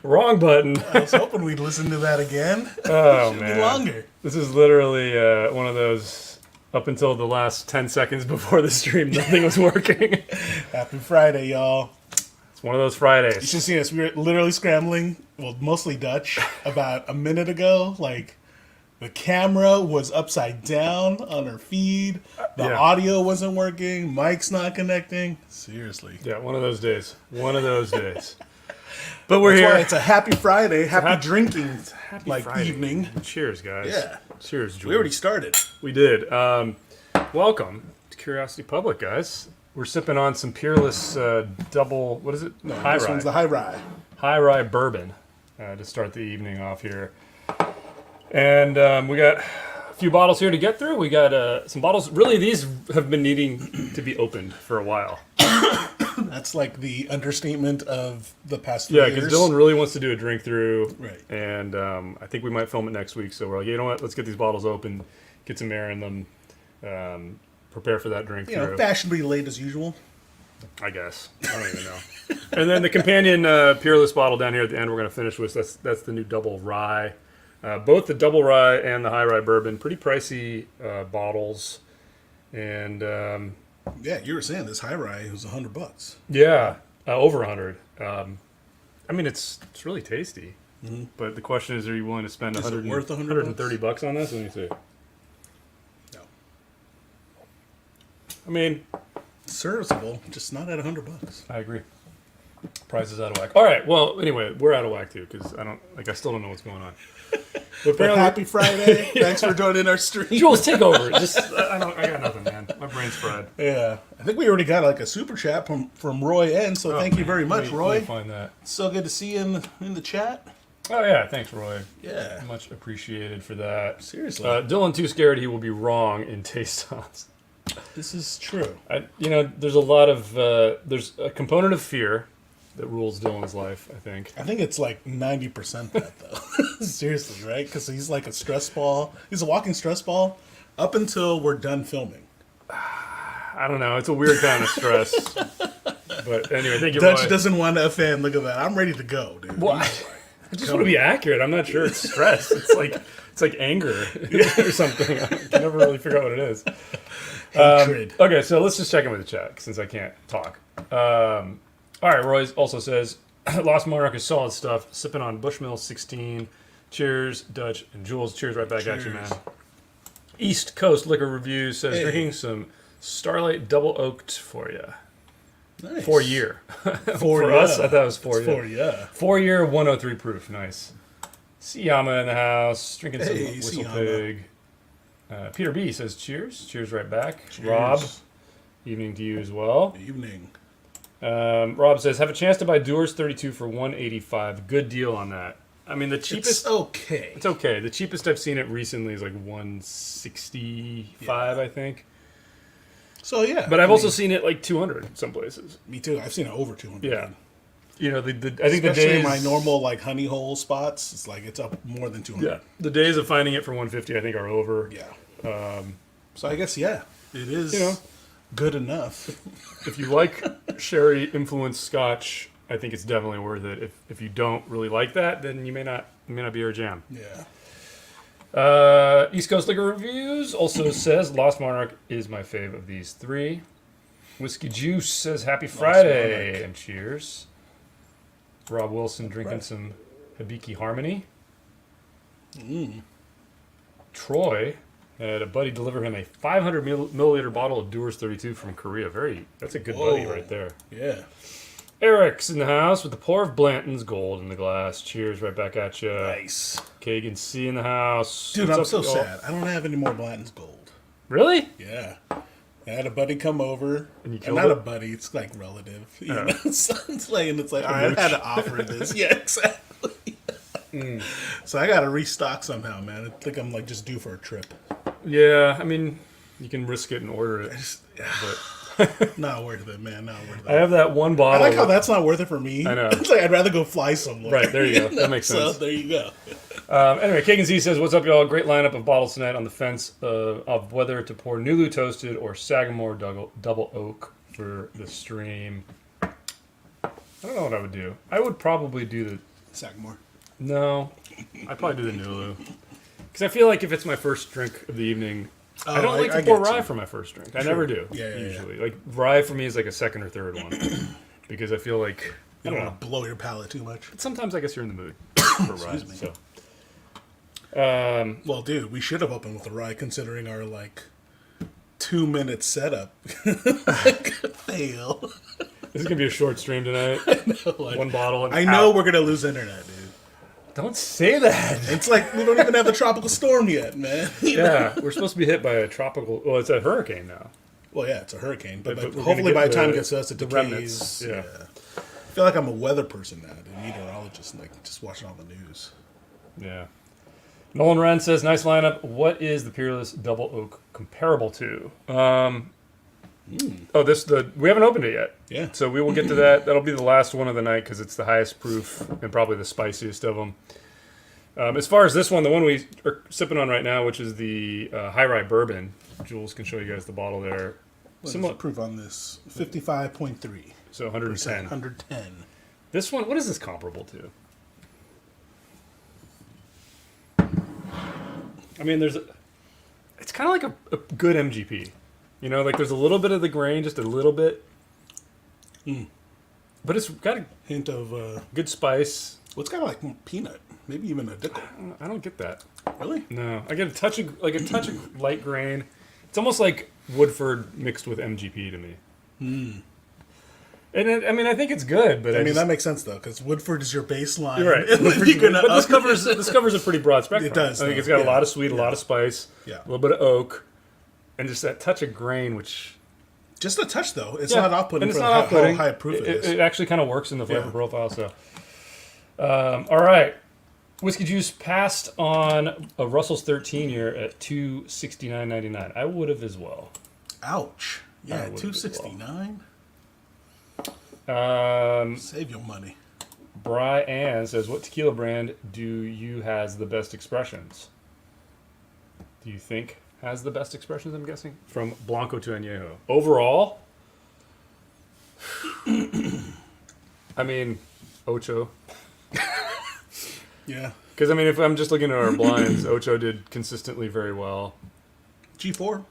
Wrong button. I was hoping we'd listen to that again. Oh, Should man. be longer. This is literally one of those, up until the last 10 seconds before the stream, nothing was working. Happy Friday, y'all. It's one of those You Fridays. should see us. We were literally scrambling, well, mostly Dutch, about a minute ago. Like, the camera was upside down on our feed. The Yeah. audio wasn't working. Mic's not connecting. Seriously. Yeah, one of those days. One of those days. But we're That's here. why it's a happy Friday, happy happy- drinking Happy like Friday. evening. Cheers, guys. Yeah. Cheers, Jules. We already started. We did. Welcome to Curiosity Public, guys. We're sipping on some Peerless double, what is it? No, High this rye. one's the high rye. High rye bourbon to start the evening off here. And we got a few bottles here to get through. We got some bottles. Really, these have been needing to be opened for a while. That's like the understatement of the past 3 Yeah, years. because Dylan really wants to do a drink through. Right. And I think we might film it next week. So we're like, you know what? Let's get these bottles open, get some air in them, prepare for that drink You through. know, fashionably late as usual. I guess. I don't even know. And then the companion Peerless bottle down here at the end we're going to finish with. That's the new double rye. Both the double rye and the high rye bourbon, pretty pricey bottles. And Yeah, you were saying this high rye was $100. yeah, over 100. I mean, it's really tasty. Mm-hmm. But the question is, are you willing to spend Is it 100, worth $100? 130 bucks on this? Let me see. No. I mean, Serviceable, just not at $100. I agree. Price is out of whack. All right. Well, anyway, we're out of whack too because I still don't know what's going on. But But happy Friday! Thanks for joining our stream. Jules, take over. Just I got nothing, man. My brain's fried. Yeah, I think we already got like a super chat from Roy N. So thank you very much, Let me Roy. find that. So good to see you in the chat. Oh yeah, thanks, Roy. Yeah, Much appreciated for that. seriously, Dylan too scared he will be wrong in taste tests. this is true. There's a lot of there's a component of fear that rules Dylan's life. I think. I think it's like 90% that though. Seriously, right? Because he's like a stress ball. He's a walking stress ball up until we're done filming. I don't know. It's a weird kind of stress. But anyway, thank you, Dutch Roy. does't want to offend. Look at that. I'm ready to go, dude. Well, I just want to be accurate. I'm not sure it's stress. It's like anger or something. I can never really figure out what it is. Hatred. Okay, so let's just check in with the chat since I can't talk. All right, Roy also says, Lost Monarch is solid stuff. Sipping on Bushmill 16. Cheers, Dutch and Jules. Cheers right back at you, man. East Coast Liquor Review says, Hey. drinking some Starlight Double Oaked for you. Nice. 4 year. For ya. us, I thought it was 4 It's year. 4 yeah. 4 year, 103 proof. Nice. Siyama in the house. Drinking some Hey, Whistle Siyama. Pig. Peter B says cheers. Cheers right back. Cheers. Rob, evening to you as well. Evening. Rob says, have a chance to buy Dewar's 32 for $185. Good deal on that. I mean, the cheapest. It's okay. It's okay. The cheapest I've seen it recently is like $165, I think. So yeah. But I've also seen it like $200 some places. Me too. I've seen it over 200. Yeah. You know, I think the Especially days. in my normal like honey hole spots, it's like it's up more than 200. Yeah. The days of finding it for $150, I think, are over. Yeah. So I guess it is You know. good enough. If you like sherry influenced scotch, I think it's definitely worth it. If you don't really like that, then you may not be your jam. Yeah. East Coast Liquor Reviews also says Lost Monarch is my fave of these three. Whiskey Juice says Happy Friday Monarch. and cheers. Rob Wilson drinking some Hibiki Harmony. Troy had a buddy deliver him a 500 milliliter bottle of Dewar's 32 from Korea. That's a good buddy Whoa. right there. Yeah. Eric's in the house with a pour of Blanton's Gold in the glass. Cheers right back at you. Nice. Kagan C in the house. Dude, What's I'm up, so y'all? sad. I don't have any more Blanton's Gold. Really? Yeah. I had a buddy come over. And you And killed not it? a buddy, it's like relative. You Oh. know? So it's like, all right, I had to offer this. Yeah, exactly. So I got to restock somehow, man. I think I'm like just due for a trip. Yeah, I mean, you can risk it and order it. But Not worth it, man. Not worth it. I have that one I bottle. like how that's not worth it for me. I know. It's like I'd rather go fly somewhere. Right, there you go. That makes So sense. there you go. Anyway, Kagan Z says, what's up, y'all? Great lineup of bottles tonight on the fence of whether to pour Nulu Toasted or Sagamore Double Oak for the stream. I don't know what I would do. I would probably do Sagamore. No, I'd probably do the Nulu. Because I feel like if it's my first drink of the evening, I don't like to pour get rye you. for my first drink. I never do. Yeah, usually. Like rye for me is like a second or third one. Because I feel like You don't want to blow your palate too much. But sometimes I guess you're in the mood for rye. Excuse me. So. Well, dude, we should have opened with a rye considering our, like, 2-minute setup. Fail. This is going to be a short stream tonight. One bottle and I know out. we're going to lose internet, dude. Don't say that. It's like we don't even have the tropical storm yet, man. Yeah, we're supposed to be hit by a tropical... Well, it's a hurricane now. Well, yeah, it's a hurricane, but we're gonna hopefully get by the time it gets to us, it the decays. remnants. Yeah. I feel like I'm a weather person now, dude. Meteorologist, like just watching all the news. Yeah. Nolan Wren says, nice lineup. What is the Peerless Double Oak comparable to? We haven't opened it yet. Yeah. So we will get to that. That'll be the last one of the night because it's the highest proof and probably the spiciest of them. As far as this one, the one we are sipping on right now, which is the High Rye Bourbon, Jules can show you guys the bottle there. Similar proof on this 55.3. So 110. 110. This one, what is this comparable to? I mean, it's kind of like a good MGP. You know, like there's a little bit of the grain, just a little bit. But it's got a Hint of, good spice. what's kind of like peanut. Maybe even a dickle. I don't get that. Really? No, I get a touch of light grain. It's almost like Woodford mixed with MGP to me. And I think it's good, but that makes sense though, because Woodford is your baseline. You're right. You're But this covers a pretty broad spectrum. It does, I think though. it's got a Yeah. lot of sweet, a lot of spice, Yeah. a little bit of oak, and just that touch of grain, which Just a touch though. It's not off-putting and it's for not how off-putting. high proof it is. It actually kind of works in the flavor Yeah. profile. So, all right, Whiskey Juice passed on a Russell's 13 year at $269.99. I would have as well. Ouch. Yeah, would $269. Save your money. Brian says, "What tequila brand do you has the best expressions?" Do you think has the best expressions? I'm guessing from Blanco to Añejo. Overall, I mean, Ocho. Yeah. Because I mean, if I'm just looking at our blinds, Ocho did consistently very well. G4.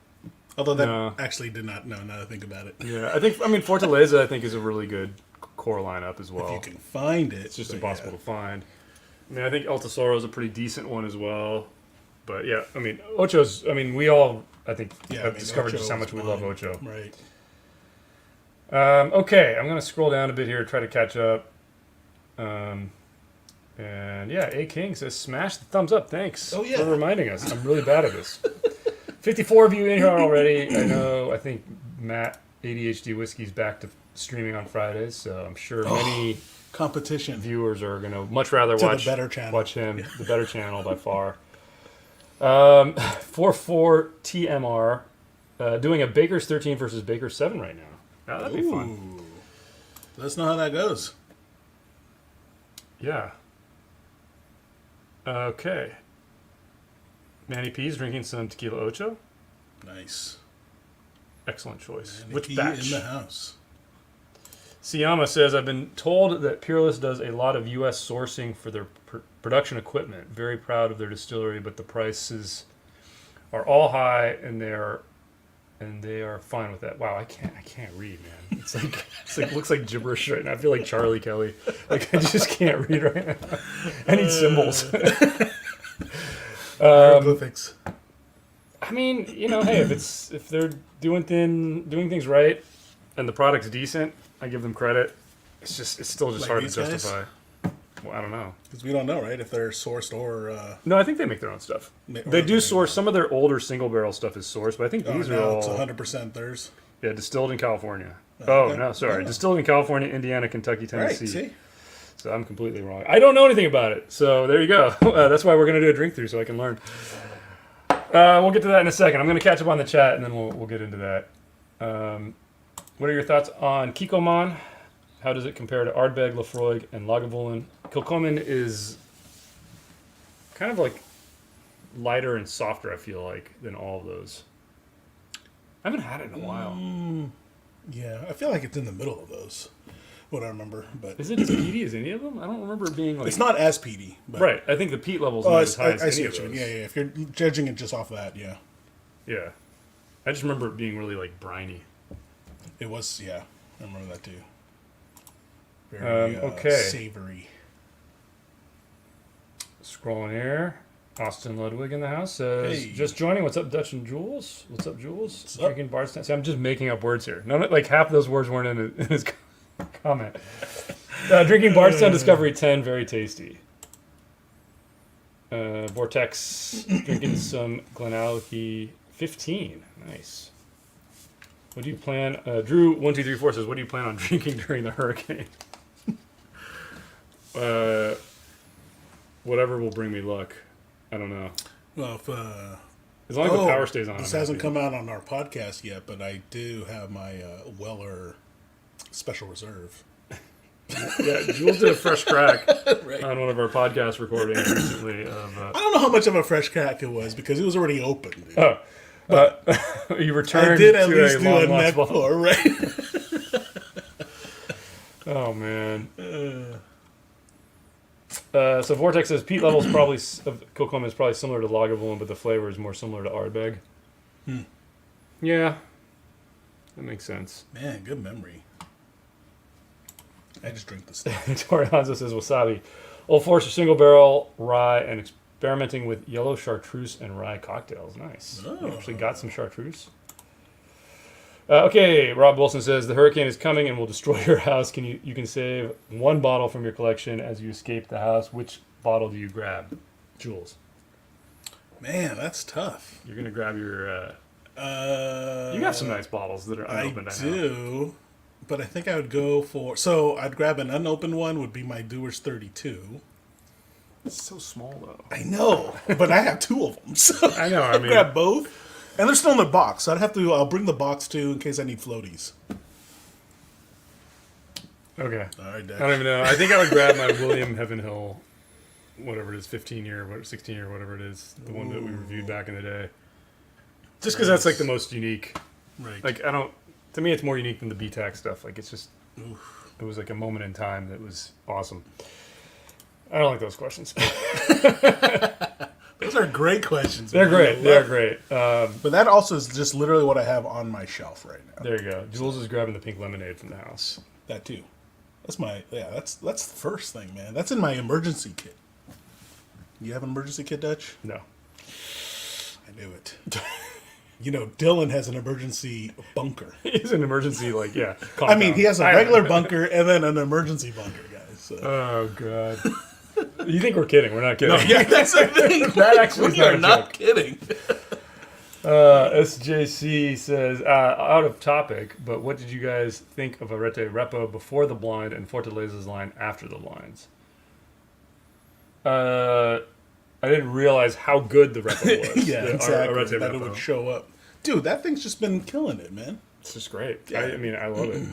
Although that No. actually did not know now that I think about it. Yeah, I mean, Fortaleza I think is a really good core lineup as well. If you can find it. It's just but impossible yeah. to find. I mean, I think El Tesoro is a pretty decent one as well. But yeah, I mean, Ocho's. I mean, we all I think have discovered Ocho just how is much we mine. love Ocho. Right. Okay, I'm gonna scroll down a bit here, try to catch up. And yeah, A King says, "Smash the thumbs up." Thanks Oh, yeah. for reminding us. I'm really bad at this. 54 of you in here already. I know. I think Matt ADHD Whiskey's back to streaming on Fridays, so I'm sure many Competition. viewers are gonna much rather To the watch better channel. Watch him, the better channel by far. 4-4 TMR, doing a Baker's 13 versus Baker's 7 right now. Oh, that'd be fun. Ooh. Let us know how that goes. Yeah. Okay. Manny P's drinking some tequila ocho. Nice. Excellent choice. And Which he batch? in the house? Siyama says, I've been told that Peerless does a lot of U.S. sourcing for their production equipment. Very proud of their distillery, but the prices are all high, and they are fine with that. Wow, I can't read, man. It's like looks like gibberish right now. I feel like Charlie Kelly. Like I just can't read right now. I need symbols. Hieroglyphics. I mean, hey, if they're doing things right, and the product's decent, I give them credit. It's still just Like hard to these guys? justify. Well, I don't know. Because we don't know, right? If they're sourced or... No, I think they make their own stuff. They do source some of their older single barrel stuff is sourced, but I think these are now all it's 100% theirs. distilled in California. Okay. No, sorry, Oh. distilled in California, Indiana, Kentucky, Right, Tennessee. see? So I'm completely wrong. I don't know anything about it. So there you go. That's why we're going to do a drink through so I can learn. We'll get to that in a second. I'm going to catch up on the chat and then we'll get into that. What are your thoughts on Kikkoman? How does it compare to Ardbeg, Lafroig, and Lagavulin? Kilchoman is kind of like lighter and softer, I feel like, than all of those. I haven't had it in a while. Yeah, I feel like it's in the middle of those. what I remember. But Is it as peaty as any of them? I don't remember it being like. it's not as peaty. But, Right. I think the peat level's Oh, not as high as I see any what of you mean. those. Yeah. If you're judging it just off that, yeah. Yeah. I just remember it being really like briny. It was, yeah. I remember that too. Very Okay. savory. Scrolling here. Austin Ludwig in the house says, Hey. just joining. What's up, Dutch and Jules? What's up, Jules? What's up? Drinking bar stand. See, I'm just making up words here. None of, like half of those words weren't in his comment. Drinking Bardstown Discovery 10, very tasty. Vortex drinking some Glenallachie 15. Nice. What do you plan? Drew1234 says, what do you plan on drinking during the hurricane? Whatever will bring me luck. I don't know. Well, if, As long as the power stays on. This I'm hasn't happy. come out on our podcast yet, but I do have my Weller Special Reserve. Yeah, Jules did a fresh crack Right. on one of our podcast recordings recently. Of, I don't know how much of a fresh crack it was because it was already open. Dude. you returned I did at to least a do long a lost net ball. pour, right? Oh man. So Vortex says peat levels probably of Coquitlam is probably similar to Lagavulin, but the flavor is more similar to Ardbeg. Yeah, that makes sense. Man, good memory. I just drink the stuff. Tori Hanzo says wasabi. Old Forester single barrel rye and experimenting with yellow chartreuse and rye cocktails. Nice. Oh. You actually got some chartreuse. Okay, Rob Wilson says the hurricane is coming and will destroy your house. You can save one bottle from your collection as you escape the house. Which bottle do you grab, Jules? Man, that's tough. You're gonna grab your. You got some nice bottles that are unopened. I I know. do, but I think I would go for. So I'd grab an unopened one. Would be my Dewar's 32. It's so small though. I know, but I have two of them. So I know. I I'd mean, grab both, and they're still in the box. So I'd have to. I'll bring the box too in case I need floaties. okay. All right, I don't even know. I think I would grab my William Heavenhill, whatever it is, 15 year, 16 year, whatever it is, the one that we reviewed back in the day. Just because that's like the most unique. Right. Like I don't. To me, it's more unique than the BTAC stuff. Like it's just. It was like a moment in time that was awesome. I don't like those questions. Those are great questions. They're man. great. They're great. But that also is just literally what I have on my shelf right now. There you go. Jules is grabbing the pink lemonade from the house. That too. That's my That's the first thing, man. That's in my emergency kit. You have an emergency kit, Dutch? No. I knew it. You know, Dylan has an emergency bunker. He's an emergency, like, yeah. I mean, he has a I- regular bunker and then an emergency bunker, guys. So. Oh, God. You think we're kidding? We're not kidding. Yeah, that's the thing. That actually is We are not a not kidding. SJC says, out of topic, but what did you guys think of Arete Repo before the blind and Fortaleza's line after the blinds? I didn't realize how good the Repo was. Yeah, the exactly. Arete That Repo. it would show up. Dude, that thing's just been killing it, man. It's just great. Yeah. I mean, I love it.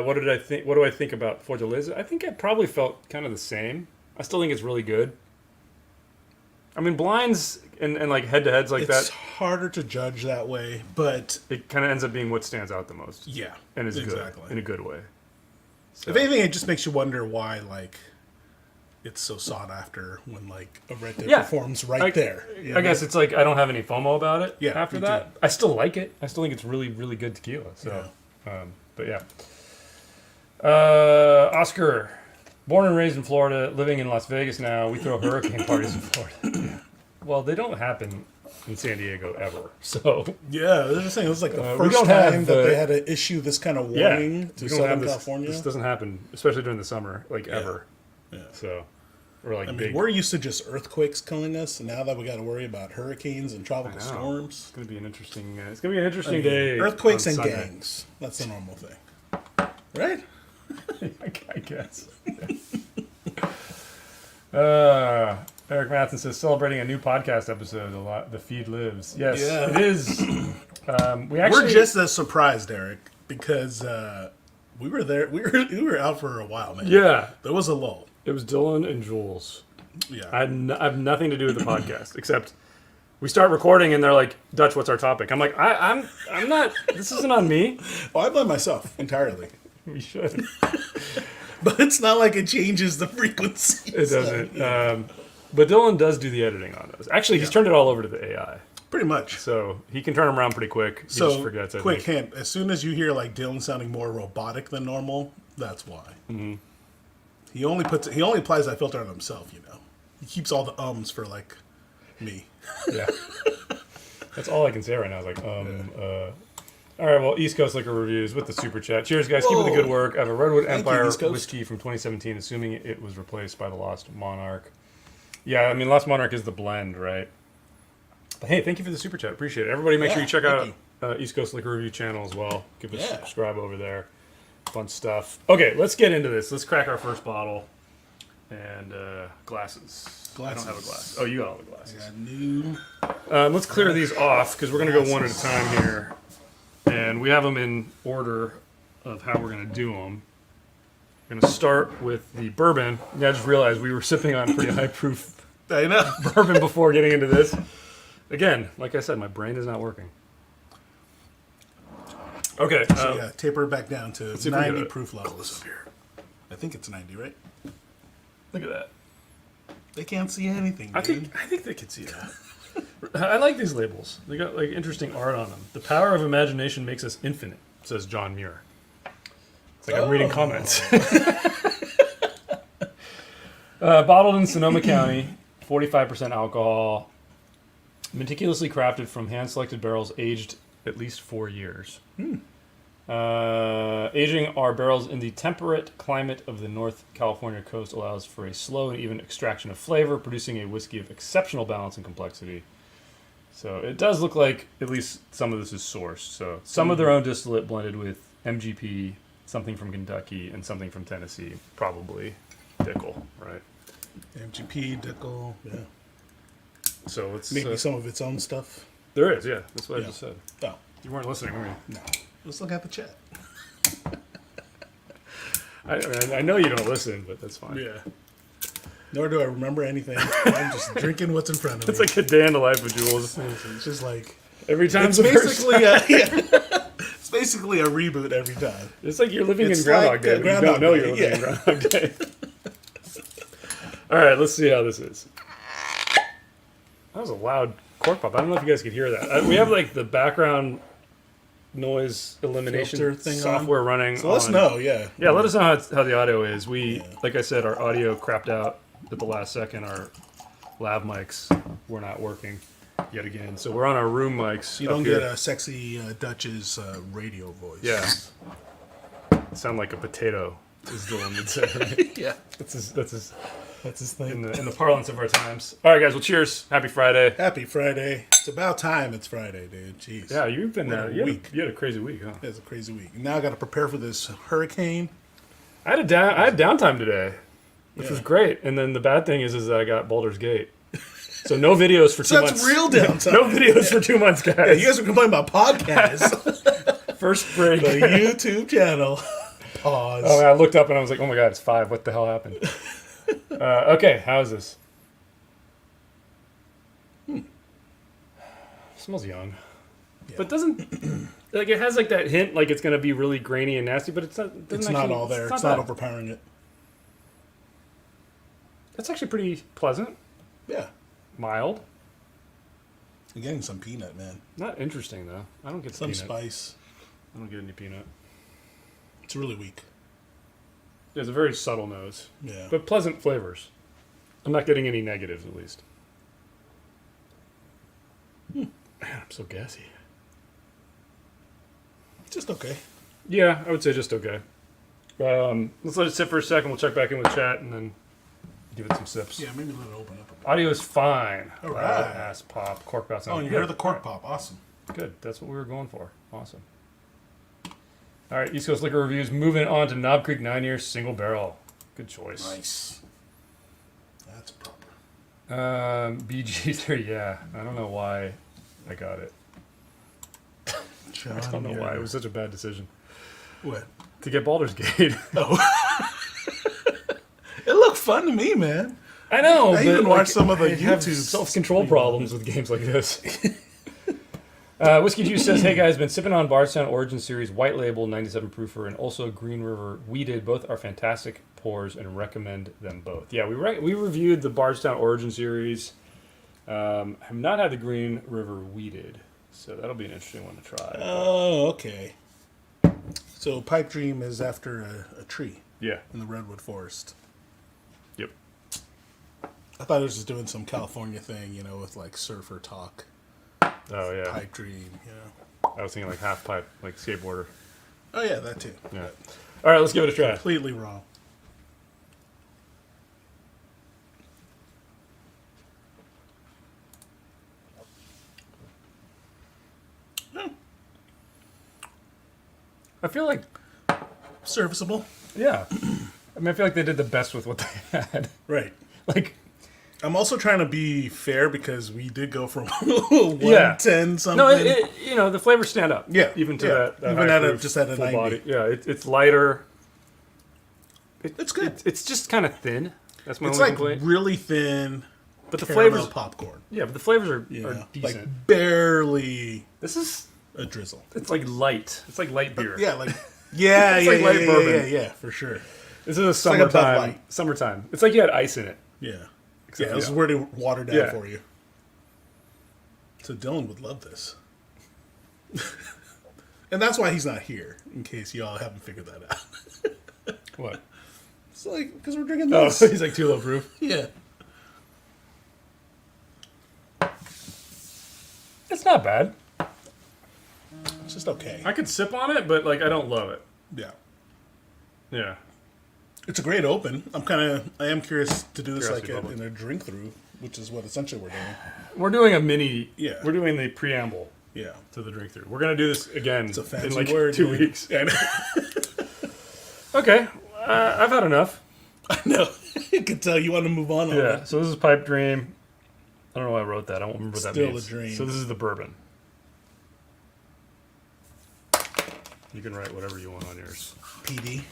What did I think? What do I think about Fortaleza? I think it probably felt kind of the same. I still think it's really good. I mean, blinds and like head-to-heads like It's that, harder to judge that way, but it kind of ends up being what stands out the most. yeah. And is exactly. good in a good way. So, If anything, it just makes you wonder why, like, it's so sought after when, like, a Red Dead Yeah. performs right I, there. you I know? guess it's like I don't have any FOMO about it. Yeah, After me that, I still like it. I still think it's really, really good tequila. So, but yeah. Oscar, born and raised in Florida, living in Las Vegas now. We throw hurricane parties in Florida. Yeah. Well, they don't happen in San Diego ever. So Yeah, they're just saying it was like the we first don't have time that they had to issue this kind of yeah, warning to we don't have Southern this, California. This doesn't happen, especially during the summer, like ever. Yeah. So, or like I mean, big. we're used to just earthquakes killing us, and now that we got to worry about hurricanes and tropical I know. storms. It's gonna be an interesting. It's gonna be an interesting day. Earthquakes on and Sunday. gangs. That's the normal thing. Right? I guess. Eric Matson says celebrating a new podcast episode. The feed lives. Yes, Yeah. it is. We actually We're just as surprised, Eric, because we were there. We were out for a while, man. yeah. There was a lull. It was Dylan and Jules. Yeah. I have nothing to do with the podcast except we start recording and they're like, Dutch, what's our topic? I'm like, I'm not. This isn't on me. Oh, I blame myself entirely. We should. But it's not like it changes the frequency. It doesn't. But Dylan does do the editing on those. Actually, he's turned it all over to the AI. Pretty much. So he can turn them around pretty quick. He just forgets, I quick think. hint. As soon as you hear like Dylan sounding more robotic than normal, that's why. Mm-hmm. He only applies that filter on himself, you know. He keeps all the ums for like me. Yeah. That's all I can say right now is like, All right, well, East Coast Liquor Reviews with the super chat. Cheers, guys. Keep up the good work. I have a Redwood Empire whiskey from 2017, assuming it was replaced by the Lost Monarch. Yeah, I mean, Lost Monarch is the blend, right? But hey, thank you for the super chat. Appreciate it. Everybody, make sure you check out East Coast Liquor Review channel as well. Give us a subscribe over there. Fun stuff. Okay, let's get into this. Let's crack our first bottle. And glasses. I don't have a glass. Oh, you got all the glasses. I knew. Let's clear these off because we're going to go one at a time here. And we have them in order of how we're going to do them. We're going to start with the bourbon. Yeah, I just realized we were sipping on pretty high proof I know. bourbon before getting into this. Again, like I said, my brain is not working. Okay. So taper it back down to 90 proof levels. I think it's 90, right? Look at that. They can't see anything, dude. I think they can see that. I like these labels. They got like interesting art on them. The power of imagination makes us infinite, says John Muir. It's like I'm reading comments. Bottled in Sonoma County, 45% alcohol, meticulously crafted from hand-selected barrels aged at least 4 years. Aging our barrels in the temperate climate of the North California coast allows for a slow and even extraction of flavor, producing a whiskey of exceptional balance and complexity. So it does look like at least some of this is sourced. So some of their own distillate blended with MGP, something from Kentucky, and something from Tennessee, probably Dickel, right? MGP, Dickel, yeah. So it's maybe some of its own stuff. There is, yeah. That's what I just said. Oh, you weren't listening, were you? No. Let's look at the chat. I know you don't listen, but that's fine. Yeah. Nor do I remember anything. I'm just drinking what's in front of me. It's like a day in the life of Jules. It's just like every time. It's basically it's basically a reboot every time. It's like you're living in Groundhog Day. But you don't know you're living in Groundhog Day. All right, let's see how this is. That was a loud cork pop. I don't know if you guys could hear that. We have like the background noise elimination filter thing software running. So let us know, Yeah, let us know how the audio is. Like I said, our audio crapped out at the last second. Our lav mics were not working yet again. So we're on our room mics. You don't get a sexy Dutch's radio voice. Yeah. Sound like a potato, is Dylan would say, right? Yeah. That's his thing. in the parlance of our times. All right, guys. Well, cheers. Happy Friday. Happy Friday. It's about time it's Friday, dude. Jeez. Yeah, you've been you had a crazy week, huh? It's a crazy week. Now I got to prepare for this hurricane. I had downtime today, which was great. And then the bad thing is that I got Baldur's Gate. So no videos for 2 months. That's real downtime. No videos for 2 months, guys. Yeah, you guys are complaining about podcasts. First break. The YouTube channel. Pause. Oh, I looked up and I was like, oh my God, it's 5. What the hell happened? Okay, how is this? Smells young. Yeah. But doesn't like it has like that hint like it's gonna be really grainy and nasty, but it's not. It's not all there. It's not overpowering it. That's actually pretty pleasant. Yeah. Mild. You're getting some peanut, man. Not interesting though. I don't get some peanut. Spice. I don't get any peanut. It's really weak. There's a very subtle nose. Yeah. But pleasant flavors. I'm not getting any negatives at least. Man, I'm so gassy. Just okay. Yeah, I would say just okay. Let's let it sit for a second. We'll check back in with chat and then give it some sips. Yeah, maybe let it open up. Audio is fine. All right. Ass pop. Cork pop. Oh, and you heard the cork pop. Awesome. Good. That's what we were going for. Awesome. All right, East Coast Liquor Reviews. Moving on to Knob Creek 9-year single barrel. Good choice. Nice. That's proper. BG3, yeah. I don't know why I got it. John, I don't know why. It was such a bad decision. What? To get Baldur's Gate. Oh. It looked fun to me, man. I know. I even watched some of the YouTube self-control problems with games like this. Whiskey Juice says, "Hey guys, been sipping on Bardstown Origin Series White Label 97 proofer and also Green River Weeded. Both are fantastic pours and recommend them both." Yeah, we reviewed the Bardstown Origin Series. Have not had the Green River Weeded, so that'll be an interesting one to try. Oh, okay. So Pipe Dream is after a tree Yeah. in the Redwood Forest. Yep. I thought it was just doing some California thing, you know, with like surfer talk. Oh yeah. Pipe Dream, you know. I was thinking like half pipe, like skateboarder. Oh yeah, that too. Yeah. All right, let's give it a try. Completely wrong. I feel like, Serviceable. yeah. I mean, I feel like they did the best with what they had. Right. Like, I'm also trying to be fair because we did go from 110 Yeah. something. no, you know, the flavors stand up. Yeah, Even to yeah. that Even high at a- proof, just at a full 90. body. Yeah, it's lighter. It's good. It's just kind of thin. That's my It's only like complaint. really thin But the caramel flavors, popcorn. yeah, but the flavors are Yeah. decent. Like barely This is, a drizzle. it's like light. It's like light beer. Yeah, like yeah, It's yeah, like yeah, light yeah, bourbon. yeah, for sure. This is a like a Bud summertime. Light. Summertime. It's like you had ice in it. Yeah. Except- Yeah, this yeah. is where they water down Yeah. for you. So Dylan would love this. And that's why he's not here, in case y'all haven't figured that out. What? It's like, because we're drinking Oh, this. he's like too low proof. Yeah. It's not bad. It's just okay. I could sip on it, but like I don't love it. Yeah. Yeah. It's a great open. I am curious to do this Curiosity like bubble. in a drink through, which is what essentially we're doing. We're doing a mini. Yeah. We're doing the preamble Yeah. to the drink through. We're gonna do this again It's a fancy in like word. 2 dude. weeks. I know. Okay. I've had enough. I know. I can tell you want to move on. Yeah. So this is Pipe Dream. I don't know why I wrote that. I don't remember what that Still a means. dream. So this is the bourbon. You can write whatever you want on yours. PD.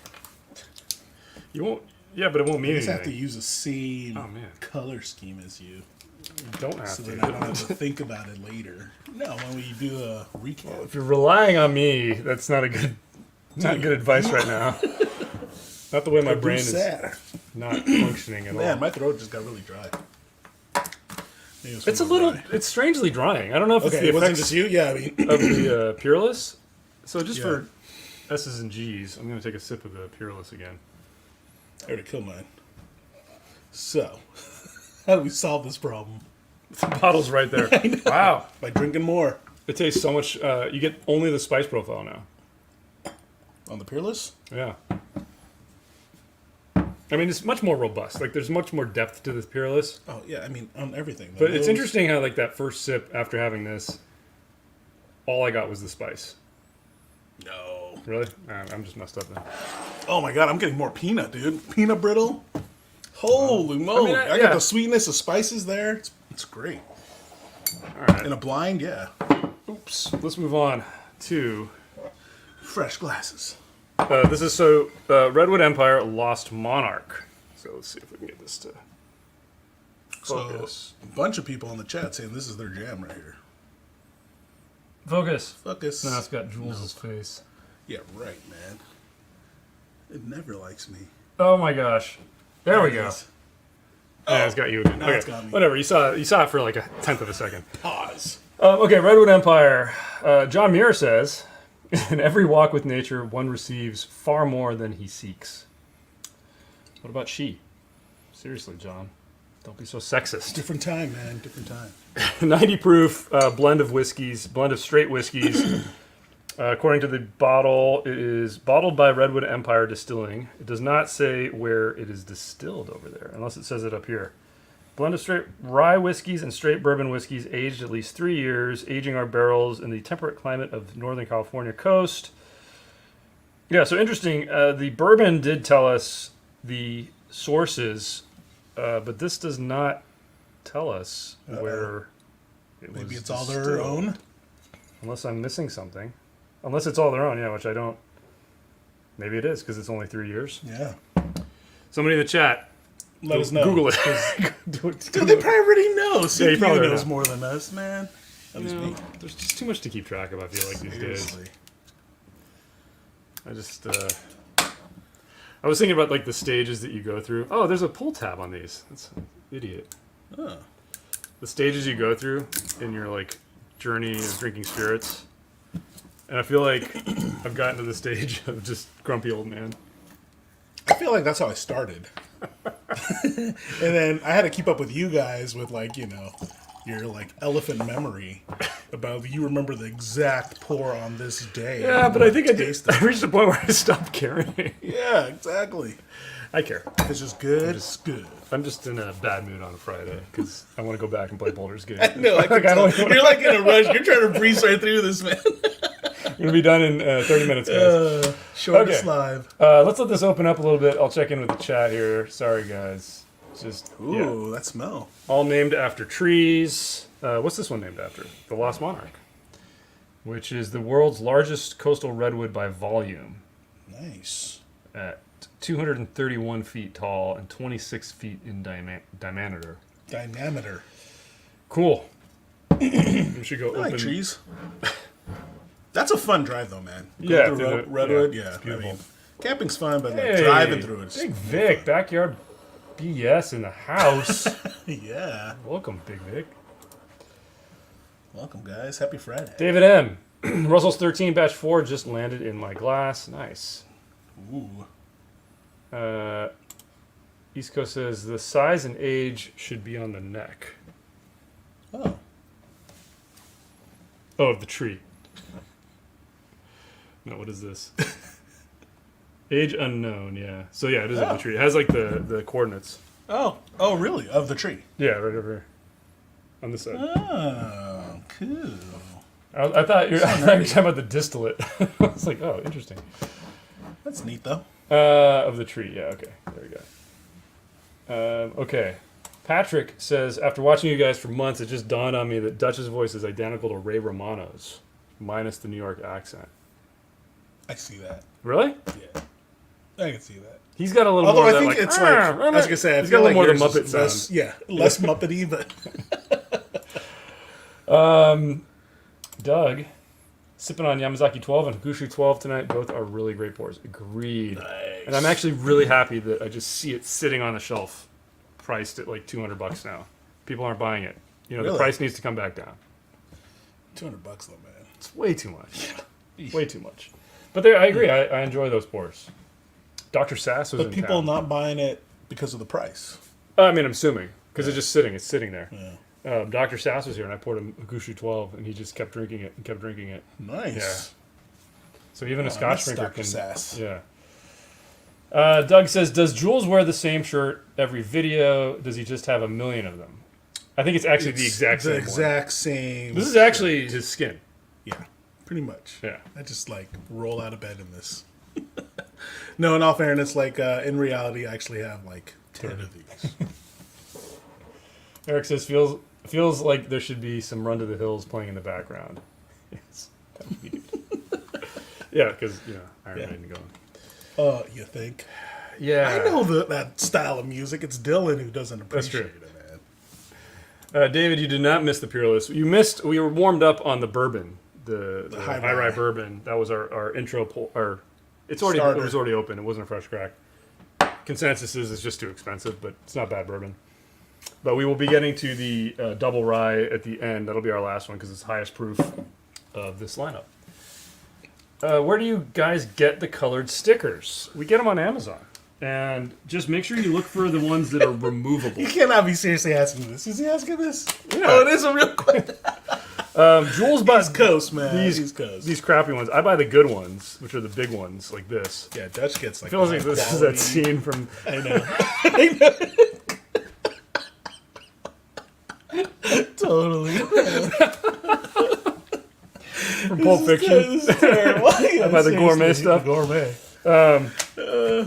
You won't. Yeah, but it won't mean You just have anything. to use the same Oh, man. color scheme as you, You don't have so to. then I don't have to think about it later. No, when we do a recap. If you're relying on me, that's not not good advice right now. Not the way my brain is sad. not functioning at all. Man, my throat just got really dry. Maybe It's a from little. dry. It's strangely drying. I don't know if Okay, it's it the wasn't effects just you. Yeah, I mean, of the Peerless. So just Yeah. for S's and G's, I'm going to take a sip of the Peerless again. I already killed mine. So, how do we solve this problem? The bottle's right there. Wow. By drinking more It tastes so much. You get only the spice profile now. on the Peerless. Yeah. I mean, it's much more robust. Like, there's much more depth to this Peerless. Oh yeah, I mean on everything. The But it's nose- interesting how, like, that first sip after having this, all I got was the spice. No. Really? I'm just messed up then. Oh my god, I'm getting more peanut, dude. Peanut brittle. Holy moly! I I yeah. got the sweetness of spices there. It's great. All right. In a blind, yeah. Oops. Let's move on to Fresh glasses. this is Redwood Empire Lost Monarch. So let's see if we can get this to focus. So, a bunch of people in the chat saying this is their jam right here. Focus. Focus. No, it's got Jules' face. Yeah, right, man. It never likes me. Oh my gosh. There we go. Yes. Yeah, it's got you again. Now Okay. it's got me. Whatever. You saw it for like a tenth of a second. Pause. Okay, Redwood Empire. John Muir says, "In every walk with nature, one receives far more than he seeks." What about she? Seriously, John. Don't be so sexist. Different time, man. Different time. 90 proof blend of straight whiskeys. According to the bottle, it is bottled by Redwood Empire Distilling. It does not say where it is distilled over there, unless it says it up here. Blend of straight rye whiskeys and straight bourbon whiskeys aged at least 3 years, aging our barrels in the temperate climate of Northern California coast. Yeah, so interesting. The bourbon did tell us the sources, but this does not tell us where it was Maybe it's all their distilled. own. Unless I'm missing something. Unless it's all their own, yeah, which I don't. Maybe it is, because it's only 3 years. Yeah. Somebody in the chat, Let us know. Google it. Dude, they probably already know. Yeah, you CPU probably knows know. more than us, man. At least me. There's just too much to keep track of, I feel like, these Seriously. days. I just, I was thinking about, like, the stages that you go through. Oh, there's a pull tab on these. That's an idiot. Oh. The stages you go through in your, like, journey of drinking spirits. And I feel like I've gotten to the stage of just grumpy old man. I feel like that's how I started. And then I had to keep up with you guys with, like, you know, your, like, elephant memory about you remember the exact pour on this day. Yeah, but I think I tasted. reached the point where I stopped caring. Yeah, exactly. I care. It's just good. It's good. I'm just in a bad mood on a Friday because I want to go back and play Baldur's Gate. I know. I can tell. You're like in a rush. You're trying to breeze right through this, man. I'm going to be done in 30 minutes, guys. Shortest live. Let's let this open up a little bit. I'll check in with the chat here. Sorry, guys. Just Ooh, that smell. all named after trees. What's this one named after? The Lost Monarch, which is the world's largest coastal redwood by volume. Nice. At 231 feet tall and 26 feet in diameter. Diameter. Cool. We should go I like open. trees. That's a fun drive, though, man. Yeah, Go through through the- Redwood. yeah, Yeah, it's beautiful. I mean, camping's fun, but like, Hey, driving through it. Big Vic, backyard BS in the house. Yeah. Welcome, Big Vic. Welcome, guys. Happy Friday. David M. Russell's 13 batch 4 just landed in my glass. Nice. Ooh. East Coast says the size and age should be on the neck. Oh. Oh, of the tree. No, what is this? Age unknown, yeah. So yeah, it is of the tree. It has like the coordinates. Oh. Oh, really? Of the tree. Yeah, right over here. On this side. Oh, cool. I thought you were talking about the distillate. I was like, oh, interesting. That's neat, though. Of the tree, yeah, okay. There we go. Okay. Patrick says, after watching you guys for months, it just dawned on me that Dutch's voice is identical to Ray Romano's, minus the New York accent. I see that. Really? Yeah. I can see that. He's got a little Although more I of that, think like, it's like, I was going to say, I he's got feel a little like more of the yours Muppet is sound. less, less Muppety, but Doug, sipping on Yamazaki 12 and Gushu 12 tonight. Both are really great pours. Agreed. Nice. And I'm actually really happy that I just see it sitting on the shelf, priced at like $200 now. People aren't buying it. You know, the Really? price needs to come back down. $200 though, man. It's way too much. Way too much. But there, I agree. I enjoy those pours. Dr. Sass was But in people town. not buying it because of the price. I mean, I'm assuming. Because it's just sitting. It's sitting there. Yeah. Dr. Sass was here, and I poured him a Gushu 12, and he just kept drinking it and kept drinking it. Nice. So even a Oh, Scotch that's drinker Dr. can. Sass. Yeah. Doug says, does Jules wear the same shirt every video? Does he just have a million of them? I think it's actually the exact same one. exact same. This is actually his skin. Yeah, pretty much. Yeah. I just like roll out of bed in this. No, in all fairness, like in reality, I actually have like 10 of these. Eric says, feels like there should be some Run to the Hills playing in the background. Yes. That would be good. Yeah, because, you know, Iron Maiden going. You think? Yeah. I know that style of music. It's Dylan who doesn't appreciate true. it, man. David, you did not miss the Peerless. You missed. We were warmed up on the bourbon, the high high rye rye. bourbon. That was our intro. It was already open. It wasn't a fresh crack. Consensus is it's just too expensive, but it's not bad bourbon. But we will be getting to the double rye at the end. That'll be our last one because it's highest proof of this lineup. Where do you guys get the colored stickers? We get them on Amazon. And just make sure you look for the ones that are removable. You cannot be seriously asking this. Is he asking this? Yeah. Oh, it is a real question. Jules buys East Coast, man. these East Coast. these crappy ones. I buy the good ones, which are the big ones, like this. Yeah, Dutch gets like. It feels like this is quality. that scene from I know. Totally. from Pulp Fiction. This is terrible. I buy the gourmet stuff. Gourmet.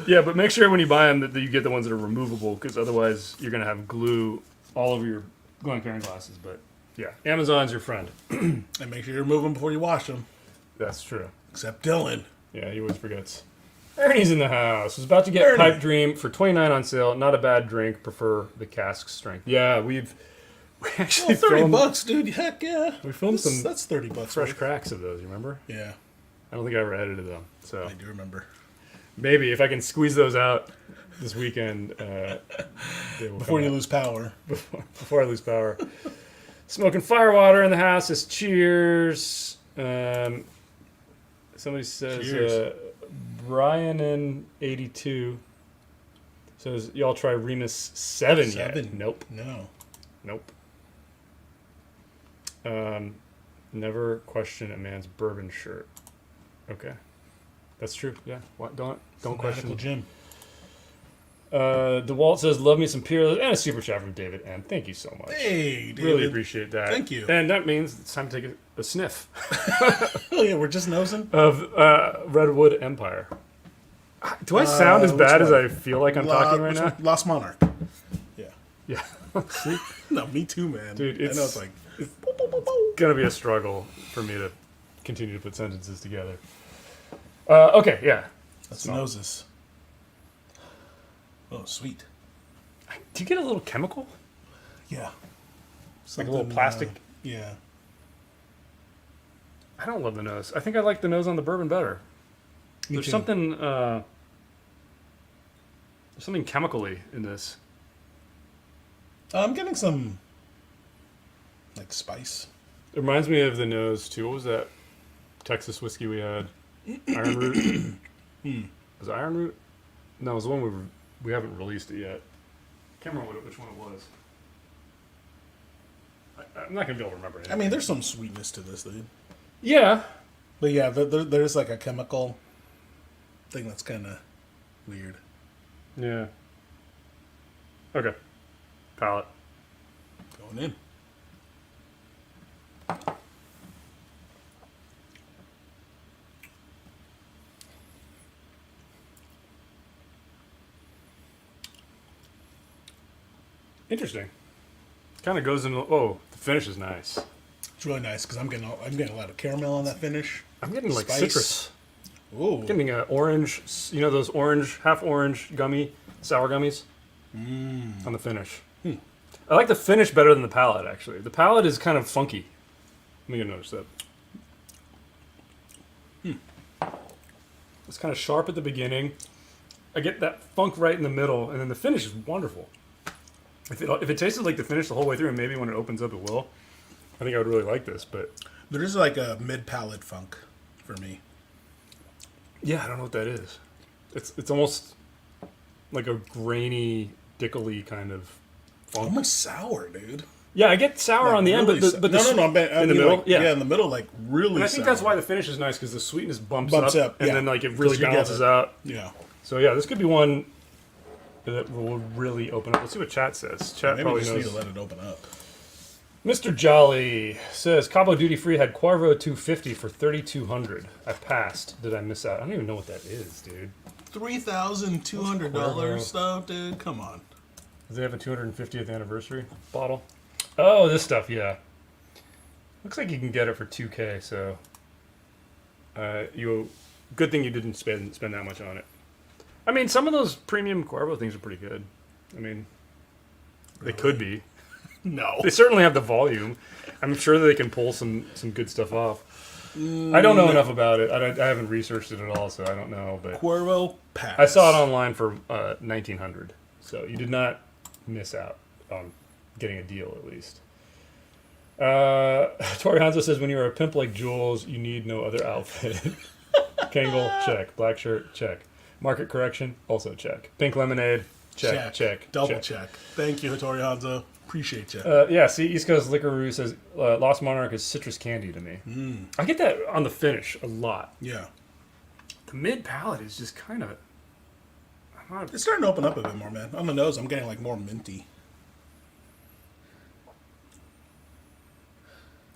Yeah, but make sure when you buy them that you get the ones that are removable, because otherwise you're gonna have glue all over your Glencairn glasses. But yeah, Amazon's your friend. And make sure you remove them before you wash them. That's true. Except Dylan. Yeah, he always forgets. Ernie's in the house. Was about to get Ernie. Pipe Dream for $29 on sale. Not a bad drink. Prefer the cask strength. Yeah, We actually Well, 30 filmed, bucks, dude. Heck yeah. We filmed some That's 30 bucks. fresh worth. cracks of those. You remember? Yeah, I don't think I ever edited them. So I do remember. maybe if I can squeeze those out this weekend, they will Before come you out. lose power. Before I lose power. Smoking firewater in the house is cheers. Somebody says Cheers. Brian in 82 says y'all try Remus 7 yet? 7? Nope. No. Nope. Never question a man's bourbon shirt. Okay, that's true. Yeah. What? Don't question. Fanatical Jim. DeWalt says, "Love me some Peerless," and a super chat from David M. Thank you so much. Hey, David. Really appreciate that. Thank you. And that means it's time to take a sniff Oh, yeah, we're just nosing. of Redwood Empire. Do I sound as which bad as one? I feel like I'm talking right which now? one? Lost Monarch. Yeah. Yeah. See, No, me too, man. Dude, I know it's- it's like... gonna be a struggle for me to continue to put sentences together. Okay, yeah. Let's Smell. nose this. Oh, sweet. Do you get a little chemical? Yeah. Like a little plastic? Yeah. I don't love the nose. I think I like the nose on the bourbon better. Me There's too. something chemically in this. I'm getting some, like, spice. It reminds me of the nose too. What was that Texas whiskey we had? Iron Root. Was it Iron Root? No, it was the one we haven't released it yet. Can't remember which one it was. I'm not gonna be able to remember it. I mean, there's some sweetness to this, dude. Yeah. But yeah, there's like a chemical thing that's kind of weird. Yeah. Okay. Palate. Going in. Interesting. Kind of goes into. Oh, the finish is nice. It's really nice because I'm getting a lot of caramel on that finish. I'm getting like Spice. citrus. Ooh. Getting an orange. You know those orange, half orange gummy, sour gummies on the finish. I like the finish better than the palate. Actually, the palate is kind of funky. Let me get notice that. It's kind of sharp at the beginning. I get that funk right in the middle, and then the finish is wonderful. If it tasted like the finish the whole way through, and maybe when it opens up it will, I think I would really like this. But There is like a mid-palate funk for me. yeah, I don't know what that is. It's almost like a grainy, dickly kind of funk. Almost sour, dude. Yeah, I get sour Like on the end, really but sou- but no, the no, no. I in the mean, middle, like, yeah. in the middle, like really. And I think that's sour. why the finish is nice because the sweetness bumps Bumps up, up, and yeah. then like it really 'Cause you get balances it. out. Yeah. So yeah, this could be one that will really open up. Let's see what chat says. Chat Maybe we probably just need knows. to let it open up. Mr. Jolly says Cabo Duty Free had Cuervo 250 for 3,200. I passed. Did I miss out? I don't even know what that is, dude. $3,200 stuff, dude. Come on. Do they have a 250th anniversary bottle? Oh, this stuff, yeah. Looks like you can get it for 2K. So, good thing you didn't spend that much on it. I mean, some of those premium Cuervo things are pretty good. I mean, they could be. No. They certainly have the volume. I'm sure that they can pull some good stuff off. I don't know enough about it. I haven't researched it at all, so I don't know. But Cuervo pass. I saw it online for 1,900, so you did not miss out on getting a deal at least. Tori Hanzo says, when you're a pimp like Jules, you need no other outfit. Kangle, check. Black shirt, check. Market correction, also check. Pink lemonade, check. Double check. Thank you, Hattori Hanzo. Appreciate you. Yeah, see, East Coast Liquoroo says Lost Monarch is citrus candy to me. I get that on the finish a lot. Yeah. The mid palate is just kind of. It's starting to open up a bit more, man. On the nose, I'm getting like more minty.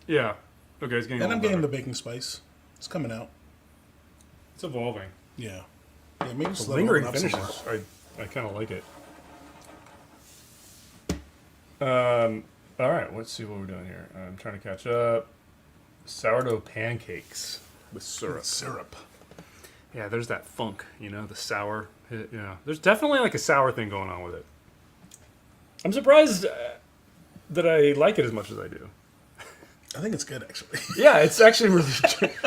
Yeah. Okay, it's getting. And a I'm little getting the better. baking spice. It's coming out. It's evolving. Yeah. Yeah, maybe just The let it lingering open up some finishes. more. I kind of like it. All right, let's see what we're doing here. I'm trying to catch up. Sourdough pancakes with syrup. Syrup. Yeah, there's that funk, the sour. There's definitely like a sour thing going on with it. I'm surprised that I like it as much as I do. I think it's good, actually. Yeah, it's actually really,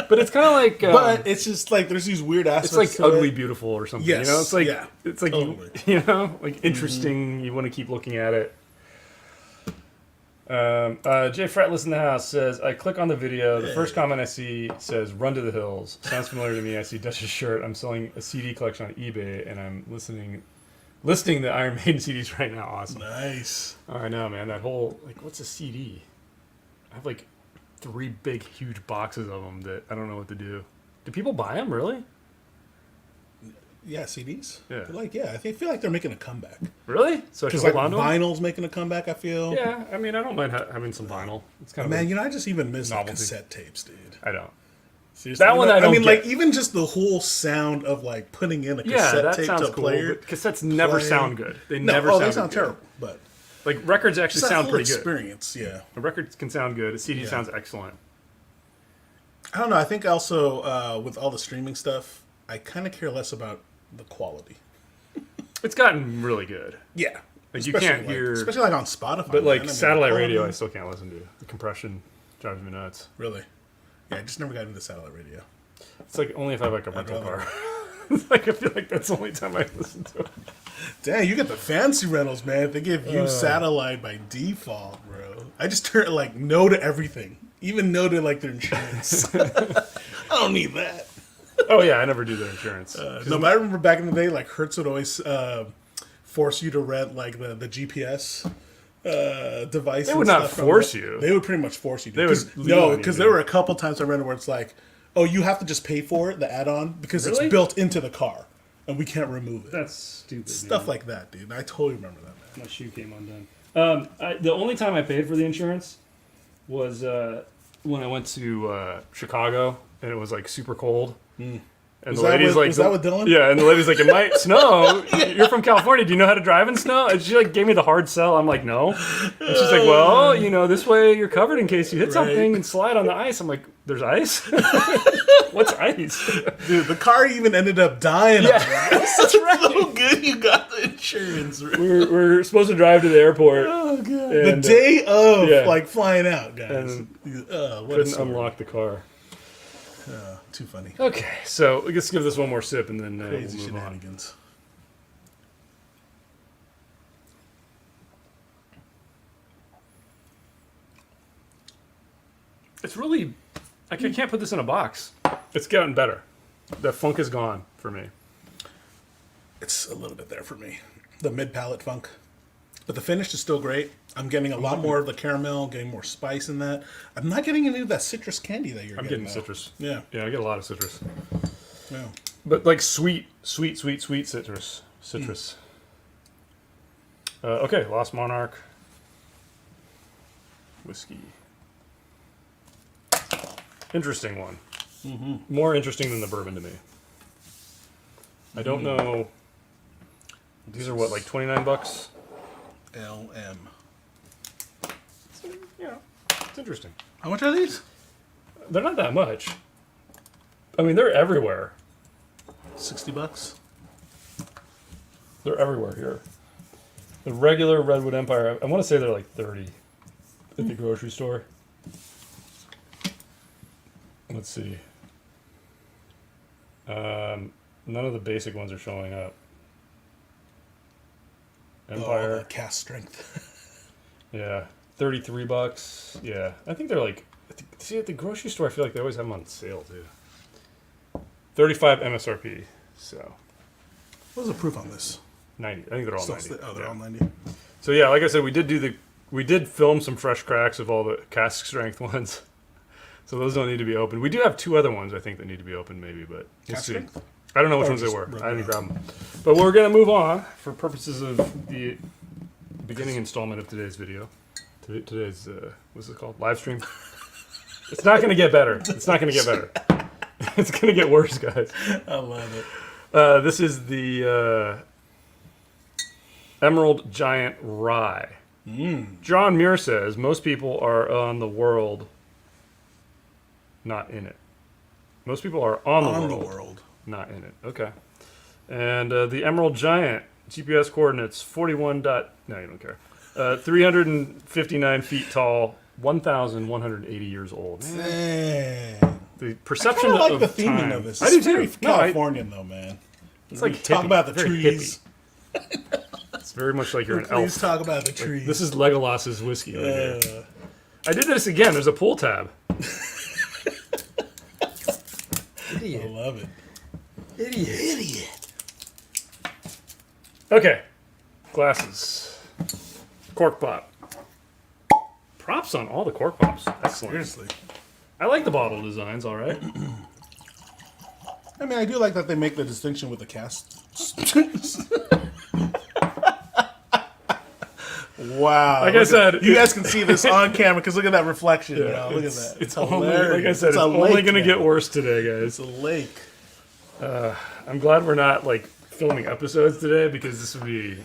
but it's kind of like, But it's just like there's these weird aspects. it's like to ugly it. beautiful or something. Yes, You know, it's like yeah, it's like totally. you know, like interesting. You want to keep looking at it. Jay Fretless in the house says, I click on the video. The first comment I see says, "Run to the hills." Sounds familiar to me. I see Dutch's shirt. I'm selling a CD collection on eBay, and I'm listing the Iron Maiden CDs right now. Awesome. Nice. Oh, I know, man. That whole, like, what's a CD? I have like 3 big, huge boxes of them that I don't know what to do. Do people buy them, really? Yeah, CDs. Yeah. I feel like they're making a comeback. Really? So I should Because hold like on to them? vinyl's making a comeback. I feel. Yeah, I mean, I don't mind having some vinyl. It's kind of Man, I just even miss like, novelty. cassette tapes, dude. I don't. Seriously, That one I don't mean, get. like even just the whole sound of like putting in a Yeah, cassette that tape sounds to a cool. player. But cassettes never play. sound good. They No, never they sound good. terrible. But Like, records actually it's that sound whole pretty good. experience, yeah. A record can sound good. A CD Yeah. sounds excellent. I don't know. I think also with all the streaming stuff, I kind of care less about the quality. It's gotten really good. Yeah, Like, you especially, can't like, hear... especially like on Spotify. But, like, man. I mean, satellite quality- radio I still can't listen to. The compression drives me nuts. Really? Yeah, I just never got into satellite radio. It's like only if I have, like, a rental rather- car. Like, I feel like that's the only time I listen to it. Dang, you get the fancy rentals, man. They give you satellite by default, bro. I just turn like no to everything, even no to like their insurance. I don't need that. Oh, yeah, I never do their insurance. No, but I remember back in the day, like Hertz would always force you to rent like the GPS device. They would not force you. They would pretty much force you. They would lean no, on you, because dude. there were a couple times I rented where it's like, oh, you have to just pay for it, the add-on, because Really? it's built into the car, and we can't remove it. That's stupid, Stuff like that, dude. I totally remember that, man. My shoe came undone. The only time I paid for the insurance was when I went to Chicago, and it was, like, super cold. And Was the that lady's with- like, was that with Dylan? Yeah, and the lady's like, it might snow. You're from California. Do you know how to drive in snow? And she like gave me the hard sell. I'm like, no. And she's like, well, you know, this way you're covered in case you hit something and slide on the ice. I'm like, there's ice? What's ice? Dude, the car even ended up dying. Yeah, That's so good you got the insurance. we're supposed to drive to the airport. Oh, God. And, The day of, yeah. like, flying out, guys. And What a couldn't story. unlock the car. Too funny. Okay, so let's give this one more sip and then we'll Crazy move on. shenanigans. It's really, I can't put this in a box. It's gotten better. The funk is gone for me. It's a little bit there for me. The mid-palate funk. But the finish is still great. I'm getting a lot more of the caramel, getting more spice in that. I'm not getting any of that citrus candy that you're I'm getting. getting though. citrus. Yeah. Yeah, I get a lot of citrus. Yeah. But like sweet citrus. Okay, Lost Monarch. Whiskey. Interesting one. More interesting than the bourbon to me. I don't know. These are what, like $29? LM. Yeah, it's interesting. How much are these? They're not that much. I mean, they're everywhere. $60. They're everywhere here. The regular Redwood Empire, I want to say they're like 30 at the grocery store. Let's see. None of the basic ones are showing up. Empire, Oh, the cast strength. yeah, $33. Yeah, I think they're like. See, at the grocery store, I feel like they always have them on sale too. 35 MSRP. So What was the proof on this? 90. I think they're all Still 90. they're Yeah. all 90. So yeah, like I said, we did film some fresh cracks of all the cask strength ones. So those don't need to be opened. We do have 2 other ones I think that need to be opened maybe, but we'll Cask see. strength? I don't know which Or ones they just were. rub I didn't it grab them. But we're gonna move on for purposes of the beginning installment of today's video. Today's what's it called? Live stream. It's not gonna get better. It's not gonna get better. It's gonna get worse, guys. I love it. This is the Emerald Giant Rye. John Muir says most people are on the world, not in it. Most people are on the world, not in it. Okay. And the Emerald Giant GPS coordinates 41. No, you don't care. 359 feet tall, 1,180 years old. Dang. The I perception kind of like of the theming time. of this. I do It's very too. No, Californian, though, man. it's like Talk hippie, about the very trees. hippie. It's very much like you're an Please elf. talk about the trees. This is Legolas's whiskey right here. I did this again. There's a pull tab. I love it. Idiot. Okay. Glasses. Cork pop. Props on all the cork pops. Excellent. Seriously. I like the bottle designs, all right. I mean, I do like that they make the distinction with the cast. Wow. Like I said, you guys can see this on camera because look at that reflection. Yeah, Bro. Look at that. It's only, like I hilarious. said, it's only lake, going to man. get worse today, guys. It's a lake. I'm glad we're not like filming episodes today because this would be.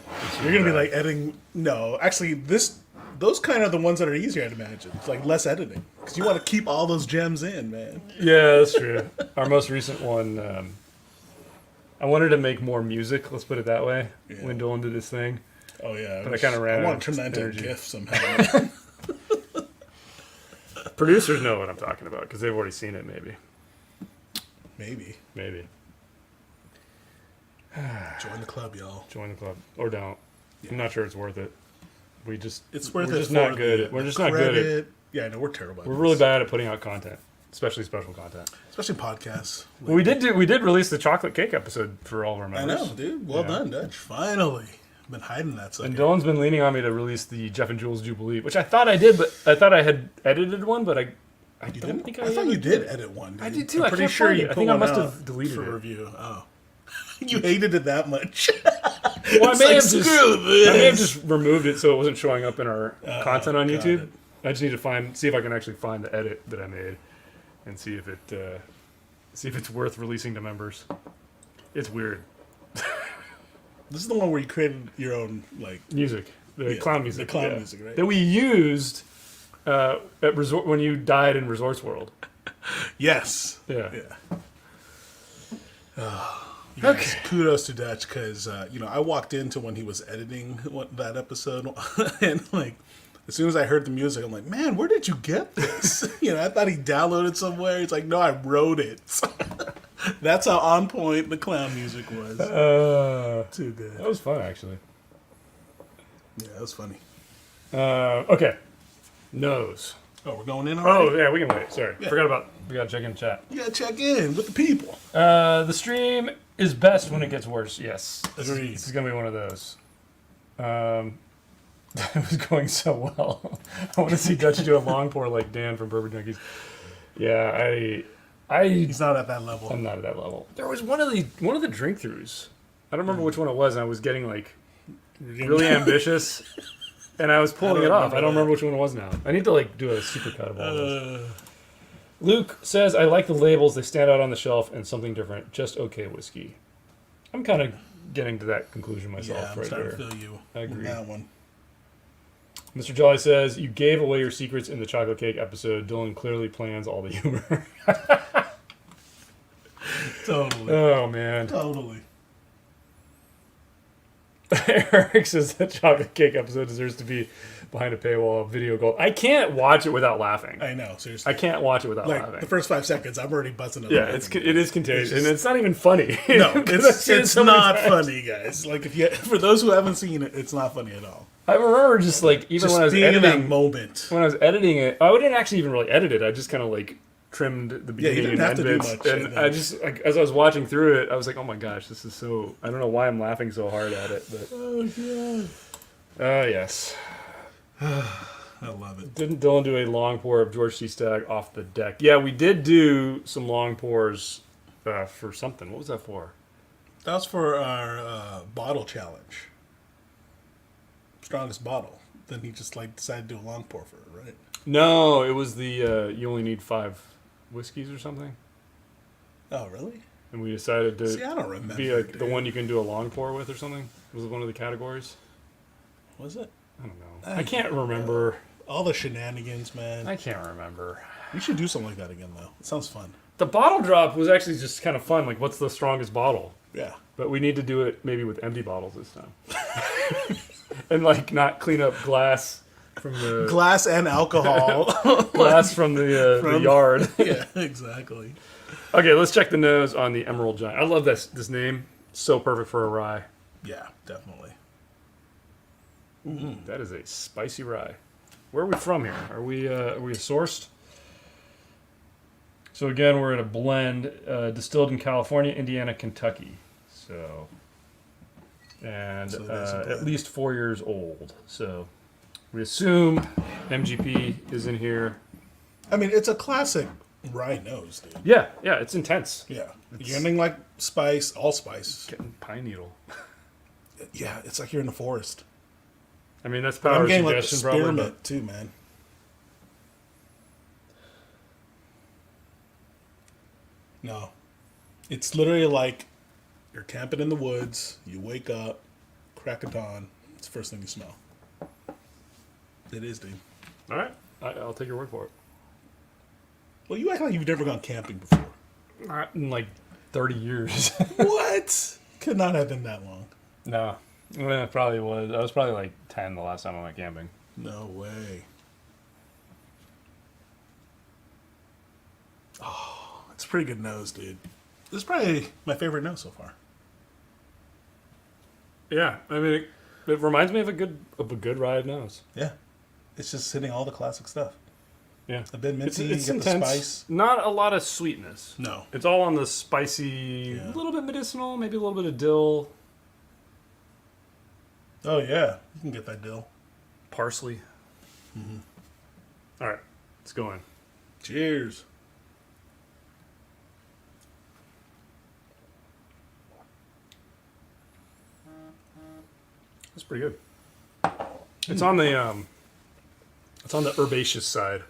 You're gonna be like editing. No, actually, those kind of the ones that are easier, I'd imagine. It's like less editing because you want to keep all those gems in, man. Yeah, that's true. Our most recent one, I wanted to make more music. Let's put it that way. Yeah. When Dylan did his thing, Oh yeah, but I kind of ran. I out want of to turn that into energy. a GIF somehow. Producers know what I'm talking about because they've already seen it. Maybe. Maybe join the club, y'all. Join the club or don't. I'm not sure it's worth it. It's worth we're it. just for not good. the- We're just the not good at. credit. Yeah, no, we're terrible. At We're this. really bad at putting out content, especially special content. especially podcasts. Well, we did release the chocolate cake episode for all of our I members. know, dude. Well done, Dutch. Finally, been hiding that sucker. And Dylan's been leaning on me to release the Jeff and Jules Jubilee, which I thought I did, but I thought I had edited one, but I You don't didn't? think I I thought ever you did edit one. Dude. I did too. I'm I pretty can't sure find you it. I put think I one must out have deleted for it. review. Oh, you hated it that much. Well, I It's may, like, have just, screw this. I may have just removed it so it wasn't showing up in our content on got YouTube. it. I just need to see if I can actually find the edit that I made, and see if it's worth releasing to members. It's weird. This is the one where you created your own like. Music, the Yeah, clown music, the clown music, right? That we used at resort when you died in Resorts World. Yes. Yeah. Yes, kudos to Dutch because I walked into when he was editing that episode, and like as soon as I heard the music, I'm like, man, where did you get this? I thought he downloaded somewhere. He's like, no, I wrote it. That's how on point the clown music was. Too good. That was fun, actually. Yeah, that was funny. Okay. Nose. Oh, we're going in already? Oh, yeah, we can wait. Sorry. Forgot about, we got to check in chat. You gotta check in with the people. The stream is best when it gets worse. Yes. Agreed. This is going to be one of those. It was going so well. I want to see Dutch do a long pour like Dan from Bourbon Junkies. Yeah, He's not at that level. I'm not at that level. There was one of the drink throughs. I don't remember which one it was, and I was getting like really ambitious, and I was pulling it off. I don't remember which one it was now. I need to like do a super cut of all those. Luke says, "I like the labels. They stand out on the shelf and something different. Just okay whiskey." I'm kind of getting to that conclusion myself Yeah, I'm right starting there. to feel you I agree. with that one. Mr. Jolly says, "You gave away your secrets in the chocolate cake episode. Dylan clearly plans all the humor." Totally. Oh man. Totally. Eric says that chocolate cake episode deserves to be behind a paywall video gold. I can't watch it without laughing. I know, seriously. I can't watch it without Like laughing. the first 5 seconds, I'm already buzzing up. Yeah, it is contagious, and it's not even funny. No, 'Cause I've it's seen it so many not times. funny, guys. Like for those who haven't seen it, it's not funny at all. I remember just like even Just when I was being in that editing, moment. when I was editing it, I didn't actually even really edit it. I just kind of like trimmed the beginning didn't and have end to do bits, much, and and I then- just like as I was watching through it, I was like, oh my gosh, this is so. I don't know why I'm laughing so hard at it, but Oh god, yes. I love it. Didn't Dylan do a long pour of George C. Stagg off the deck? Yeah, we did do some long pours for something. What was that for? That was for our bottle challenge. Strongest bottle. Then he just like decided to do a long pour for it, right? No, it was the you only need 5 whiskeys or something. Oh really? And we decided to See, I don't remember. be like the dude. one you can do a long pour with or something. Was it one of the categories? Was it? I don't know. I can't remember. All the shenanigans, man. I can't remember. We should do something like that again, though. It sounds fun. The bottle drop was actually just kind of fun. Like, what's the strongest bottle? Yeah. But we need to do it maybe with empty bottles this time. and like not clean up glass from the Glass and alcohol. glass from the yard. Yeah, exactly. Okay, let's check the nose on the Emerald Giant. I love this name. So perfect for a rye. Yeah, definitely. That is a spicy rye. Where are we from here? Are we sourced? So again, we're at a blend distilled in California, Indiana, Kentucky. So, and So there's a blend. at least 4 years old. So we assume MGP is in here. I mean, it's a classic rye nose, dude. Yeah, it's intense. Yeah. You're getting like spice, all spice. Getting pine needle. Yeah, it's like you're in the forest. I mean, that's But power I'm getting like suggestion, probably. spearmint too, man. No. It's literally like you're camping in the woods, you wake up, crack a dawn, it's the first thing you smell. It is, dude. All right, I'll take your word for it. Well, you act like you've never gone camping before. Not in like 30 years. What? Could not have been that long. No, well, it probably was. I was probably like 10 the last time I went camping. No way. Oh, it's a pretty good nose, dude. This is probably my favorite nose so far. Yeah, I mean, it reminds me of a good ride nose. Yeah. It's just hitting all the classic stuff. Yeah, A bit minty, it's you get the intense. spice. Not a lot of sweetness. No. It's all on the spicy, a Yeah. little bit medicinal, maybe a little bit of dill, Oh, yeah. You can get that dill. parsley. All right, let's go in. Cheers. That's pretty good. It's on the herbaceous side.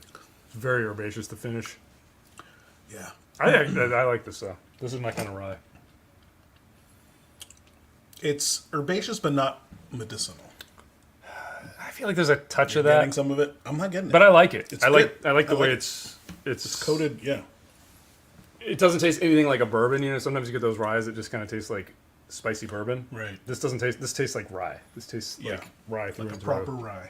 It's very herbaceous to finish. Yeah. I like this though. This is my kind of rye. It's herbaceous, but not medicinal. I feel like there's a touch You're of that, getting some of it. I'm not getting it. but I like it. It's I like good. the I way like it's coated, yeah. It doesn't taste anything like a bourbon. You know, sometimes you get those ryes that just kind of taste like spicy bourbon. Right. This doesn't taste. This tastes like rye. This tastes Yeah. like rye through Like a and proper through. rye.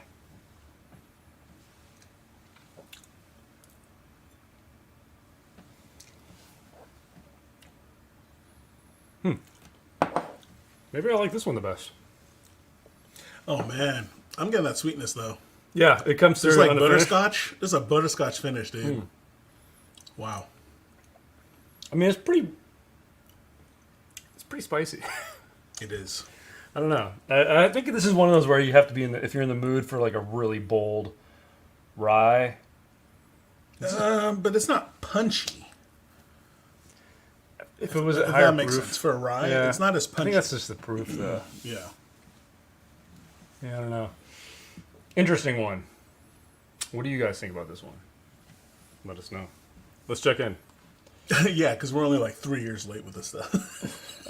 Maybe I like this one the best. Oh, man. I'm getting that sweetness, though. Yeah, it comes through It's like on the finish. butterscotch. This is a butterscotch finish, dude. Wow. I mean, it's pretty spicy. It is. I don't know. I think this is one of those where you have to be if you're in the mood for like a really bold rye. But it's not punchy. If it was at If higher that makes proof, sense. For a rye, yeah. it's not as I punchy. think that's just the proof, though. Yeah. Yeah, I don't know. Interesting one. What do you guys think about this one? Let us know. Let's check in. Yeah, because we're only like 3 years late with this stuff.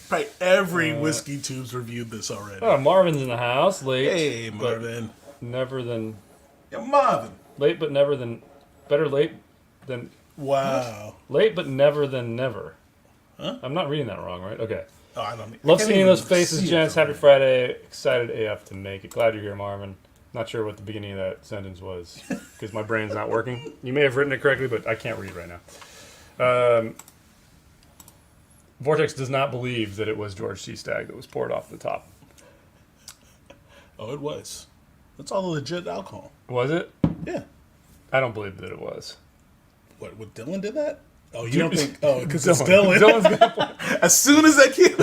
Probably every whiskey tube's reviewed this already. Oh, Marvin's in the house. Late. Hey, but Marvin. Never than Yeah, Marvin. late, but never than better late than Wow. late, but never than never. Huh? I'm not reading that wrong, right? Okay. Oh, I don't. Love I can't seeing even those faces, see it gents. from Happy here. Friday. Excited AF to make it. Glad you're here, Marvin. Not sure what the beginning of that sentence was because my brain's not working. You may have written it correctly, but I can't read right now. Vortex does not believe that it was George C. Stagg that was poured off the top. Oh, it was. That's all legit alcohol. Was it? Yeah. I don't believe that it was. What Dylan did that? Oh, you don't think? Oh, because it's Dylan. Dylan. Dylan's gonna As soon as that came,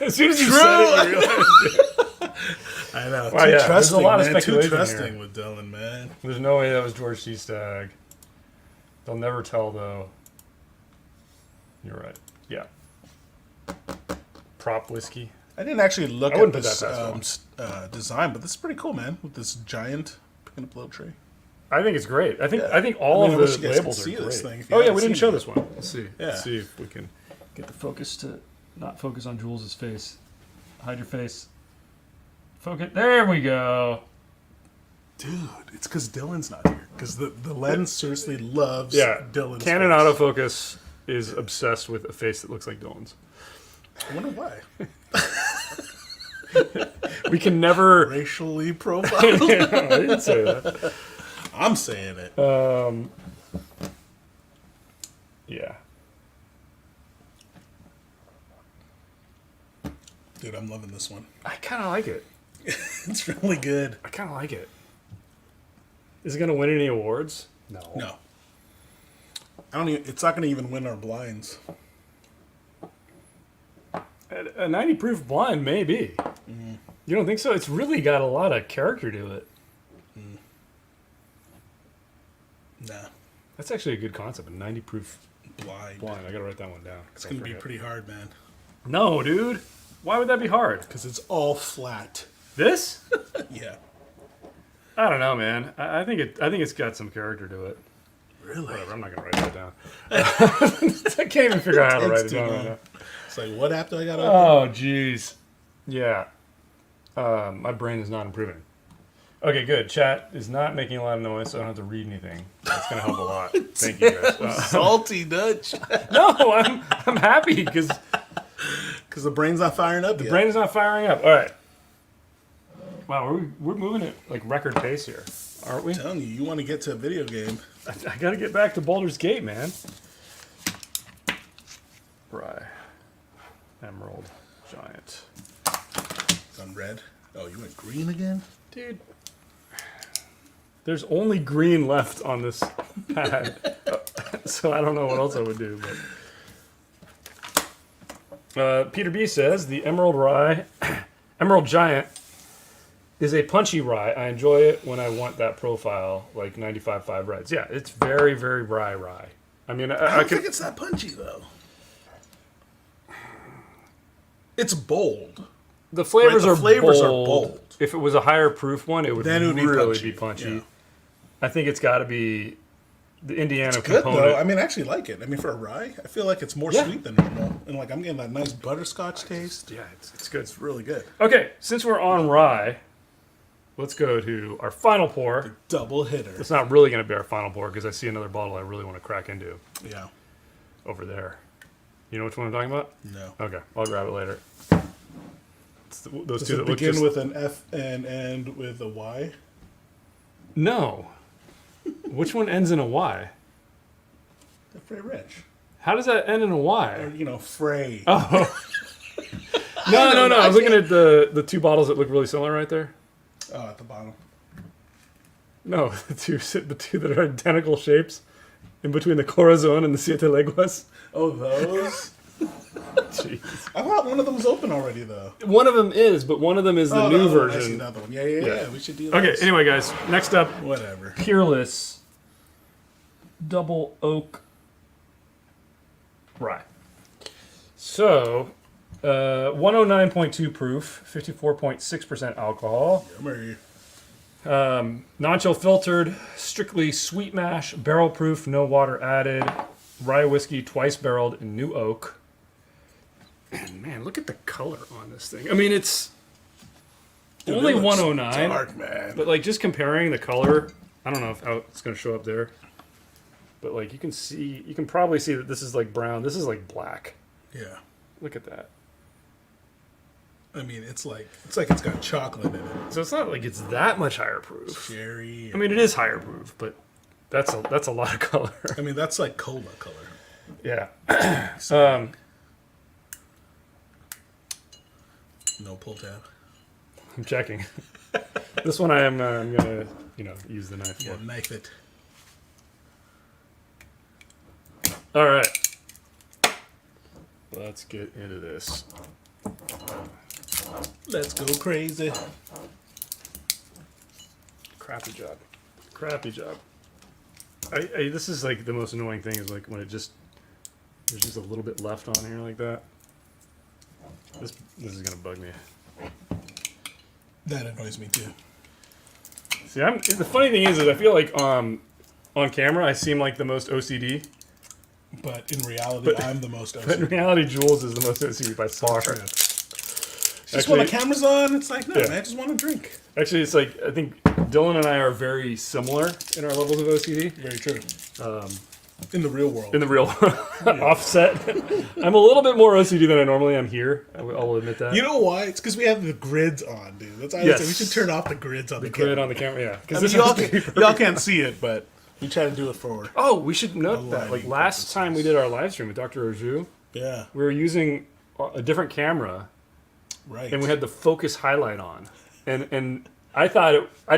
as soon as you True. said it, you realized. I know. Wow, Too yeah, there's a trusting, lot of man. Too speculation trusting here. with Dylan, man. There's no way that was George C. Stagg. They'll never tell, though. You're right. Yeah. Prop whiskey. I didn't actually look I at wouldn't put this that past design, but this is pretty cool, man. With this giant picking up a little tree. I think it's great. I think Yeah. all I mean, I of wish the you guys labels could are see great. this thing if you Oh yeah, haven't we didn't seen show it. this one. Let's see. Yeah. Let's see if we can get the focus to not focus on Jules's face. Hide your face. Focus. There we go. Dude, it's because Dylan's not here. Because the lens seriously loves Yeah. Dylan's Canon face. autofocus is obsessed with a face that looks like Dylan's. I wonder why. We can never. Racially profiled. I didn't say that. I'm saying it. Yeah. Dude, I'm loving this one. I kind of like it. It's really good. I kind of like it. Is it going to win any awards? No. I don't even, it's not going to even win our blinds. A 90 proof blind, maybe. You don't think so? It's really got a lot of character to it. Nah. That's actually a good concept. A 90 proof Blind. blind. I got to write that one down. It's going to be pretty hard, man. No, dude. Why would that be hard? Because it's all flat. This? Yeah. I don't know, man. I think it's got some character to it. Really? Whatever. I'm not gonna write that down. I can't even figure out how to write it down right now. It's like, what app do I got open? Oh, jeez. Yeah. My brain is not improving. Okay, good. Chat is not making a lot of noise, so I don't have to read anything. That's gonna help a lot. Thank you, guys. Salty Dutch. No, I'm happy because The brain's not firing up the brain is not firing up. All right. Wow, we're moving at like record pace here, aren't we? I'm telling you want to get to a video game. I gotta get back to Baldur's Gate, man. Rye. Emerald. Giant. It's on red. Oh, you went green again? Dude. There's only green left on this pad. So I don't know what else I would do. But Peter B says, the Emerald Rye, Emerald Giant, is a punchy rye. I enjoy it when I want that profile, like 95.5 Reds. Yeah, it's very, very rye. I mean, I don't think it's that punchy, though. It's bold. The flavors, Right, the are, flavors bold. are bold. If it was a higher proof one, it would, Then it would really be be punchy. yeah. I think it's got to be the Indiana It's good, component. though. I mean, I actually like it. I mean, for a rye, I feel like it's more Yeah. sweet than normal. And, like, I'm getting that nice butterscotch taste. Yeah, it's good. It's really good. Okay, since we're on rye, let's go to our final pour. Double hitter. It's not really going to be our final pour because I see another bottle I really want to crack into Yeah. over there. You know which one I'm talking about? No. Okay, I'll grab it later. It's those Does two it that look begin just... with an F and end with a Y? No. Which one ends in a Y? They're pretty rich. How does that end in a Or, Y? you know, Frey. Oh. No. I was looking at the two bottles that look really similar right there. Oh, at the bottom. No, the two that are identical shapes in between the Corazon and the Siete Leguas. Oh, those? Jeez. I thought one of them was open already, though. One of them is, but one of them is the new I see version. another one. Yeah. We should do Okay, those. anyway, guys, next up, Whatever. Peerless Double Oak Rye. So, 109.2 proof, 54.6% alcohol. Yummy. Non-chill filtered, strictly sweet mash, barrel proof, no water added. Rye whiskey, twice barreled in new oak. And man, look at the color on this thing. I mean, it's only it looks 109. Dark, man. But like just comparing the color, I don't know how it's going to show up there. But like you can probably see that this is like brown. This is like black. Yeah. Look at that. I mean, it's like it's got chocolate in it. So it's not like it's that much higher proof. Cherry. I mean, it is higher proof, but that's a lot of color. I mean, that's like cola color. Yeah. No pull tab. I'm checking. This one I'm gonna use the knife Yeah, for. knife it. All right. Let's get into this. Let's go crazy. Crappy job. This is like the most annoying thing is like when there's just a little bit left on here like that. This is gonna bug me. That annoys me too. See, the funny thing is I feel like on camera I seem like the most OCD, But in reality, I'm the most but in OCD. reality Jules is the most OCD by far. Just when the camera's on, it's like, no, Yeah. man, I just want to drink. Actually, it's like I think Dylan and I are very similar in our levels of OCD. Very true. In the real world. In the real offset. I'm a little bit more OCD than I normally am here. I'll admit that. You know why? It's because we have the grids on, dude. That's why I Yes. say we should turn off the grids on the Grid camera. on the camera, yeah. I mean, y'all can't see it, but we try to do it for. Oh, we should note that. Like Aligning last time we did our live stream with Dr. Oju, Yeah, we were using a different camera, right. and we had the focus highlight on, and I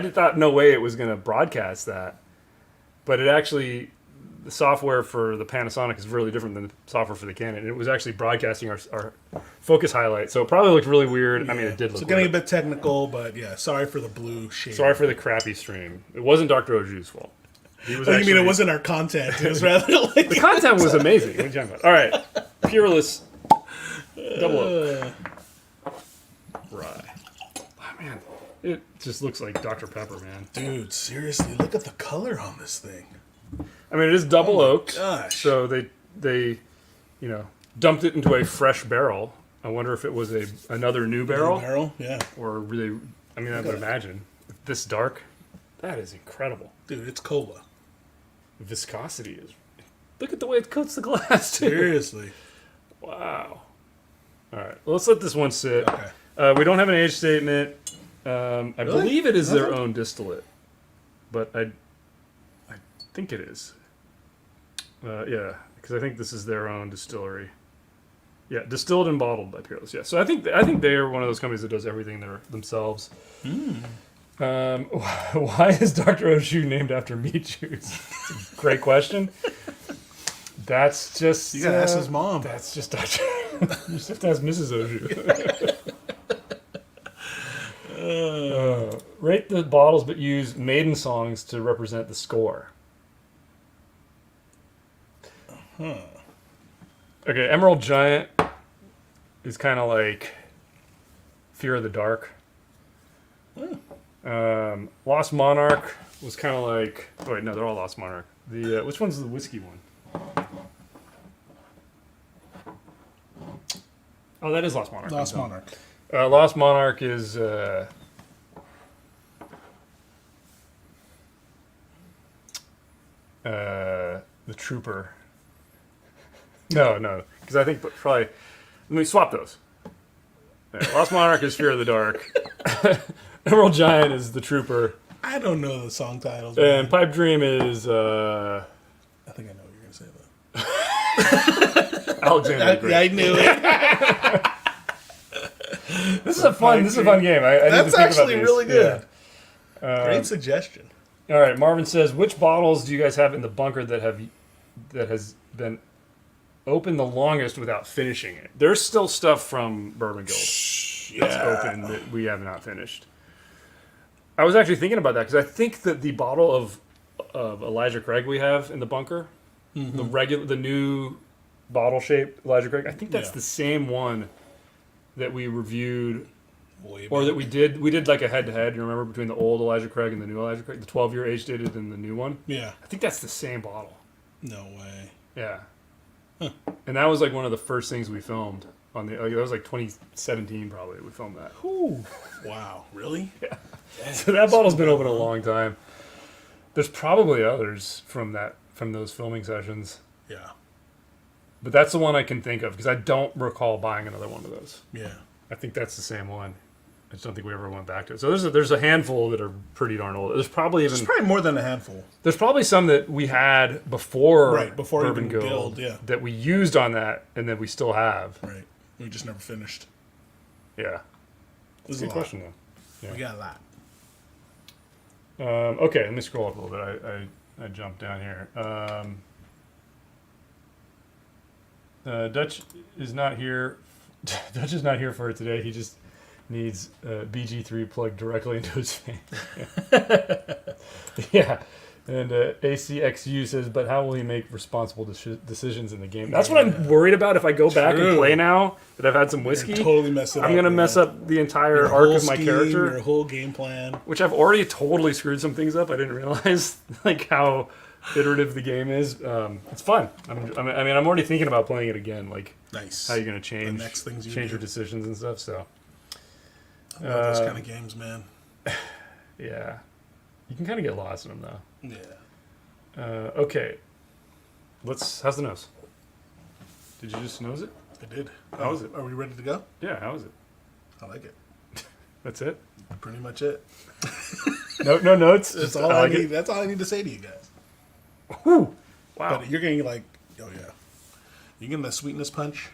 did thought no way it was going to broadcast that, but it actually, the software for the Panasonic is really different than the software for the Canon. And it was actually broadcasting our focus highlight, so it probably looked really weird. I mean, it did look So getting weird. a bit technical, but yeah, sorry for the blue shade. Sorry for the crappy stream. It wasn't Dr. Oju's fault. He was Oh, you mean actually- it wasn't our content? It was rather like The content was amazing. What are you talking about? All right, Peerless double oak rye. Oh, man, it just looks like Dr. Pepper, man. Dude, seriously, look at the color on this thing. I mean, it is double oaked. Gosh. So they dumped it into a fresh barrel. I wonder if it was another new barrel, Barrel, yeah. or really. I mean, I would imagine this dark. That is incredible. Dude, it's cola. Viscosity is. Look at the way it coats the glass too. Seriously. Wow. All right, well, let's let this one sit. Okay. We don't have an age statement. I Really? believe it is their Nothing? own distillate, but I think it is. Yeah, because I think this is their own distillery. Yeah, distilled and bottled by Peerless. Yeah, so I think they are one of those companies that does everything themselves. Why is Dr. Oju named after meat juice? It's a great question. That's just You gotta ask his mom. That's just Dr. You just have to ask Mrs. Oju. Rate the bottles, but use maiden songs to represent the score. Okay, Emerald Giant is kind of like Fear of the Dark. Lost Monarch was kind of like. Oh wait, no, they're all Lost Monarch. The which one's the whiskey one? Oh, that is Lost Monarch. Lost Monarch. Lost Monarch is the Trooper. No, because I think probably. Let me swap those. Right, Lost Monarch is Fear of the Dark. Emerald Giant is the Trooper, I don't know the song titles. and man. Pipe Dream is I think I know what you're gonna say though. Alexander the Great. I knew it. This is a fun game. I need to That's think about actually these. really good. Yeah. Great suggestion. All right, Marvin says, which bottles do you guys have in the bunker that has been open the longest without finishing it? There's still stuff from Bourbon Guild that's open that we have not finished. I was actually thinking about that because I think that the bottle of Elijah Craig we have in the bunker, the new bottle shaped Elijah Craig, I think that's the same one that we reviewed. Or that we did like a head-to-head, you remember, between the old Elijah Craig and the new Elijah Craig, the 12-year age dated and the new one. Yeah. I think that's the same bottle. No way. Yeah. And that was like one of the first things we filmed on that was like 2017 probably we filmed that. Ooh. Wow. Really? Yeah. So that bottle's been open a long time. There's probably others from those filming sessions, Yeah. but that's the one I can think of because I don't recall buying another one of those. Yeah. I think that's the same one. I just don't think we ever went back to it. So there's a handful that are pretty darn old. There's probably more than a handful. There's probably some that we had before Bourbon even Guild, yeah. that we used on that and that we still have. Right. We just never finished. Yeah. This is Good a lot. question though. We got a lot. Okay, let me scroll up a little bit. I jumped down here. Dutch is not here. Dutch is not here for it today. He just needs BG3 plugged directly into his face. Yeah. And ACXU says, but how will he make responsible decisions in the game? That's what I'm worried about if I go back and play now that I've had some whiskey. Totally mess it up. I'm going to mess up the entire arc of my character. Your whole game plan. Which I've already totally screwed some things up. I didn't realize like how iterative the game is. It's fun. I'm already thinking about playing it again. Like, nice. How you're going to change the next things you change do. your decisions and stuff. So, I love those kind of games, man. Yeah, you can kind of get lost in them though. Yeah. Okay. How's the nose? Did you just nose it? I did. How was it? Are we ready to go? Yeah, how was it? I like it. That's it? Pretty much it. No notes? That's Just, all I like need. it? That's all I need to say to you guys. Whew. Wow. But you're getting like, oh yeah, you getting the sweetness punch.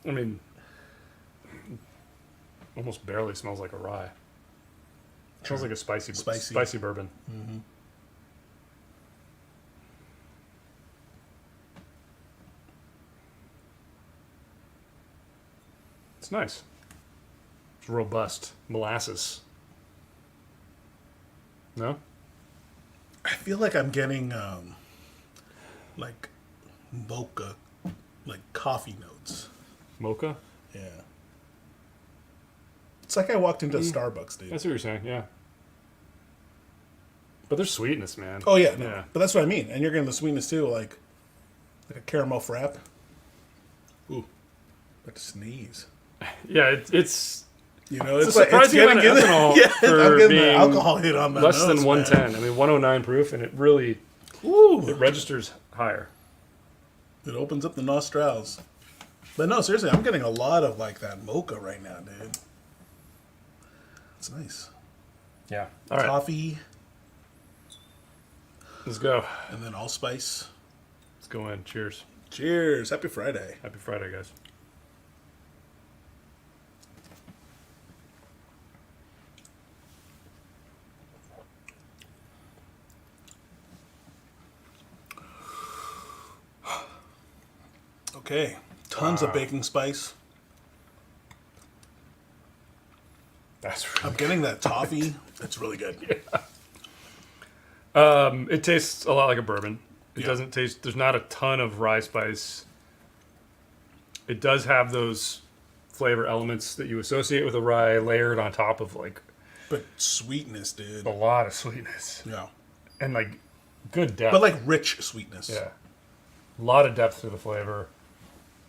I mean, almost barely smells like a rye. It smells like a spicy bourbon. Mm-hmm. It's nice. It's robust. Molasses. No? I feel like I'm getting like mocha, like coffee notes. Mocha? Yeah. It's like I walked into Starbucks, dude. That's what you're saying, yeah. But there's sweetness, man. Oh yeah, no. Yeah. But that's what I mean. And you're getting the sweetness too, like a caramel frap. Ooh, about to sneeze. Yeah, it's You know, It's it's a like surprising getting amount of ethanol yeah, for I'm getting the being alcohol hit on my less nose, than 110. man. I mean, 109 proof, and it really Ooh, it registers higher. it opens up the nostrils. But no, seriously, I'm getting a lot of like that mocha right now, dude. It's nice. Yeah. All right, Coffee let's go. and then allspice. Let's go in. Cheers. Cheers! Happy Friday. Happy Friday, guys. Okay, tons of baking spice. That's I'm really getting that toffee. It's really good. It tastes a lot like a bourbon. It Yeah. doesn't taste. There's not a ton of rye spice. It does have those flavor elements that you associate with a rye, layered on top of like But sweetness, dude. a lot of sweetness Yeah. and like good depth. But like rich sweetness. yeah, a lot of depth to the flavor.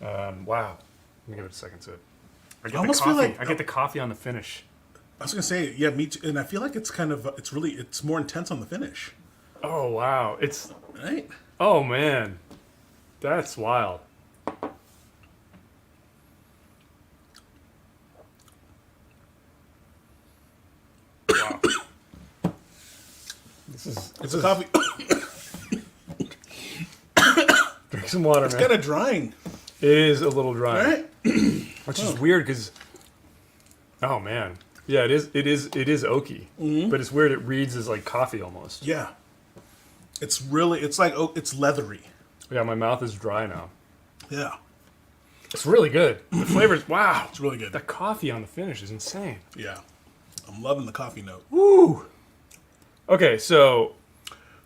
Wow. Let me give it a second sip. I get almost the feel coffee. like- I get the coffee on the finish. I was gonna say, yeah, me too. And I feel like it's kind of, it's more intense on the finish, Oh wow, it's right? oh man, that's wild. Wow. This is It's a coffee. drink some water, man. Kind of drying, It is a little dry, right? which is weird because oh man, yeah, it is oaky, but it's weird. It reads as like coffee almost. Yeah. It's really, it's like, oh, it's leathery. Yeah, my mouth is dry now. Yeah. It's really good. The flavors, wow. It's really good. The coffee on the finish is insane. Yeah. I'm loving the coffee note. Woo. Okay, so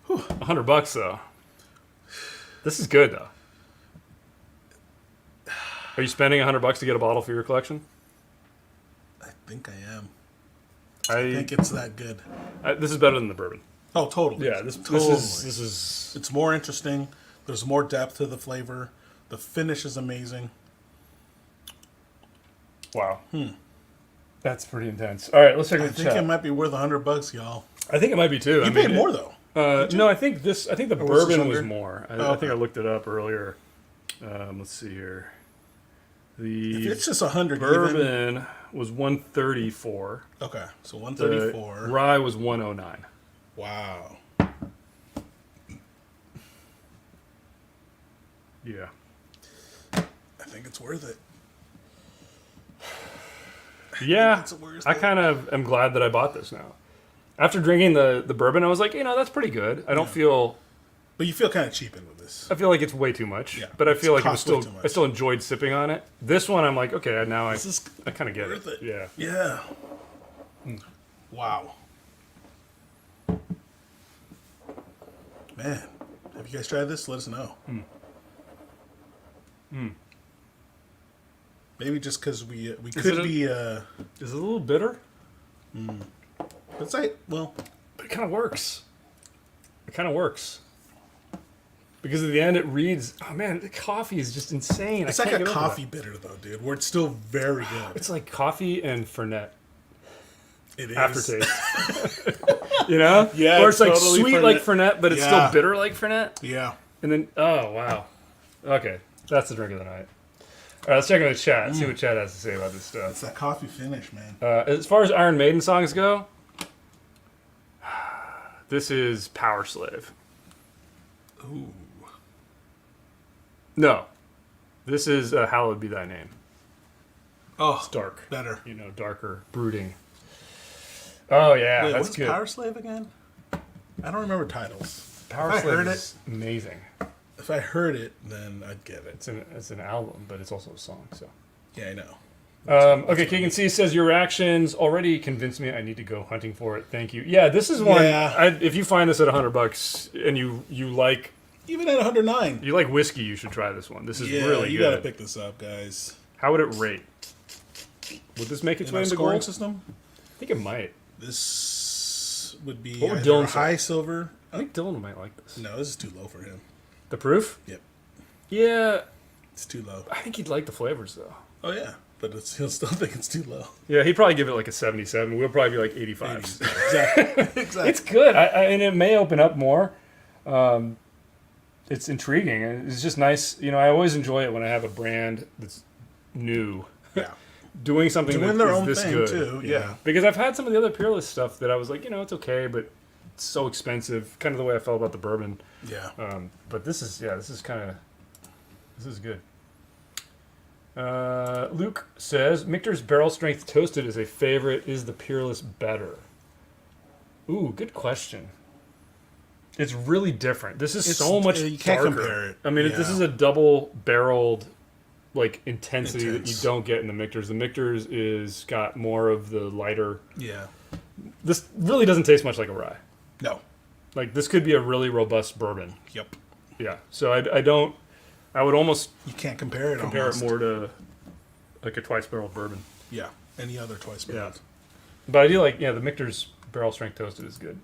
$100 though. This is good though. Are you spending $100 to get a bottle for your collection? I think I am. I I think it's that good. this is better than the bourbon. Oh, totally. Yeah, Totally. this is It's more interesting. There's more depth to the flavor. The finish is amazing. wow. That's pretty intense. All right, let's check I the think chat. it might be worth $100, y'all. I think it might be too. You paid more though. No, I think the was this bourbon was under? more. I Oh, think I okay. looked it up earlier. Let's see here. If The it's just 100 even. bourbon was 134. Okay, so The 134. rye was 109. Wow. Yeah. I think it's worth it. Yeah. It's worth I it. kind of am glad that I bought this now. After drinking the bourbon, I was like, that's pretty good. I don't feel. But you feel kind of cheapened with this. I feel like it's way too much. Yeah, But I it's feel like it was cost way still. too much. I still enjoyed sipping on it. This one, I'm like, okay, now This is I kind of get worth it. Yeah. Yeah. Wow. Man, have you guys tried this? Let us know. Maybe just because we could it be. Is it a little bitter? It's like, well, But it kind of works. It kind of works. Because at the end it reads, oh man, the coffee is just insane. it's I like can't a get over coffee bitter though, dude. Where it's still very that. good. It's like coffee and Fernet It is. aftertaste. You know? Yeah, Or it's like totally sweet Fernet. like Fernet, but it's Yeah. still bitter like Fernet. Yeah. And then, oh, wow. Okay, that's the drink of the night. All right, let's check out the chat, see what chat has to say about this stuff. It's that coffee finish, man. As far as Iron Maiden songs go, this is Power Slave. Ooh. No, this is Hallowed Be Thy Name. Oh, It's dark. better. You know, darker, brooding. Oh, yeah, Wait, that's what's good. Power Slave again? I don't remember titles. Power If I Slave heard is amazing. If I heard it, then I'd get it. It's an album, but it's also a song, so. Yeah, I know. Okay, Keegan C says, your reactions already convinced me I need to go hunting for it. Thank you. Yeah, this is one. Yeah. If you find this at $100 and you like Even at 109. whiskey, you should try this one. This is Yeah, really you good. gotta pick this up, guys. How would it rate? Would this make its In way our into scoring gold? system, I think it might. this would be What would either Dylan a say? high silver. I think Dylan might like this. No, this is too low for him. The proof? Yep, Yeah, it's too low. I think he'd like the flavors though. Oh yeah, but he'll still think it's too low. Yeah, he'd probably give it like a 77. We'll probably be like 85. Exactly. Exactly. It's good, and it may open up more. It's intriguing. It's just nice. You know, I always enjoy it when I have a brand that's new. Yeah. Doing something Doing that their is own this thing, good. too, yeah. Because I've had some of the other Peerless stuff that I was like, you know, it's okay, but it's so expensive. Kind of the way I felt about the bourbon. Yeah. But this is good. Luke says, Michter's Barrel Strength Toasted is a favorite. Is the Peerless better? Ooh, good question. It's really different. This is so much you can't darker. compare it. I mean, this Yeah. is a double-barreled like intensity that you Intense. don't get in the Michter's. The Michter's is got more of the lighter. Yeah. This really doesn't taste much like a rye. No. Like this could be a really robust bourbon. Yep. Yeah. So I don't. I would almost You can't compare it. compare almost. it more to like a twice barreled bourbon. Yeah. Any other twice Yeah. barreled. But I do like the Michter's Barrel Strength Toasted is good.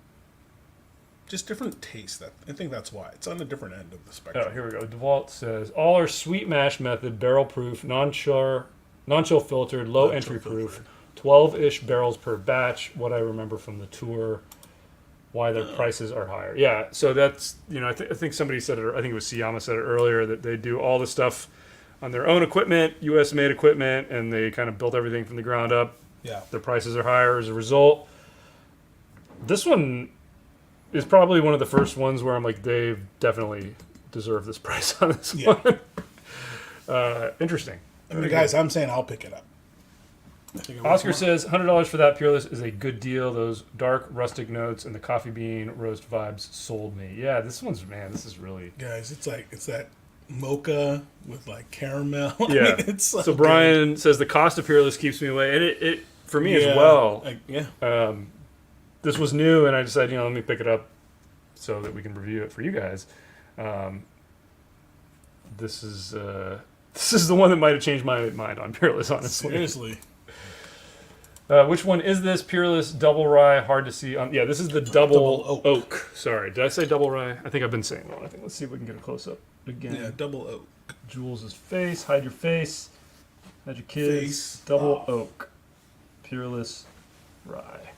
Just different taste. I think that's why it's on a different end of the spectrum. Oh, here we go. DeWalt says all are sweet mash method, barrel proof, non-chill filtered, low entry proof, 12-ish barrels per batch. What I remember from the tour, why their prices are higher. Yeah, so that's I think somebody said it. I think it was Siyama said it earlier that they do all the stuff on their own equipment, U.S. made equipment, and they kind of built everything from the ground up. Yeah. Their prices are higher as a result. This one is probably one of the first ones where I'm like, they've definitely deserved this price on this one. Interesting. I mean, guys, I'm saying I'll pick it up. I think it worth Oscar more. says $100 for that Peerless is a good deal. Those dark rustic notes and the coffee bean roast vibes sold me. Yeah, this is really. Guys, it's that mocha with like caramel. Yeah. I mean, it's so So Brian says the cost of Peerless keeps me away, and it for me good. as well. Yeah. This was new, and I decided, let me pick it up so that we can review it for you guys. This is the one that might have changed my mind on Peerless, honestly. Seriously. Which one is this? Peerless Double Rye, hard to see. Yeah, this is the double Double oak. Sorry, did I say double rye? I think I've been saying that. I think let's see if we can get a close up again. Yeah, double oak. Jules' face, hide your face, hide your kids. Face. Double oak, Peerless Rye.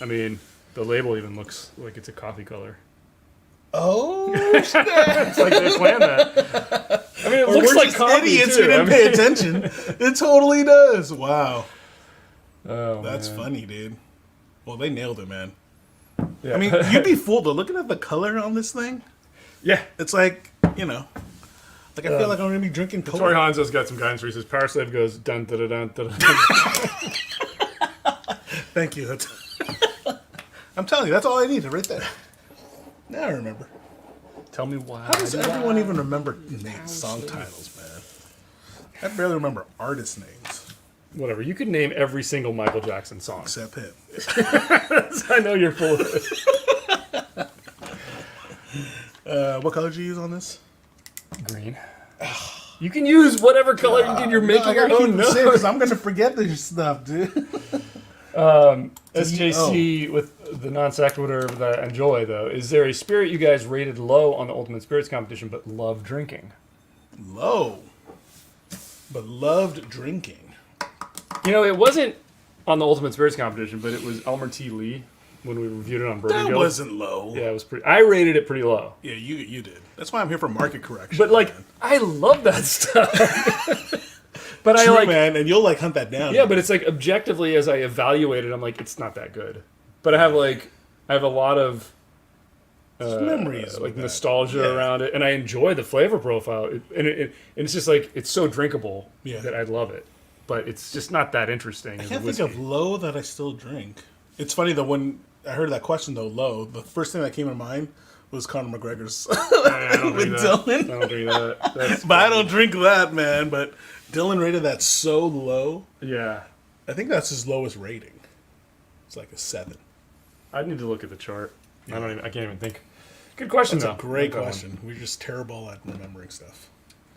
I mean, the label even looks like it's a coffee color. Oh, It's like they planned that. I mean, it or looks we're like just coffee idiots too. who didn't pay attention. It totally does. Wow, Oh, that's man. funny, dude. Well, they nailed it, man. Yeah. I mean, you'd be fooled though. Looking at the color on this thing, yeah. it's like I feel like I'm gonna be drinking Tori Coke. Hanzo's got some guidance where he says Power Slave goes dun dun dun dun dun. Thank you. I'm telling you, that's all I needed right there. Now I remember. Tell me why. How does everyone even remember song titles, man? I barely remember artist names Whatever. You could name every single Michael Jackson song. except him. I know you're full of it. What color did you use on this? Green. You can use whatever color you're making I your gotta own keep it safe notes. 'cause I'm gonna forget this stuff, dude. SJC with the non sequitur that I enjoy though. Is there a spirit you guys rated low on the Ultimate Spirits competition but love drinking? Low, but loved drinking. You know, it wasn't on the Ultimate Spirits competition, but it was Elmer T. Lee. when we reviewed it on Bourbon That Guild. wasn't low. Yeah, it was pretty. I rated it pretty low. Yeah, you did. That's why I'm here for market correction. But like, man. I love that stuff. But True, I like, man, and you'll like hunt that down. yeah. But it's like objectively, as I evaluate it, I'm like, it's not that good. But I have a lot of memories, like with that. nostalgia Yeah. around it, and I enjoy the flavor profile. And it's just like it's so drinkable Yeah. that I love it. But it's just not that interesting. I as can't a think whiskey. of low that I still drink. It's funny though, when I heard that question though, low, the first thing that came to mind was Conor McGregor's I don't with drink that. Dylan. I don't drink that. That's But I don't drink that, man. But Dylan rated that so low. Yeah, I think that's his lowest rating. It's like a 7. I need to look at the chart. I can't even think. Good question, That's though. a great Like that one. question. We're just terrible at remembering stuff.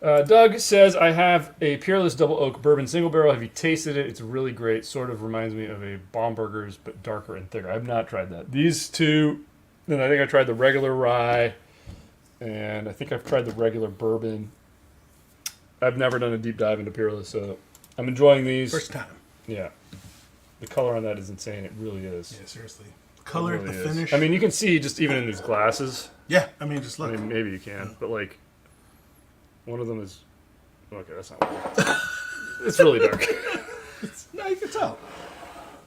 Doug says, I have a Peerless Double Oak Bourbon Single Barrel. Have you tasted it? It's really great. Sort of reminds me of a Baumburgers, but darker and thicker. I've not tried that. These two, and I think I tried the regular rye, and I think I've tried the regular bourbon. I've never done a deep dive into Peerless, so I'm enjoying these. First time. Yeah. The color on that is insane. It really is. Yeah, seriously. Color, It really the is. finish. I mean, you can see just even in these glasses. yeah, I mean, just look. I mean, maybe you can, but like, one of them is. Okay, that's not weird. It's really dark. no, you can tell.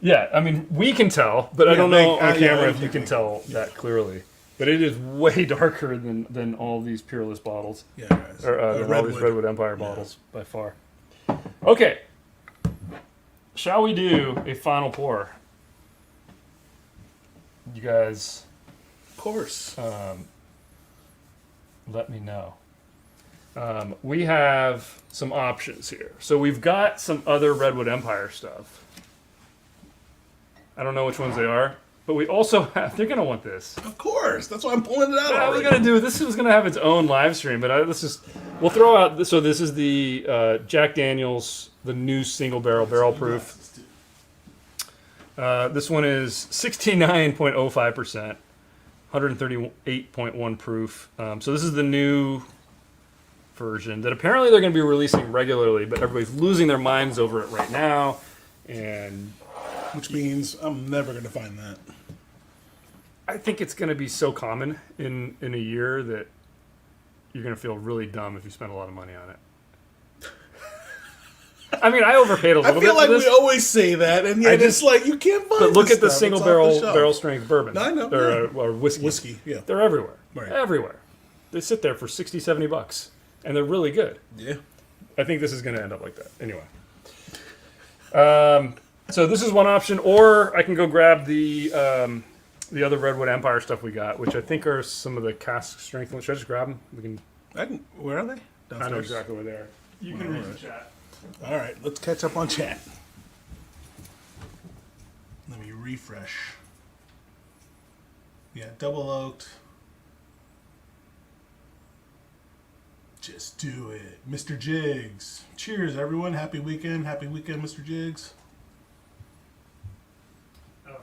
Yeah, I mean, we can tell, but I Yeah, don't know like, on yeah, camera I if you think can they tell that clearly. But it is way darker than all these Peerless bottles, Yeah, guys. or than all these Redwood Empire Yeah. bottles by far. Okay, shall we do a final pour? You guys, Of course. let me know. We have some options here. So we've got some other Redwood Empire stuff. I don't know which ones they are, but we also have. They're gonna want this. Of course. That's why I'm pulling it out I was already. gonna do this. Was gonna have its own live stream, but we'll throw out. So this is the Jack Daniel's, the new single barrel proof. This one is 69.05%, 138.1 proof. So this is the new version that apparently they're going to be releasing regularly, but everybody's losing their minds over it right now. And Which means I'm never going to find that. I think it's going to be so common in a year that you're going to feel really dumb if you spend a lot of money on it. I mean, I overpaid a I little bit feel like for this. we always say that, and yet it's like you can't find But look this at the stuff. single It's off the shelf. barrel strength bourbon. I know, Or whiskey. Whiskey, yeah. They're everywhere. Right. Everywhere. They sit there for $60, $70, and they're really good. Yeah. I think this is going to end up like that. Anyway. So this is one option, or I can go grab the other Redwood Empire stuff we got, which I think are some of the cask strength. Should I just grab them? We can. Where are they? I know Downstairs? exactly where they are. You can read the chat. All right, let's catch up on chat. Let me refresh. Yeah, double oaked. Just do it. Mr. Jiggs. Cheers, everyone. Happy weekend. Happy weekend, Mr. Jiggs.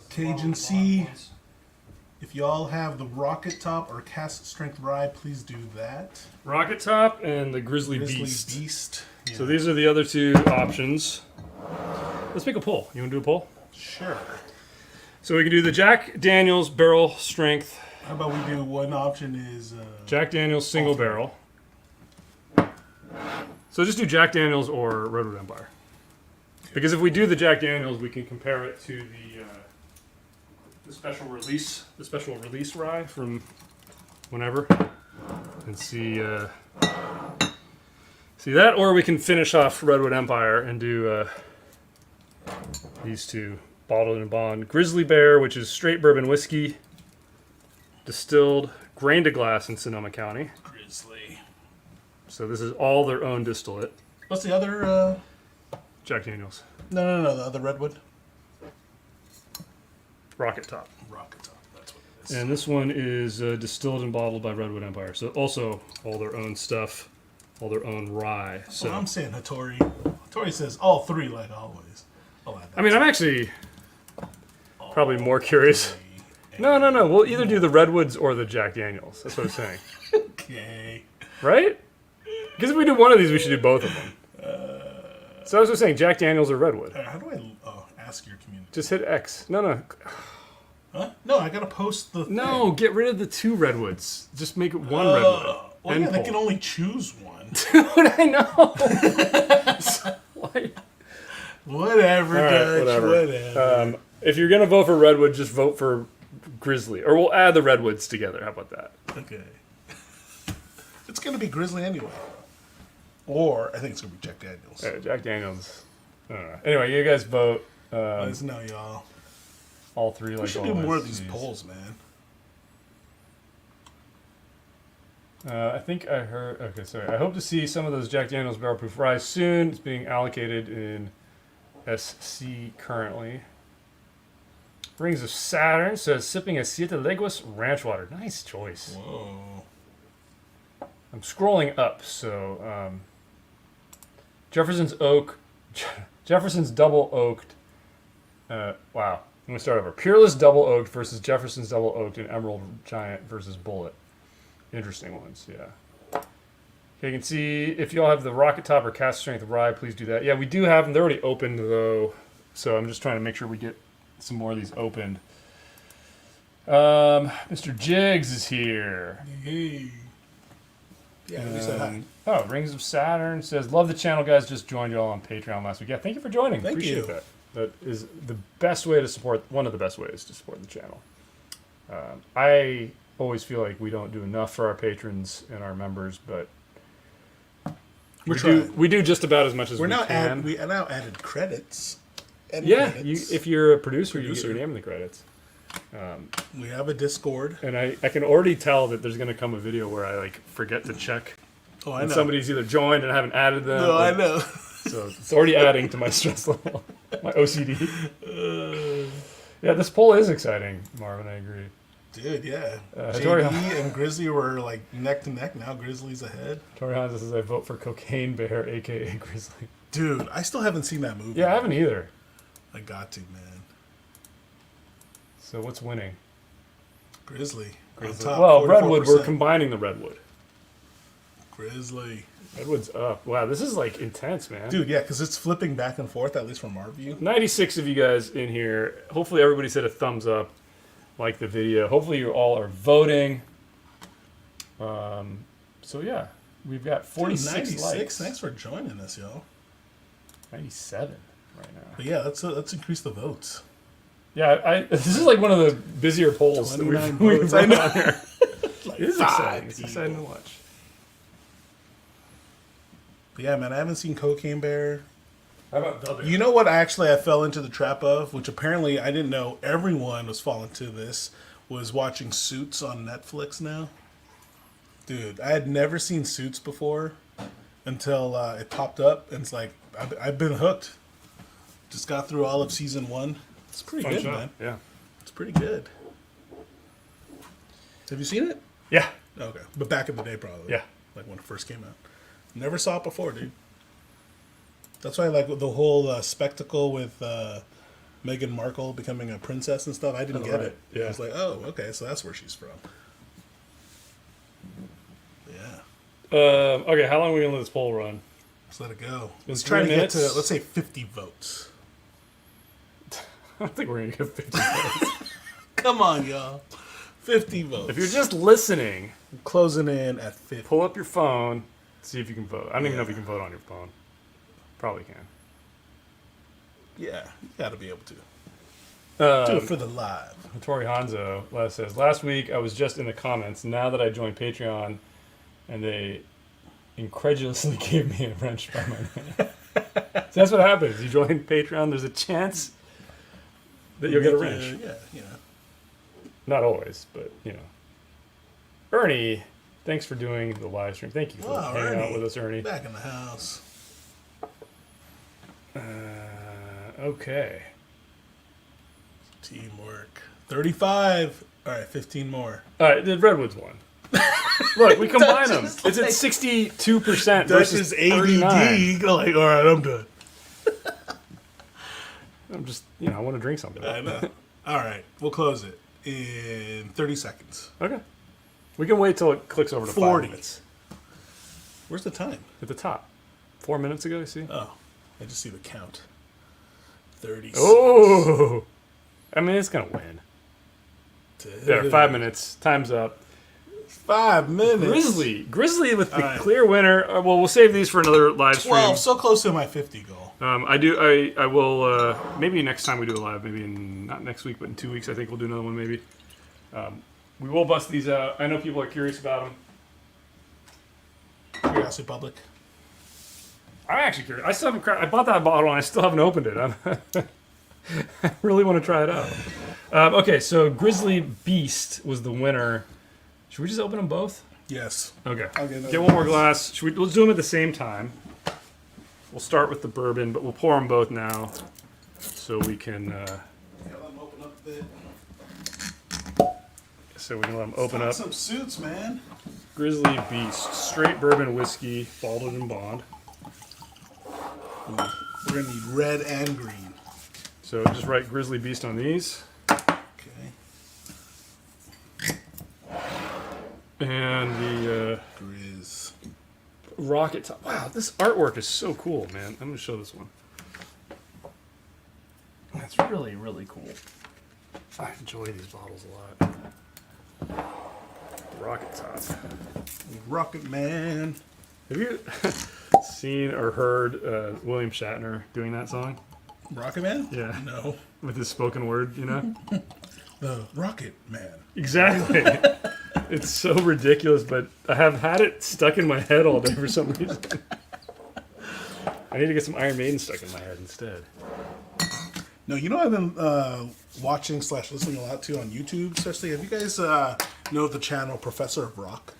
Cajun C. If y'all have the Rocket Top or Cask Strength Rye, please do that. Rocket Top and the Grizzly Grizzly Beast. Beast. Yeah. So these are the other two options. Let's make a poll. You want to do a poll? Sure. So we can do the Jack Daniel's barrel strength, How about we do one option is Jack Daniel's single barrel. So just do Jack Daniel's or Redwood Empire. Because if we do the Jack Daniel's, we can compare it to the special release rye from whenever, and see that, or we can finish off Redwood Empire and do these two, bottled and bond. Grizzly Bear, which is straight bourbon whiskey, distilled, grain to glass in Sonoma County. Grizzly. So this is all their own distillate. What's the other? Jack Daniel's. No. The other Redwood. Rocket Top. Rocket Top. That's what it is. And this one is distilled and bottled by Redwood Empire. So also all their own stuff, all their own rye. So I'm saying Hattori. Hattori says all three like always. I'll add that. I mean, I'm actually probably more curious. No. We'll either do the Redwoods or the Jack Daniels. That's what I'm saying. Okay. Right? Because if we do one of these, we should do both of them. So I was just saying Jack Daniels or Redwood. How do I ask your community? Just hit X. No. Huh? No, I gotta post the thing. No, get rid of the 2 redwoods. Just make it 1 redwood. Well, End yeah, they poll. can only choose one. Dude, I know. Why? Whatever, All right, Dutch. whatever. Whatever. If you're gonna vote for redwood, just vote for grizzly, or we'll add the redwoods together. How about that? Okay. It's gonna be Grizzly anyway. Or I think it's gonna be Jack Daniels. All right, Jack Daniels. I don't know. Anyway, you guys vote. Let us know, y'all. All 3 like We should all do more of ICs. these polls, man. I think I heard. Okay, sorry. I hope to see some of those Jack Daniels barrel proof rise soon. It's being allocated in SC currently. Rings of Saturn says sipping a Siete Leguas ranch water. Nice choice. Whoa. I'm scrolling up, so Jefferson's Oak, Jefferson's double oaked. Wow, I'm gonna start over. Peerless double oaked versus Jefferson's double oaked and Emerald Giant versus Bullet. Interesting ones, yeah. Okay, you can see if y'all have the Rocket Top or Cast Strength Rye, please do that. Yeah, we do have them. They're already opened though, so I'm just trying to make sure we get some more of these opened. Mr. Jiggs is here. Hey. Yeah, we said hi. Oh, Rings of Saturn says, love the channel, guys. Just joined y'all on Patreon last week. Yeah, thank you for joining. Thank Appreciate you. that. That is the best way to support, one of the best ways to support the channel. I always feel like we don't do enough for our patrons and our members, but We're trying. we do just about as much as We're we now can. we now added credits. And Yeah, credits. if you're a producer, you get your name in the credits. We have a Discord. And I can already tell that there's going to come a video where I like forget to check. Oh, I And know. somebody's either joined and I haven't added them. No, I or- know. So it's already adding to my stress level, my OCD. Yeah, this poll is exciting, Marvin. I agree. Dude, yeah. Tori- JD and Grizzly were like neck to neck. Now Grizzly's ahead. Tori Hansa says I vote for Cocaine Bear, aka Grizzly. Dude, I still haven't seen that movie. Yeah, I haven't either. I got to, man. So what's winning? Grizzly. Grizzly. On top, Well, Redwood. 44%. We're combining the Redwood. Grizzly. Redwood's up. Wow, this is like intense, man. Dude, yeah, because it's flipping back and forth, at least from our view. 96 of you guys in here. Hopefully everybody said a thumbs up, like the video. Hopefully you all are voting. So yeah, we've got 46 Dude, 96. likes. Thanks for joining us, y'all. 97 right now. But yeah, let's increase the votes. Yeah, this is like one of the busier polls that 29 we've votes. run I know. on here. Like It is five exciting. It's people. exciting to watch. But yeah, man, I haven't seen Cocaine Bear. How about the You know what? I fell into the trap of, which apparently I didn't know everyone was falling to this, was watching Suits on Netflix now. Dude, I had never seen Suits before until it popped up, and it's like I've been hooked. Just got through all of season 1. It's pretty Fun good, show. man. Yeah. It's pretty good. Have you seen it? Yeah. Okay, but back in the day, probably. Yeah. Like when it first came out. Never saw it before, dude. That's why, like the whole spectacle with Meghan Markle becoming a princess and stuff. I didn't get right. it. Yeah. I was like, oh, okay, so that's where she's from. Yeah, Okay, how long are we going to let this poll run? let's let it go. been Let's try 3 to minutes. get to, let's say, 50 votes. I don't think we're going to get 50 votes. Come on, y'all. 50 votes. If you're just listening, closing in at 50. pull up your phone, see if you can vote. I don't even know if you can vote on your phone. Probably can. Yeah, you got to be able to. Do it for the live. Tori Hanzo says, last week I was just in the comments. Now that I joined Patreon, and they incredulously gave me a wrench by my name. So that's what happens. You join Patreon, there's a chance that you'll get a wrench. Yeah, you know. Not always, but, you know. Ernie, thanks for doing the live stream. Thank you for Wow, hanging out Ernie. with us, Ernie. Back in the house. Okay. Teamwork. 35. All right, 15 more. All right, the Redwoods won. Look, we combine them. is It's at like- 62% That's versus just 39. ADD. Like, all right, I'm done. I'm just, I want to drink something. I know. All right, we'll close it in 30 seconds. Okay. We can wait till it clicks over to 40. 5 minutes. Where's the time? At the top. 4 minutes ago, you see? Oh, I just see the count. 30. Oh! I mean, it's going to win. There, 5 minutes. Time's up. 5 minutes. Grizzly with the clear winner. Well, we'll save these for another live stream. 12, so close to my 50 goal. I will. Maybe next time we do a live. Maybe not next week, but in 2 weeks. I think we'll do another one. Maybe. We will bust these out. I know people are curious about them. Curiosity Public. I'm actually curious. I still haven't. I bought that bottle and I still haven't opened it. I really want to try it out. Okay, so Grizzly Beast was the winner. Should we just open them both? Yes. Okay. Okay, Get one more glass. Let's do them at the same time. We'll start with the bourbon, but we'll pour them both now, so we can. Let them open up a bit. So we can let them open up. Some suits, man. Grizzly Beast, straight bourbon whiskey, bottled in bond. We're gonna need red and green. So just write Grizzly Beast on these. Okay. And the Grizz. rocket top. Wow, this artwork is so cool, man. I'm gonna show this one. That's really, really cool. I enjoy these bottles a lot. Rocket top. Rocket Man. Have you seen or heard William Shatner doing that song? Rocket Man? Yeah. No. With his spoken word, you know? The Rocket Man. Exactly. It's so ridiculous, but I have had it stuck in my head all day for some reason. I need to get some Iron Maiden stuck in my head instead. No, you know what I've been watching / listening a lot to on YouTube, especially. Have you guys know the channel Professor of Rock?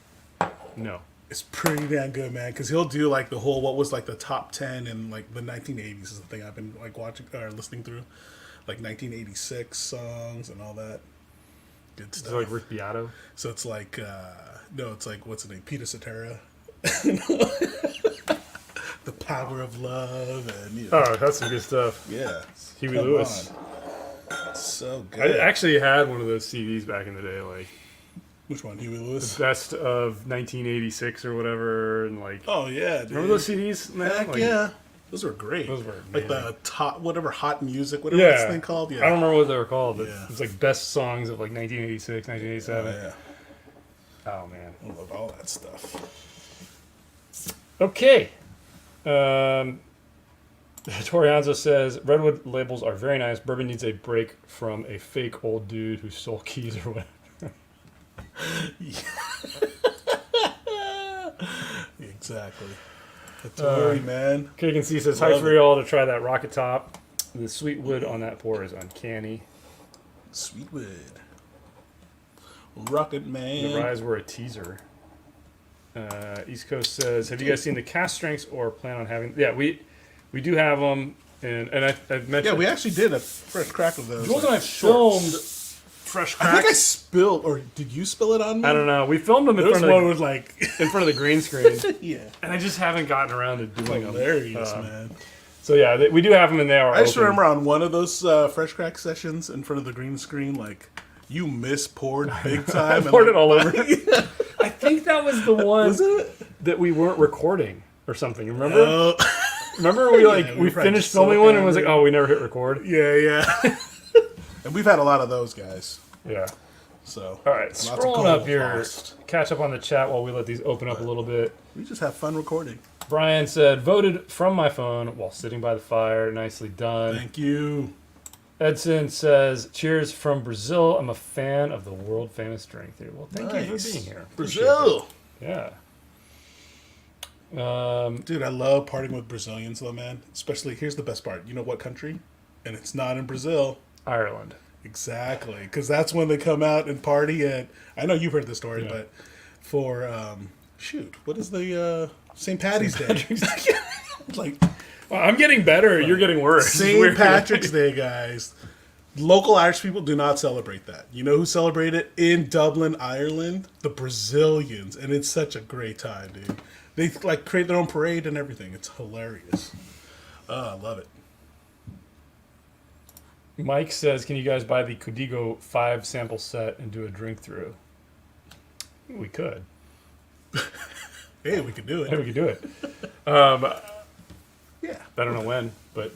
No. It's pretty damn good, man. Because he'll do like the whole what was like the top 10 in like the 1980s is the thing I've been like watching or listening through, like 1986 songs and all that good stuff. Is it like Rick Beato? So it's like no, it's like what's his name, Peter Cetera. The Power of Love and you know, Oh, that's some good stuff. yeah, Huey come Lewis. on. So I good. actually had one of those CDs back in the day, like Which one, Huey Lewis? best of 1986 or whatever, and like Oh yeah, dude. remember those CDs? Man? Heck Like, yeah, those were great. Those were like amazing. the top whatever hot music, whatever this Yeah, thing called. I Yeah, don't remember what they were called, but Yeah. it's like best songs of like 1986, 1987. yeah, Oh man. I love all that stuff. Okay. Torianzo says Redwood labels are very nice. Bourbon needs a break from a fake old dude who stole keys or whatever. Exactly. That's worry, man. Cake and C says Love hype for y'all to try that rocket top. The sweet wood on that pour is uncanny. Sweetwood. Rocket The Man. ryes were a teaser. East Coast says, have you guys seen the cast strengths or plan on having? Yeah, we do have them, and I've mentioned. Yeah, we actually did a fresh crack of those. Jules like, and I shorts. filmed fresh I think cracks. I spilled, or did you spill it on me? I don't know. We filmed them in There's front one of with like, the, in front of the green screen, yeah, and I just haven't gotten around to doing them. hilarious, man. So yeah, we do have them, and they are. I just open. remember on one of those fresh crack sessions in front of the green screen, like you poured big time. poured and, it all over. I think that was the one Was it? that we weren't recording or something. You remember? Oh, Remember we Yeah, we we probably finished just filming saw one and was like, camera. oh, we never hit record. yeah, yeah. And we've had a lot of those guys. Yeah. So All right, lots of scrolling gold up here, lost. catch up on the chat while we let these open up a little bit. We just have fun recording. Brian said, voted from my phone while sitting by the fire. Nicely done. Thank you. Edson says, cheers from Brazil. I'm a fan of the world famous drink there. Well, thank you Nice. for being here. Appreciate Brazil. it. Yeah. Dude, I love partying with Brazilians though, man. Especially, here's the best part. You know what country? And it's not in Brazil. Ireland. Exactly. Because that's when they come out and party at, I know you've heard the story, Yeah. but for, shoot, what is the St. Patty's Day? Like, Well, I'm getting better. You're getting worse. It's St. weird. Patrick's Day, guys. Local Irish people do not celebrate that. You know who celebrate it in Dublin, Ireland? The Brazilians, and it's such a great time, dude. They like create their own parade and everything. It's hilarious. I love it. Mike says, can you guys buy the Codigo 5 sample set and do a drink through? We could. Hey, we could do Hey, it. we could do it. Yeah. I don't know when, but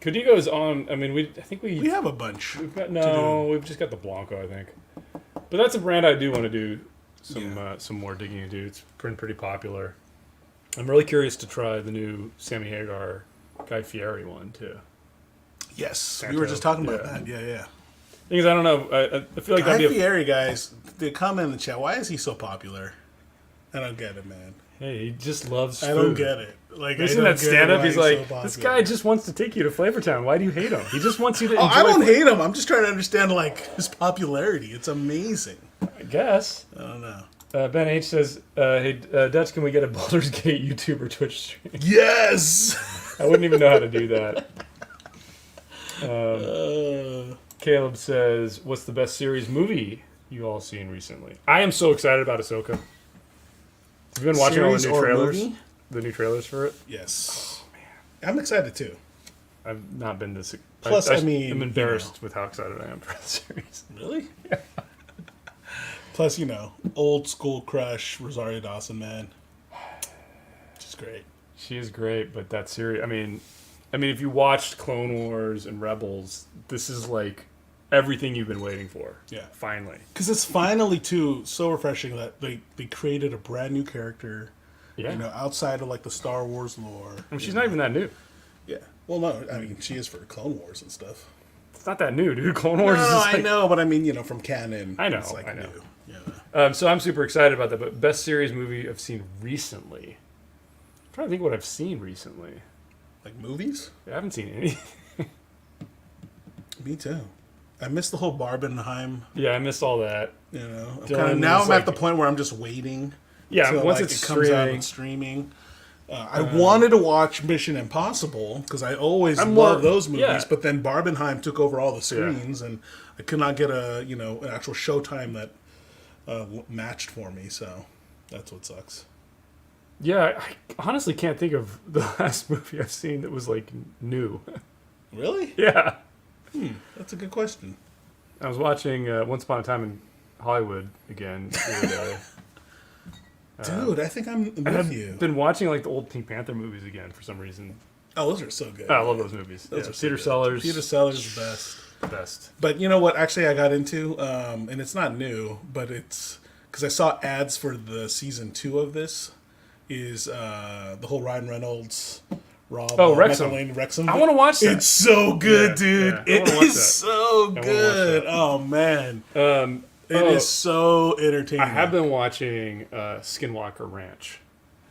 Código's on. I mean, I think We have a bunch. we've got we've just got the Blanco, I think. But that's a brand I do want to do some more digging into. It's been pretty popular. I'm really curious to try the new Sammy Hagar Guy Fieri one too. Yes, Santo, we were just talking about yeah. that. Yeah. Things I don't know. I feel like Guy that'd be. Fieri, guys, they comment in the chat. Why is he so popular? I don't get it, man. Hey, he just loves. I food. don't get it. Like, You I seen don't that get stand up? why He's so like, popular. this guy just wants to take you to Flavortown. Why do you hate him? He just wants you to Oh, enjoy. I don't hate him. I'm just trying to understand like his popularity. It's amazing. I guess. I don't know. Ben H says, "Hey Dutch, can we get a Baldur's Gate YouTube or Twitch stream?" Yes. I wouldn't even know how to do that. Uh, Caleb says, "What's the best series movie you all seen recently?" I am so excited about Ahsoka. Have you been watching all the Series new or trailers? movie? The new trailers for it? yes. I'm excited too. I've not been this. Plus, I mean, I'm embarrassed with how excited I am for the series. Really? Yeah. Plus, old school crush Rosario Dawson, man. She's great. She is great, but that series. I mean, if you watched Clone Wars and Rebels, this is like everything you've been waiting for. Yeah. Finally. Because it's finally too so refreshing that they created a brand new character. Yeah. Outside of like the Star Wars lore. I mean, she's not even that new. Yeah. Well, no, I mean she is for Clone Wars and stuff. It's not that new, dude. Clone Wars No, is just I like, know, but I mean, from canon. I know, It's like I know. new. Yeah. So I'm super excited about that. But best series movie I've seen recently. I'm trying to think what I've seen recently. Like movies? I haven't seen any. Me too. I missed the whole Barbenheim. Yeah, I missed all that. I'm now I'm at the point where I'm just waiting. Yeah, till, once like, it's it comes out streaming. on streaming. I wanted to watch Mission Impossible because I always I'm love more- those movies, yeah. but then Barbenheim took over all the screens, and I could not get an actual showtime that matched for me. So that's what sucks. Yeah, I honestly can't think of the last movie I've seen that was like new. Really? Yeah. That's a good question. I was watching Once Upon a Time in Hollywood again the other day. Dude, I think I'm with I've you. been watching like the old Pink Panther movies again for some reason. Oh, those are so good. I love those movies. Those are so Peter good. Sellers. Peter Sellers is the best. Best. But you know what? Actually, I got into, and it's not new, but it's because I saw ads for the season 2 of this. Is the whole Ryan Reynolds, Rob, Wrexham. Wrexham? I want to watch that. It's so good, Yeah, dude. yeah. I It wanna watch is that. so wanna watch good. that. Oh man, Um, it is so entertaining. I have been watching Skinwalker Ranch.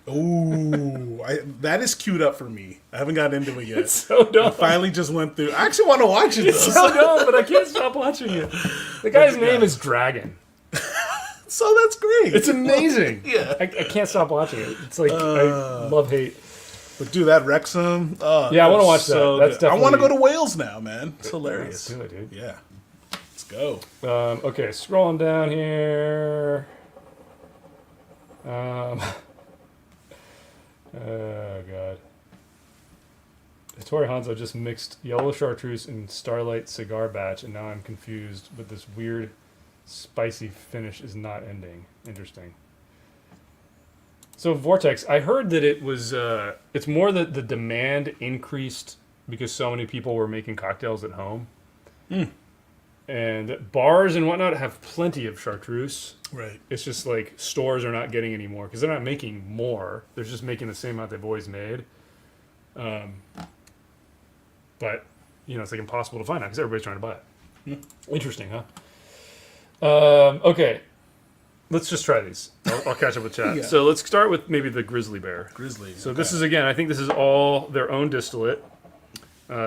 Ooh, that is queued up for me. I haven't got into it yet. It's so dumb. I finally just went through. I actually want to watch it. It's Though. so dumb, but I can't stop watching it. The guy's name is Dragon. So that's great. It's amazing. Yeah. I can't stop watching it. It's like I love hate. But do that Wrexham. Yeah, I wanna watch that. That's good. I want to definitely- go to Wales now, man. It's hilarious. Let's do it, dude. Yeah, let's go. Okay, scrolling down here. Oh god. Hattori Hanzo just mixed yellow chartreuse and Starlight cigar batch, and now I'm confused. But this weird, spicy finish is not ending. Interesting. So Vortex, I heard that it was. It's more that the demand increased because so many people were making cocktails at home. And bars and whatnot have plenty of chartreuse. Right. It's just like stores are not getting any more because they're not making more. They're just making the same amount they've always made. But it's like impossible to find out because everybody's trying to buy it. Interesting, huh? Okay, let's just try these. I'll catch up with chat. Yeah. So let's start with maybe the Grizzly Bear. Grizzly. So this is again. I think this is all their own distillate.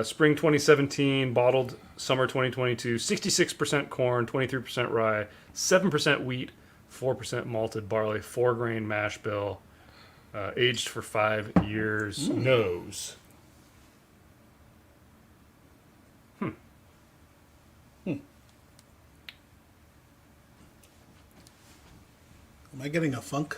Spring 2017, bottled summer 2022. 66% corn, 23% rye, 7% wheat, 4% malted barley, 4-grain mash bill, aged for 5 years. Nose. Am I getting a funk?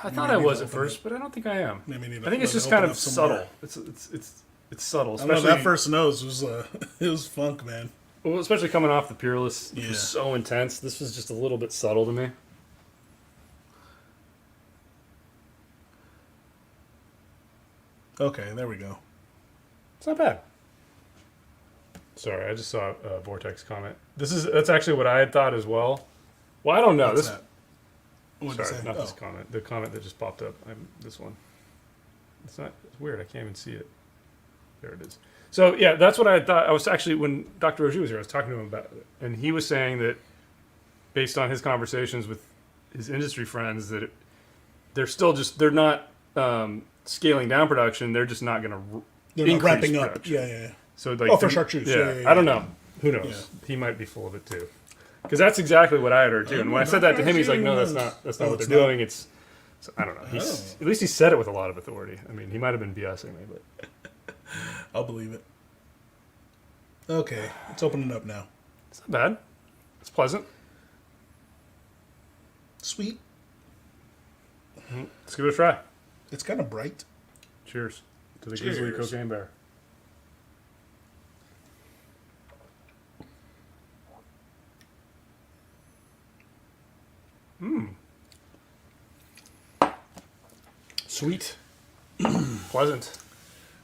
I thought I was at first, but I don't think I am. Maybe I think it's just kind of subtle. It's subtle, I don't know, especially that first nose was it was funk, man. well, especially coming off the Peerless. It Yeah. was so intense. This was just a little bit subtle to me. Okay, there we go. It's not bad. Sorry, I just saw a Vortex comment. That's actually what I had thought as well. Well, I don't know. What's that? What'd you Sorry, say? not this comment. The comment that just popped up. This one. It's weird. I can't even see it. There it is. So yeah, that's what I thought. I was actually, when Dr. Roger was here, I was talking to him about it, and he was saying that based on his conversations with his industry friends, that they're not scaling down production. They're just not going to They're not increase ramping up. production. Yeah. So like, Oh, for chartreuse. Yeah. I don't know. Who knows? He might be full of it too. Because that's exactly what I had heard too. And when I said that to him, he's like, "No, that's not what they're doing. It's I don't know. At least he said it with a lot of authority. I mean, he might have been BSing me, but I'll believe it. Okay, let's open it up now. it's not bad. It's pleasant. Sweet. Let's give it a try. It's kind of bright. Cheers to the Cheers. Grizzly Cocaine Bear. Sweet. Pleasant.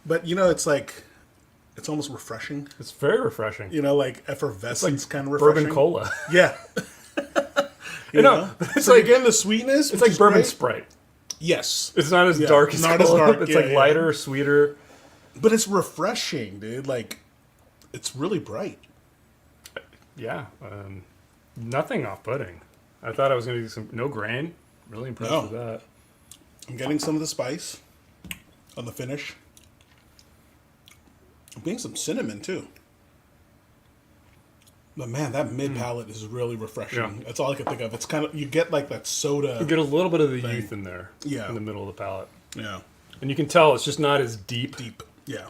But it's almost refreshing. It's very refreshing. Like effervescence kind of Bourbon refreshing. cola. Yeah. It's So like again, the sweetness. it's like bourbon Sprite. Yes. It's not as dark as not as cola. dark, It's yeah, like yeah. lighter, sweeter. But it's refreshing, dude. It's really bright. Yeah. Nothing off-putting. I thought I was going to do no grain. Really impressed No. with that. I'm getting some of the spice on the finish. I'm getting some cinnamon too. But man, that mid palate is really refreshing. Yeah. That's all I can think of. It's kind of, you get like that soda. You get a little bit of the youth in there. Yeah. In the middle of the palate. Yeah. And you can tell it's just not as deep. Deep. Yeah.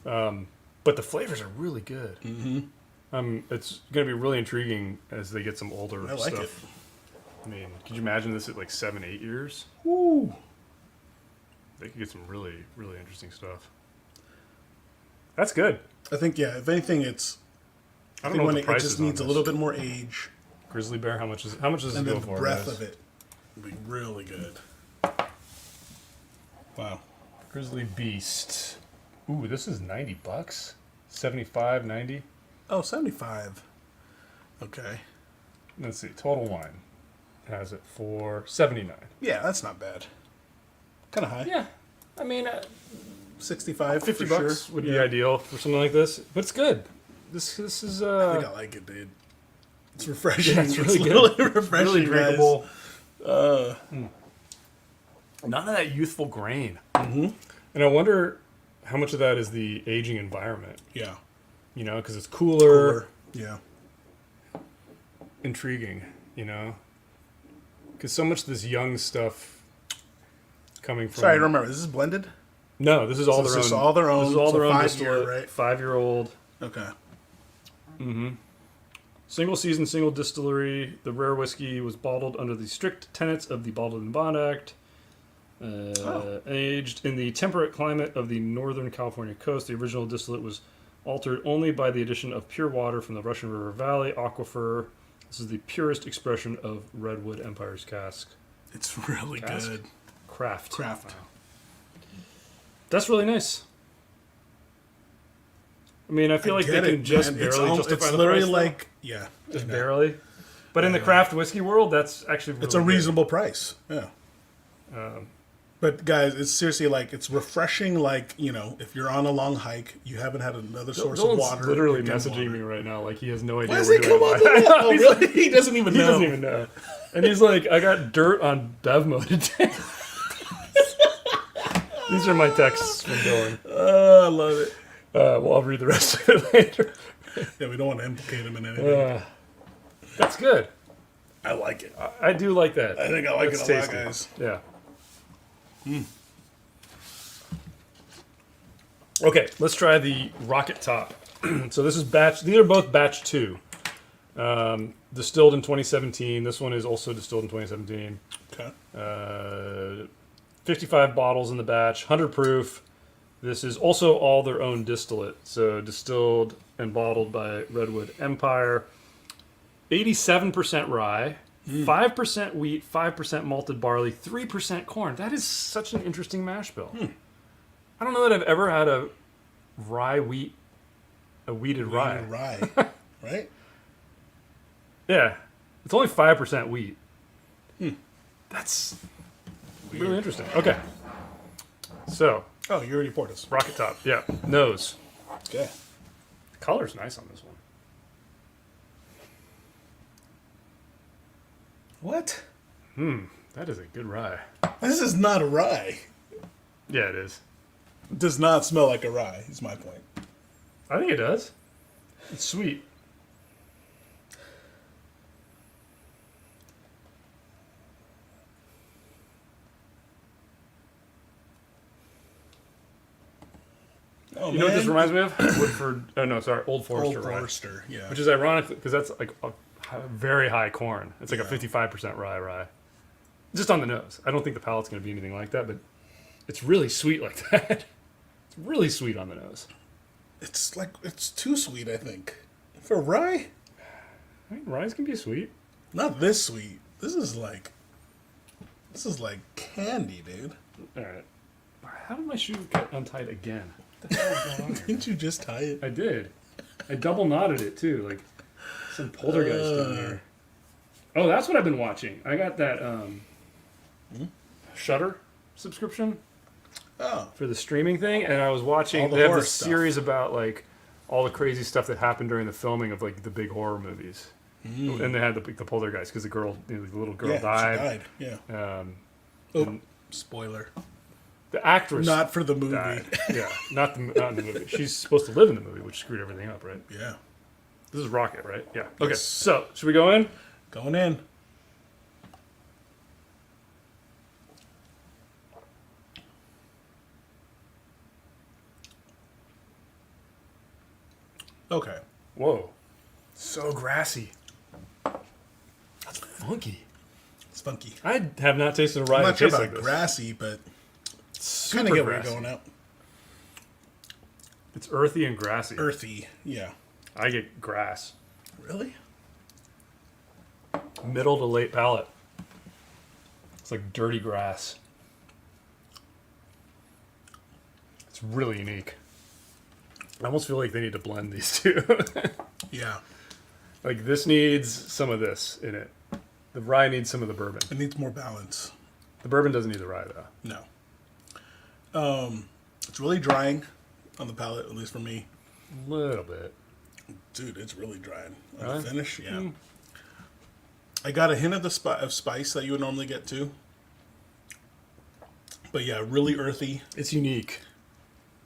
But the flavors are really good. Mm-hmm. It's going to be really intriguing as they get some older I like stuff. it. I mean, could you imagine this at like 7-8 years? Woo. They could get some really, really interesting stuff. That's good. I think, if anything, I don't know what the it price just is on needs a this. little bit more age. Grizzly Bear, how much does And it then go the for? breath guys? of it will be really good. Wow. Grizzly Beast. Ooh, this is $90. 75, 90. Oh, 75. Okay. Let's see. Total Wine has it for 79. Yeah, that's not bad. Kind of high. Yeah. I mean, 65, $50 for sure. would be ideal for something like this, but it's good. This is I think I like it, dude. It's refreshing. it's really good. Really refreshing, really drinkable. guys. None of that youthful grain. Mm-hmm. And I wonder how much of that is the aging environment. Yeah. Because it's cooler, Yeah. intriguing. Because so much of this young stuff coming from. Sorry, I don't remember. Is this blended? No, this is all So their it's own. just all their own. This is all So their own 5 year, distillate. right? 5-year-old. Okay. Single season, single distillery. The rare whiskey was bottled under the strict tenets of the Bottled in Bond Act. Aged in the temperate climate of the Northern California coast, the original distillate was altered only by the addition of pure water from the Russian River Valley aquifer. This is the purest expression of Redwood Empire's cask. It's really Cask? good. Craft. Wow. That's really nice. I mean, I feel like they can just barely justify it's the literally price. like, yeah. Just barely. But in the craft whiskey world, that's actually really It's a good. reasonable price. Yeah. But guys, it's seriously it's refreshing. If you're on a long hike, you haven't had another source of Dylan's water. literally you're getting messaging water. me right now like he has no idea. Why does we're it come doing on the live. wall? Oh, really? He doesn't even He know. doesn't even know. And he's like, I got dirt on Bevmo today. These are my texts from Dylan. I love it. Well, I'll read the rest of it later. Yeah, we don't want to implicate him in anything. That's good. I like it. I do like that. I think I like That's it a lot, tasty. guys. Yeah. Okay, let's try the Rocket Top. So this is batch. These are both batch 2. Distilled in 2017. This one is also distilled in 2017. Okay. 55 bottles in the batch, 100 proof. This is also all their own distillate. So distilled and bottled by Redwood Empire. 87% rye, 5% wheat, 5% malted barley, 3% corn. That is such an interesting mash bill. I don't know that I've ever had a weeded rye. Rye, right? Yeah, it's only 5% wheat. That's really interesting. Okay, so Oh, you already poured us. rocket top. Yeah, nose. Okay. Color's nice on this one. What? That is a good rye. This is not a rye. Yeah, it is. It does not smell like a rye, is my point. I think it does. It's sweet. Oh, You know what this reminds me of? Woodford. Oh no, sorry, Old Forester Old rye. Forester, yeah. Which is ironic because that's like a very high corn. It's like a Yeah. 55% rye. Just on the nose. I don't think the palate's going to be anything like that, but it's really sweet like that. It's really sweet on the nose. It's too sweet, I think. For rye? I mean, ryes can be sweet. Not this sweet. This is like candy, dude. All right. How did my shoe get untied again? What the hell is going on here? Didn't you just tie it? I did. I double knotted it too, like some poltergeist in there. Oh, that's what I've been watching. I got that Shudder subscription Oh. for the streaming thing, and I was watching. All the They have horror this stuff. series about like all the crazy stuff that happened during the filming of like the big horror movies, and they had the poltergeist because the little girl Yeah, died. she died. Yeah. Um, Spoiler. the actress Not for the movie. died. Yeah, not in the movie. She's supposed to live in the movie, which screwed everything up, right? Yeah. This is Rocket, right? Yeah. Okay. Yes. So should we go in? Going in. Okay. Whoa. So grassy. That's funky. It's funky. I have not tasted a rye I'm that not sure tastes about like this. grassy, but Super kind of get where grassy. you're going out. It's earthy and grassy. Earthy. Yeah. I get grass. Really? Middle to late palate. It's like dirty grass. It's really unique. I almost feel like they need to blend these two. Yeah. Like this needs some of this in it. The rye needs some of the bourbon. It needs more balance. The bourbon doesn't need the rye though. No. It's really drying on the palate, at least for me. A little bit. Dude, it's really drying. On Really? the finish, yeah. I got a hint of the of spice that you would normally get too. But yeah, really earthy. It's unique.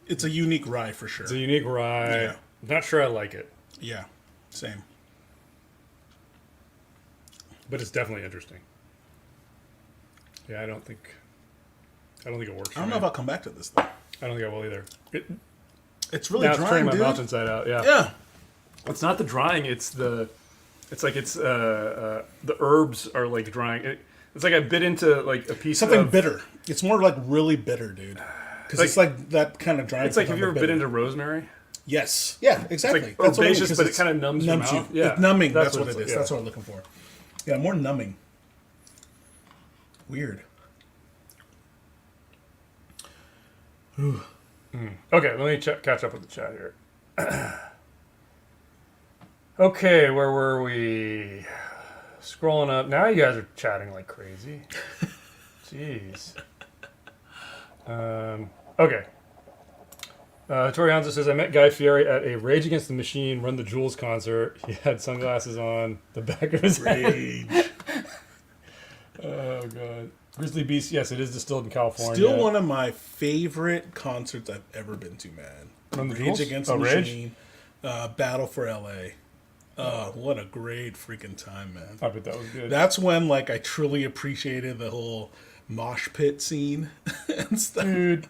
It's a unique rye for sure. It's a unique rye. Yeah. Not sure I like it, Yeah, same. but it's definitely interesting. Yeah, I don't think it works. I don't know if I'll come back to this though. I don't think I will either. It's really Now it's drying, turning my dude. mouth inside out. Yeah. Yeah. It's not the drying. It's the herbs are like drying. It's like I bit into like a piece Something of bitter. It's more like really bitter, dude. Because Like- it's like that kind of drying. It's like, have you on ever the bit bitter. into rosemary? Yes. Yeah, exactly. like That's what I mean, herbaceous, 'cause but it it's kinda numbs your numbs mouth. you. Yeah, It's numbing. that's That's what what it's it is. like, yeah. That's what I'm looking for. Yeah, more numbing. Weird. Okay, let me catch up with the chat here. Okay, where were we? Scrolling up. Now you guys are chatting like crazy. Jeez. Okay. Tori Hanzo says, I met Guy Fieri at a Rage Against the Machine Run the Jewels concert. He had sunglasses on the back of his head. Rage. Oh, God. Grizzly Beast, yes, it is distilled in California. Still one of my favorite concerts I've ever been to, man. Run the Rage Jewels? Against Oh, the Rage? Machine. Battle for LA. What a great freaking time, man. I bet that was good. That's when like I truly appreciated the whole mosh pit scene and stuff. Dude.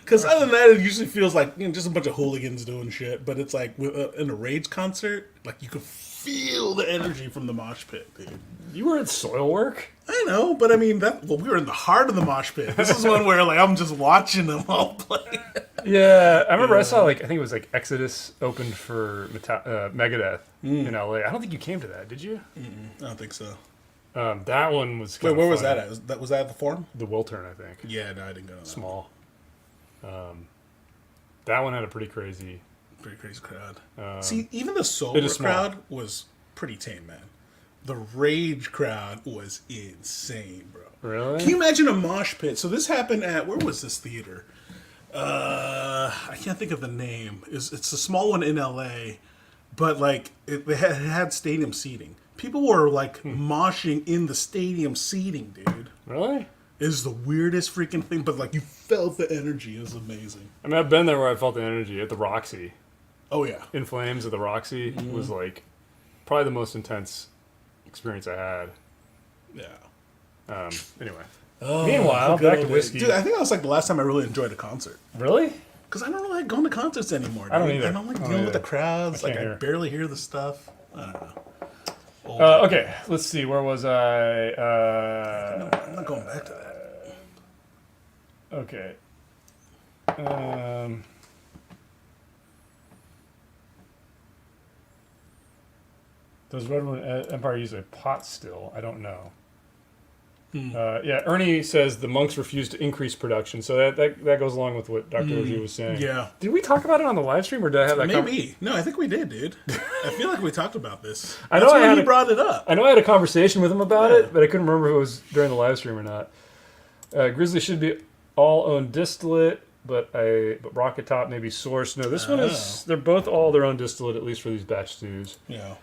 Because other than that, it usually feels like just a bunch of hooligans doing shit. But it's like in a Rage concert, like you could feel the energy from the mosh pit, dude. You were at Soilwork? I know, but I mean we were in the heart of the mosh pit. This is one where like I'm just watching them all play. Yeah, I remember I saw I think it was like Exodus opened for Megadeth in LA. I don't think you came to that, did you? I don't think so. That one was Wait, kinda where was fun. that at? Was that at the Forum? The Wiltern, I think. Yeah, no, I didn't go to that. Small. That one had a pretty crazy. Pretty crazy crowd. See, even the sober crowd was pretty tame, man. The rage crowd was insane, bro. Really? Can you imagine a mosh pit? So this happened at, where was this theater? I can't think of the name. It's a small one in LA, but like it had stadium seating. People were like moshing in the stadium seating, dude. Really? It was the weirdest freaking thing, but like you felt the energy. It was amazing. I mean, I've been there where I felt the energy at the Roxy. Oh yeah. In Flames at the Roxy was like probably the most intense experience I had. Yeah. Anyway. Meanwhile, back to whiskey. Dude, I think that was like the last time I really enjoyed a concert. Really? Because I don't really like going to concerts anymore. Dude. I don't either. I don't like dealing with the crowds. Like, hear. I barely hear the stuff. I don't know. Okay, let's see. Where was I? I'm not going back to that. Okay. Does Redwood Empire use a pot still? I don't know. Yeah, Ernie says the monks refused to increase production, so that goes along with what Dr. Oji was saying. Yeah. Did we talk about it on the live stream, or did I have that? Maybe. No, I think we did, dude. I feel like we talked about this. I know you brought it up. I know I had a conversation with him about it, but I couldn't remember if it was during the live stream or not. Grizzly should be all own distillate, but Rocket Top may be sourced. No, this one is. They're both all their own distillate, at least for these batch stews. Yeah.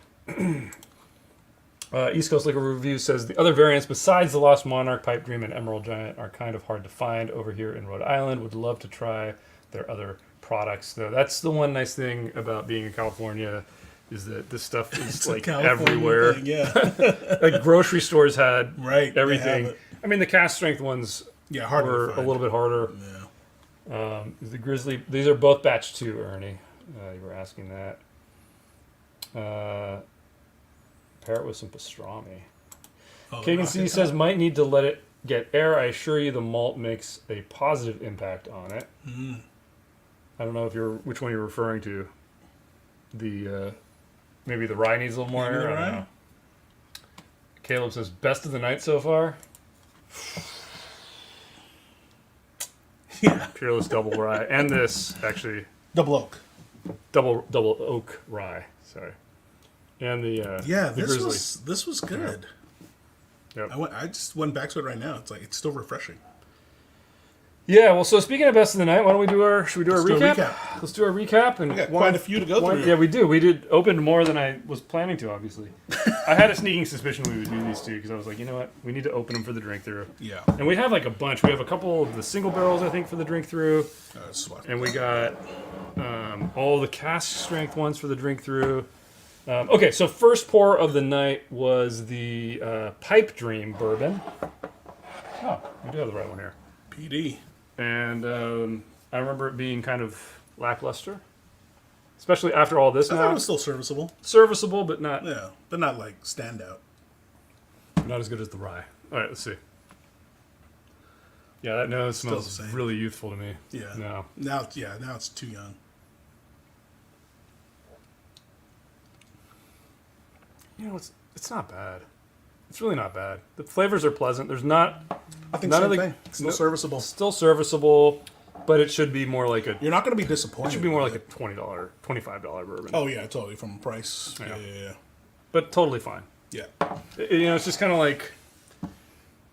East Coast Liquor Review says the other variants besides the Lost Monarch, Pipe Dream, and Emerald Giant are kind of hard to find over here in Rhode Island. Would love to try their other products, though. That's the one nice thing about being in California is that this stuff is like everywhere. Thing, yeah. Like grocery stores had everything. It. I mean, the cast strength ones were a little bit harder. Yeah. The Grizzly, these are both batch 2, Ernie. You were asking that. Pair it with some pastrami. Kagan C says, might need to let it get air. I assure you the malt makes a positive impact on it. I don't know which one you're referring to. The maybe the rye needs a little more air. I don't know. Caleb says, best of the night so far. Yeah. Peerless double rye. And this, actually. Double oak. Double oak rye. Sorry. And the this was good. Yeah. Yep. I just went back to it right now. It's still refreshing. Yeah, well, so speaking of best of the night, why don't we do our recap? Let's do our recap. And we got quite a few to go through. Yeah, we do. We did open more than I was planning to, obviously. I had a sneaking suspicion we would do these two because I was like, you know what? We need to open them for the drink through. Yeah. And we have like a bunch. We have a couple of the single barrels, I think, for the drink through. And we got all the cask strength ones for the drink through. Okay, so first pour of the night was the Pipe Dream bourbon. Oh, we do have the right one here. PD. And I remember it being kind of lackluster, especially after all this. I thought it was still serviceable. Serviceable, but not. Yeah, but not like standout. Not as good as the rye. All right, let's see. Yeah, that nose smells really youthful to me. Yeah. Now it's too young. You know, it's not bad. It's really not bad. The flavors are pleasant. There's not. I think none of the thing. Still serviceable. Still serviceable, but it should be more like a. You're not going to be disappointed. It should be more like a $20, $25 bourbon. Oh yeah, totally from price. Yeah. But totally fine. Yeah. It's just kind of like.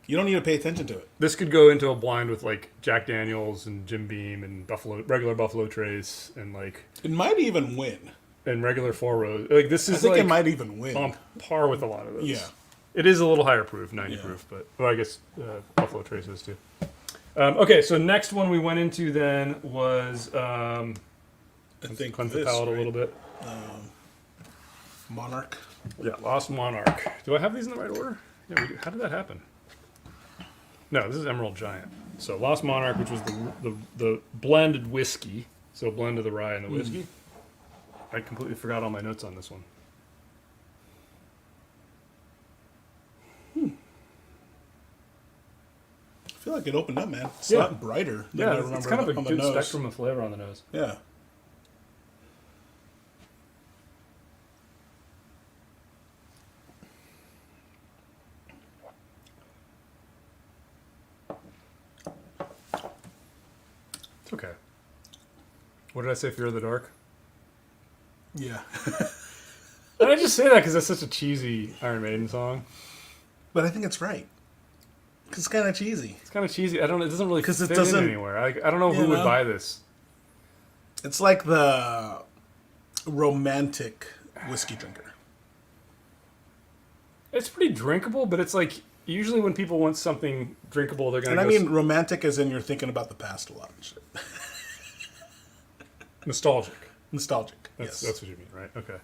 You don't need to pay attention to it. This could go into a blind with like Jack Daniels and Jim Beam and regular Buffalo Trace and like. It might even win. And regular 4 rows. Like this is. I think it might even win. On par with a lot of those. Yeah. It is a little higher proof, 90 proof, but I guess Buffalo Trace is too. Okay, so next one we went into then was I think cleanse the palate a little bit. Monarch. Yeah, Lost Monarch. Do I have these in the right order? Yeah, we do. How did that happen? No, this is Emerald Giant. So Lost Monarch, which was the blended whiskey, so a blend of the rye and the whiskey. I completely forgot all my notes on this one. I feel like it opened up, man. It's a lot brighter than I remember. It's kind of a good nose. spectrum of flavor on the nose. Yeah. It's okay. What did I say? Fear of the Dark? Yeah. And I just say that because that's such a cheesy Iron Maiden song. But I think it's right. Because it's kind of cheesy. It's kind of cheesy. I don't. It doesn't really 'Cause it fit doesn't- in anywhere. I don't know who you would know? buy this. It's like the romantic whiskey drinker. It's pretty drinkable, but it's like usually when people want something drinkable, they're gonna. And I mean romantic as in you're thinking about the past a lot and shit. nostalgic. Nostalgic. That's Yes. what you mean, right? Okay.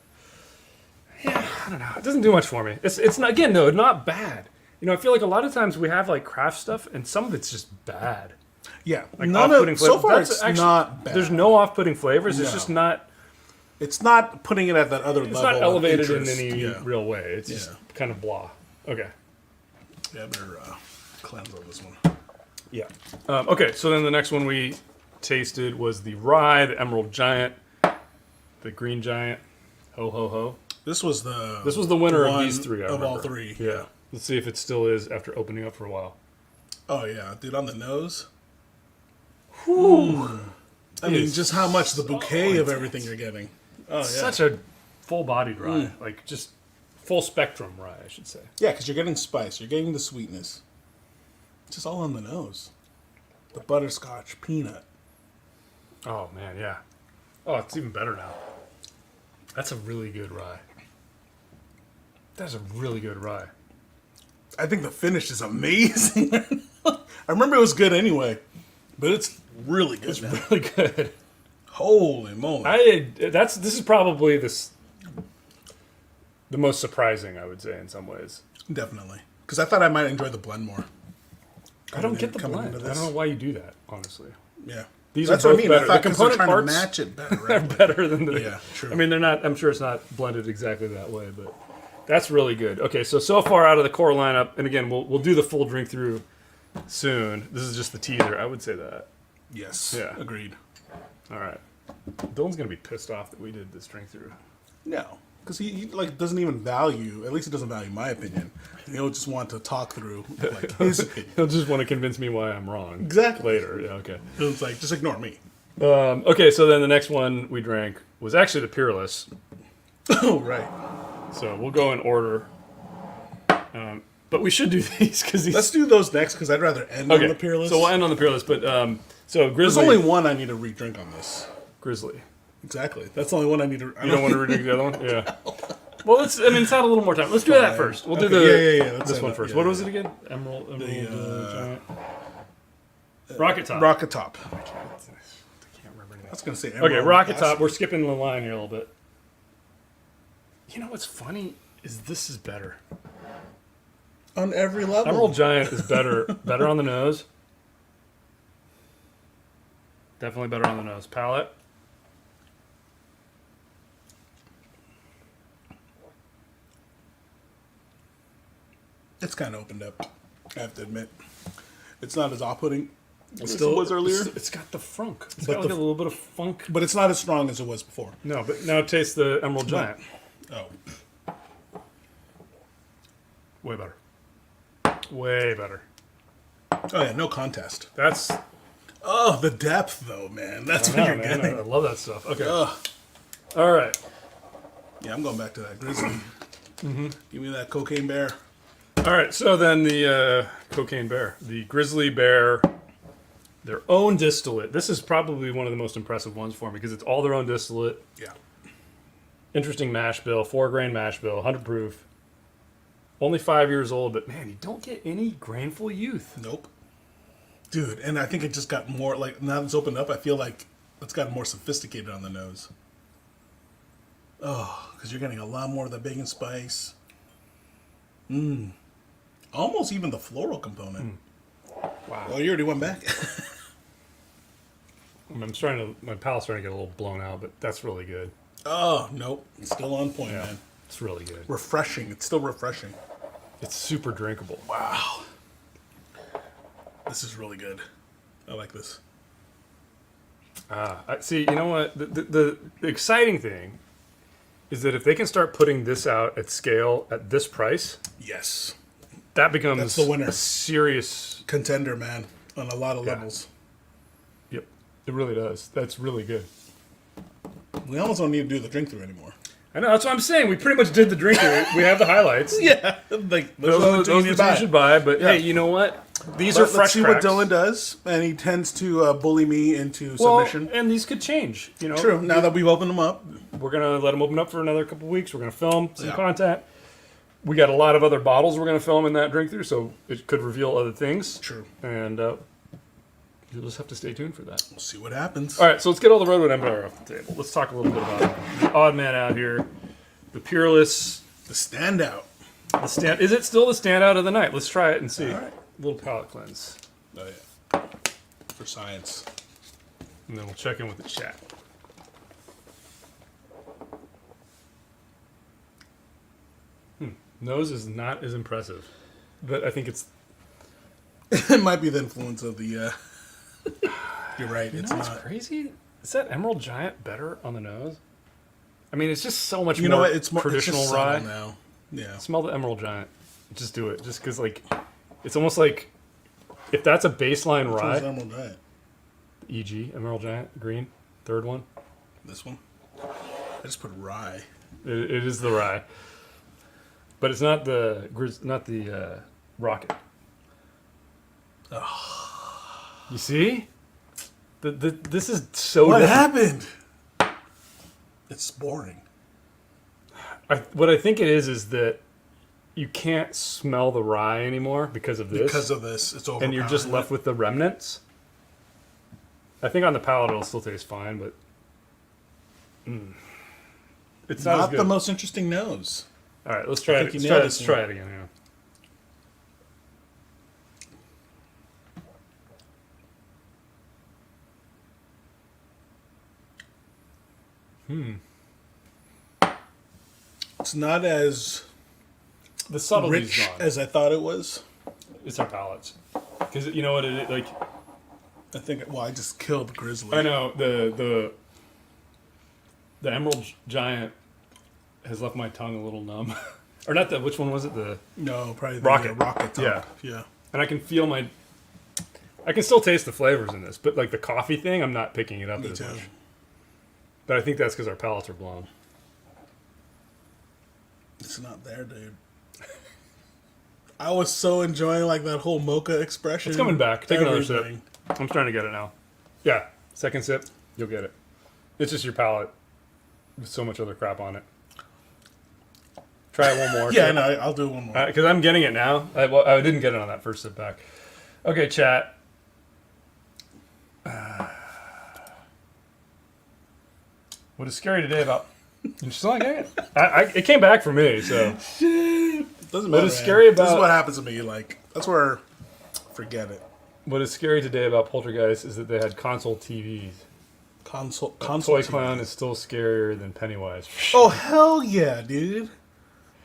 Yeah, I don't know. It doesn't do much for me. It's not, again though, not bad. You know, I feel like a lot of times we have like craft stuff, and some of it's just bad. Yeah. Like None off-putting of, so flavors. far That's it's actually- not bad. There's no off-putting flavors. It's No. just not. It's not putting it at that other It's level. not elevated of in interest. any Yeah. real way. It's Yeah. just kind of blah. Okay. Yeah, I better cleanse on this one. Yeah. Okay, so then the next one we tasted was the rye, the Emerald Giant, the Green Giant. Ho, ho, ho. This was the winner of one these three, I of all remember. three. Yeah. Let's see if it still is after opening up for a while. Oh yeah, dude, on the nose. Whew. I mean, It's just how much the so bouquet of intense. everything you're getting. Oh yeah. Such a full-bodied rye. Like, just full spectrum rye, I should say. Yeah, because you're getting spice, you're getting the sweetness. It's just all on the nose. The butterscotch, peanut. Oh, man, yeah. Oh, it's even better now. That's a really good rye. That's a really good rye. I think the finish is amazing. I remember it was good anyway, but it's really good. It's now. really good. Holy moly! This is probably the most surprising, I would say, in some ways. Definitely, because I thought I might enjoy the blend more. I don't get the coming blend. into I this. don't know why you do that, honestly. Yeah, These that's are what I both mean. better. I thought The 'cause they're component trying parts to match it better. They're Right? better than the. Yeah, true. I mean, they're not. I'm sure it's not blended exactly that way, but that's really good. Okay, so far out of the core lineup, and again, we'll do the full drink through soon. This is just the teaser. I would say that. Yes. Yeah. Agreed. All right. Dylan's gonna be pissed off that we did this drink through. No, because he like doesn't even value. At least he doesn't value my opinion. He'll just want to talk through like his opinion. He'll just want to convince me why I'm wrong. Exactly. Later. Yeah. Okay. It's like just ignore me. Okay. So then the next one we drank was actually the Peerless. Oh right. So we'll go in order. But we should do these because these. Let's do those next because I'd rather end Okay. on the Peerless. So we'll end on the Peerless, but so There's Grizzly. only one I need to re-drink on this. Grizzly. Exactly. That's the only one I need to. You don't want to redrink the other one? Yeah. Well, let's add a little more time. Let's do that first. We'll do Okay, the yeah. Let's this end one up- first. yeah, What yeah. was it again? Emerald Giant. Rocket Top. Rocket Top. I can't remember anything. I was gonna say. Okay, Emerald Rocket Acid. Top. We're skipping the line here a little bit. You know what's funny is this is better. On every level. Emerald Giant is better on the nose. Definitely better on the nose. Palate. It's kind of opened up. I have to admit, it's not as off-putting as Still it was earlier, It's got the funk. It's But got like the- a little bit of funk. but it's not as strong as it was before. No, but now taste the Emerald Giant. Oh, Way better. Way better. oh yeah, no contest. That's Oh, the depth though, man. That's what you're man. getting. I love that stuff. Okay. Ugh. All right. Yeah, I'm going back to that Grizzly. Mm-hmm. Give me that Cocaine Bear. All right. So then the Cocaine Bear, the Grizzly Bear, their own distillate. This is probably one of the most impressive ones for me because it's all their own distillate. Yeah. Interesting mash bill, 4-grain mash bill, 100 proof. Only 5 years old, but man, you don't get any grainful youth. Nope. Dude, and I think it just got more, like, now that it's opened up, I feel like it's gotten more sophisticated on the nose. Oh, because you're getting a lot more of the bacon spice. Almost even the floral component. Wow. Well, you already went back. I'm starting to, my palate's starting to get a little blown out, but that's really good. Oh, nope. It's still on point, man. It's really good. Refreshing. It's still refreshing. It's super drinkable. Wow. This is really good. I like this. See, you know what? The exciting thing is that if they can start putting this out at scale at this price, Yes. that becomes That's the winner. a serious. Contender, man, on a lot of Yeah. levels. Yep. It really does. That's really good. We almost don't need to do the drink through anymore. I know, that's what I'm saying. We pretty much did the drink through. We have the highlights. Yeah, like Those are the two you should buy. But hey, you know what? These are fresh Let's see cracks. what Dylan does, and he tends to bully me into Well, submission. and these could change. You know, True. Now that we've opened them up, we're gonna let them open up for another couple weeks. We're gonna film some content. We got a lot of other bottles we're gonna film in that drink through, so it could reveal other things. True. And you'll just have to stay tuned for that. We'll see what happens. All right, so let's get all the Redwood Empire off the table. Let's talk a little bit about the odd man out here, the Peerless. The standout. Is it still the standout of the night? Let's try it and see. All right. Little palate cleanse, Oh yeah. For science. and then we'll check in with the chat. Nose is not as impressive, but I think it's. It might be the influence of the. You're right. It's It's not. crazy. Is that Emerald Giant better on the nose? I mean, it's just so much You more know what? It's more traditional it's just rye. subtle now. Yeah. Smell the Emerald Giant. Just do it. Just because, like, it's almost like if that's a baseline Which one's rye. Emerald Giant? E.g. Emerald Giant, green, third one. This one. I just put rye. It is the rye, but it's not the rocket. You see, this is so. What different. happened? It's boring. What I think it is that you can't smell the rye anymore because of this. Because of this, it's over. And you're just left with the remnants. I think on the palate it'll still taste fine, but it's not as Not good. the most interesting nose. All right, let's try it. think you Let's nailed try, this let's try one. it again. Yeah. It's not as The subtlety's rich gone. as I thought it was. It's our palates, because you know what it like. I think. Well, I just killed Grizzly. I know the Emerald Giant has left my tongue a little numb, or not that. Which one was it? The No, probably the Rocket. rocket top. Yeah. and I can feel my. I can still taste the flavors in this, but like the coffee thing, I'm not picking it up Me as too. much. But I think that's because our palates are blown. It's not there, dude. I was so enjoying like that whole mocha expression. It's coming back. Take another sip. Everything. I'm trying to get it now. Yeah, second sip, you'll get it. It's just your palate with so much other crap on it. Try it one more. Yeah, no, I'll do one more. Because I'm getting it now. I didn't get it on that first sip back. Okay, chat. What is scary today about... You still not getting it? It came back for me, so... Doesn't What matter. is man. scary This is about- what happens to me. Like that's where, forget it. What is scary today about Poltergeist is that they had console TVs. Console. Toy TV. Clown is still scarier than Pennywise. Oh hell yeah, dude!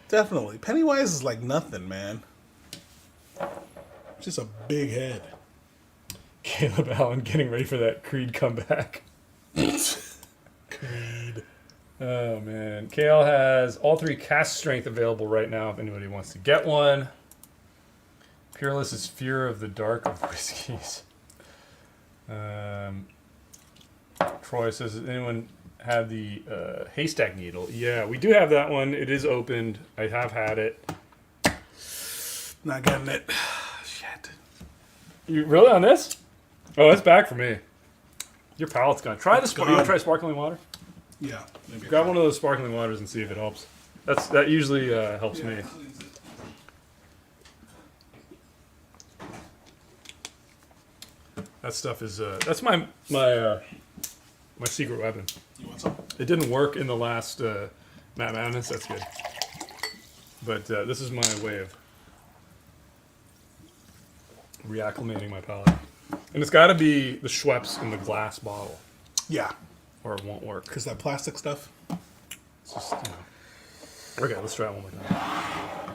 Definitely. Pennywise is like nothing, man. Just a big head. Caleb Allen getting ready for that Creed comeback. Creed. Oh man, KL has all three cast strength available right now if anybody wants to get one. Peerless is fear of the dark of whiskeys. Troy says, does anyone have the haystack needle? Yeah, we do have that one. It is opened. I have had it. Not getting it. Shit. You really on this? Oh, it's back for me. Your palate's gone. Try the. You want to try sparkling water? Yeah. Maybe. Grab one of those sparkling waters and see if it helps. That usually helps me. That stuff is that's my secret weapon. You want some? It didn't work in the last Matt Madness. That's good. But this is my way of reacclimating my palate. And it's got to be the Schweppes in the glass bottle, Yeah. or it won't work. Because that plastic stuff. It's just, you know. Okay, let's try it one more time.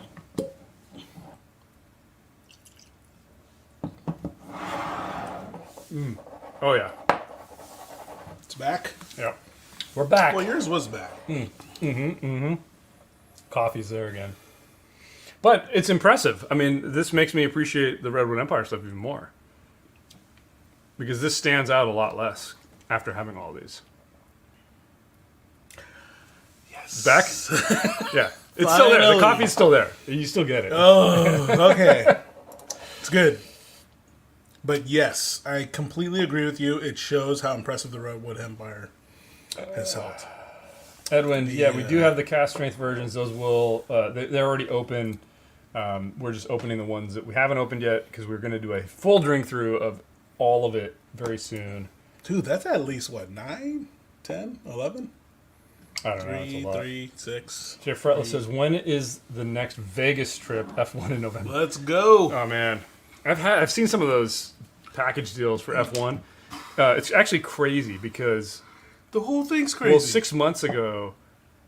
Oh yeah, It's back. yeah. We're back. Well, yours was back. Coffee's there again. But it's impressive. I mean, this makes me appreciate the Redwood Empire stuff even more. because this stands out a lot less after having all these. Yes. Back? Yeah. It's still there. The Finally. coffee's still there. You still get it. Oh, okay. It's good. But yes, I completely agree with you. It shows how impressive the Redwood Empire has held. Edwin, yeah, we do have the cast strength versions. Those will, they're already open. We're just opening the ones that we haven't opened yet because we're going to do a full drink through of all of it very soon. Dude, that's at least, what, 9, 10, 11? I don't know. It's a lot. 3, 6. Jeff Fretless says, when is the next Vegas trip? F1 in November. Let's go. Oh man, I've seen some of those package deals for F1. It's actually crazy because The whole thing's crazy. well, 6 months ago,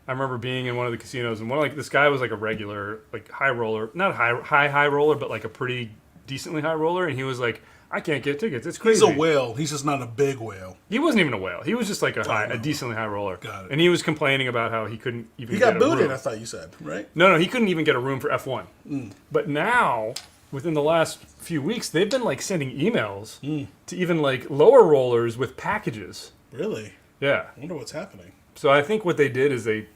I remember being in one of the casinos and this guy was like a regular high roller, not a high roller, but like a pretty decently high roller, and he was like, I can't get tickets. It's crazy. He's a whale. He's just not a big whale. He wasn't even a whale. He was just like a decently high roller. Got it. And he was complaining about how he couldn't even He get got a booted, room. I thought you said, right? No, he couldn't even get a room for F1. But now, within the last few weeks, they've been like sending emails to even like lower rollers with packages. Really? Yeah. I wonder what's happening. So I think what they did is they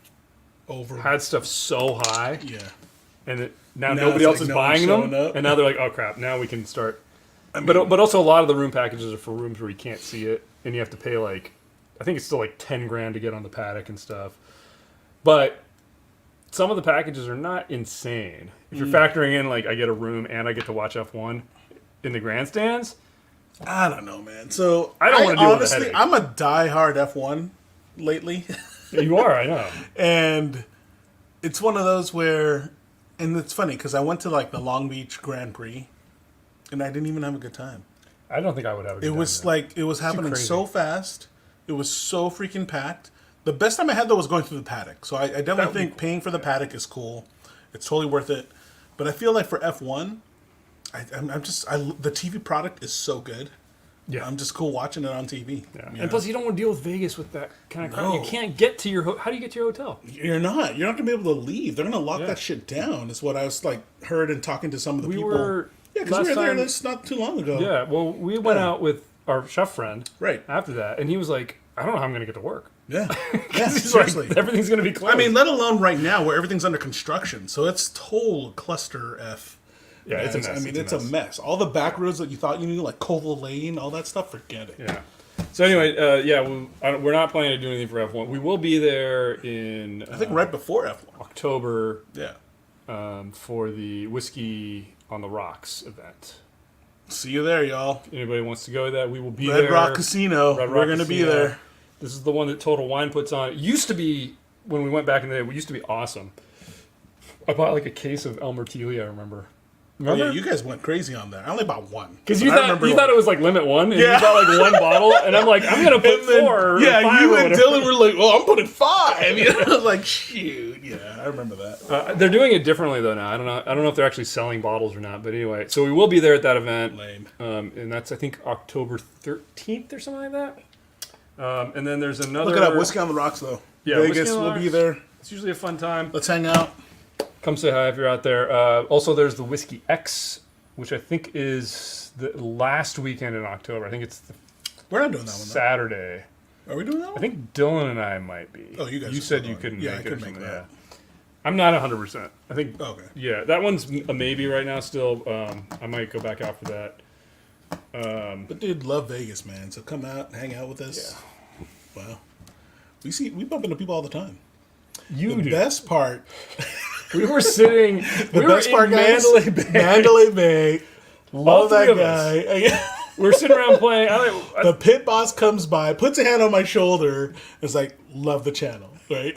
Over. had stuff so high, Yeah. and now Now nobody it's else like is no buying one's them, showing up. and now they're like, oh crap, now we can start. I mean, But also a lot of the room packages are for rooms where you can't see it, and you have to pay like, I think it's still like 10 grand to get on the paddock and stuff. But some of the packages are not insane. If you're factoring in like I get a room and I get to watch F1 in the grandstands, I don't know, man. So I don't wanna deal with a honestly, headache. I'm a diehard F1 lately. you are, I know. And it's one of those where, and it's funny because I went to like the Long Beach Grand Prix, and I didn't even have a good time. I don't think I would have a good It time was with that. like it was happening crazy. so fast. It was so freaking packed. The best time I had though was going through the paddock. So I definitely would be think paying for the paddock is cool. It's totally worth it. But I feel like for F1, the TV product is so good. Yeah. I'm just cool watching it on TV. Yeah. you know? And plus, you don't want to deal with Vegas with that kind of crowd. No. You can't get to your how do you get to your hotel? You're not gonna be able to leave. They're gonna lock Yeah. that shit down. Is what I was like heard and talking to some of the We people. were Yeah, because we last were there time- this not too long ago. Yeah, well, we went Yeah. out with our chef friend Right. after that, and he was like, I don't know how I'm going to get to work. Yeah. Yeah. He's Seriously. like, everything's going to be closed. I mean, let alone right now where everything's under construction. So it's total cluster F. yeah, it's a guys. mess. I mean, it's a mess. All the back roads that you thought you knew, like Koval Lane, all that stuff, forget it. Yeah. So anyway, we're not planning to do anything for F1. We will be there in I think right before F1. October Yeah. for the Whiskey on the Rocks event. See you there, y'all. If anybody wants to go to that, we will be Red there. Rock Casino. Red We're Rock going to be Casino. there. This is the one that Total Wine puts on. It used to be, when we went back in the day, it used to be awesome. I bought like a case of Elmer Teely, I remember. Oh, Remember? yeah, you guys went crazy on that. I only bought one. Because But you I thought remember, you thought it was like limit one, and Yeah. you bought like one bottle, and I'm like, I'm gonna put And then, four. or yeah, five you or and whatever. Dylan were like, "Oh, I'm putting 5." You know, like shoot. Yeah, I remember that. They're doing it differently though now. I don't know if they're actually selling bottles or not. But anyway, so we will be there at that event, Lame. and that's I think October 13th or something like that. And then there's another. Look it up. Whiskey on the Rocks, though. Yeah, Vegas. Whiskey on the We'll be Rocks. there. It's usually a fun time. Let's hang out. Come say hi if you're out there. Also, there's the Whiskey X, which I think is the last weekend in October. I think it's the We're not doing that one. Saturday. Though. Are we doing that I one? think Dylan and I might be. Oh, you guys You are said still you going. couldn't Yeah, make I it or could make something. that. Yeah. I'm not 100%. I think. Okay. Yeah, that one's a maybe right now. Still, I might go back out for that. But dude, love Vegas, man. So come out, hang out with us. Wow. We bump into people all the time. You The do. best part. We were sitting. The we best were part, in guys. Mandalay Bay. Mandalay Bay. All Love three that of us. guy. We were sitting around playing. The pit boss comes by, puts a hand on my shoulder, is like, "Love the channel," right?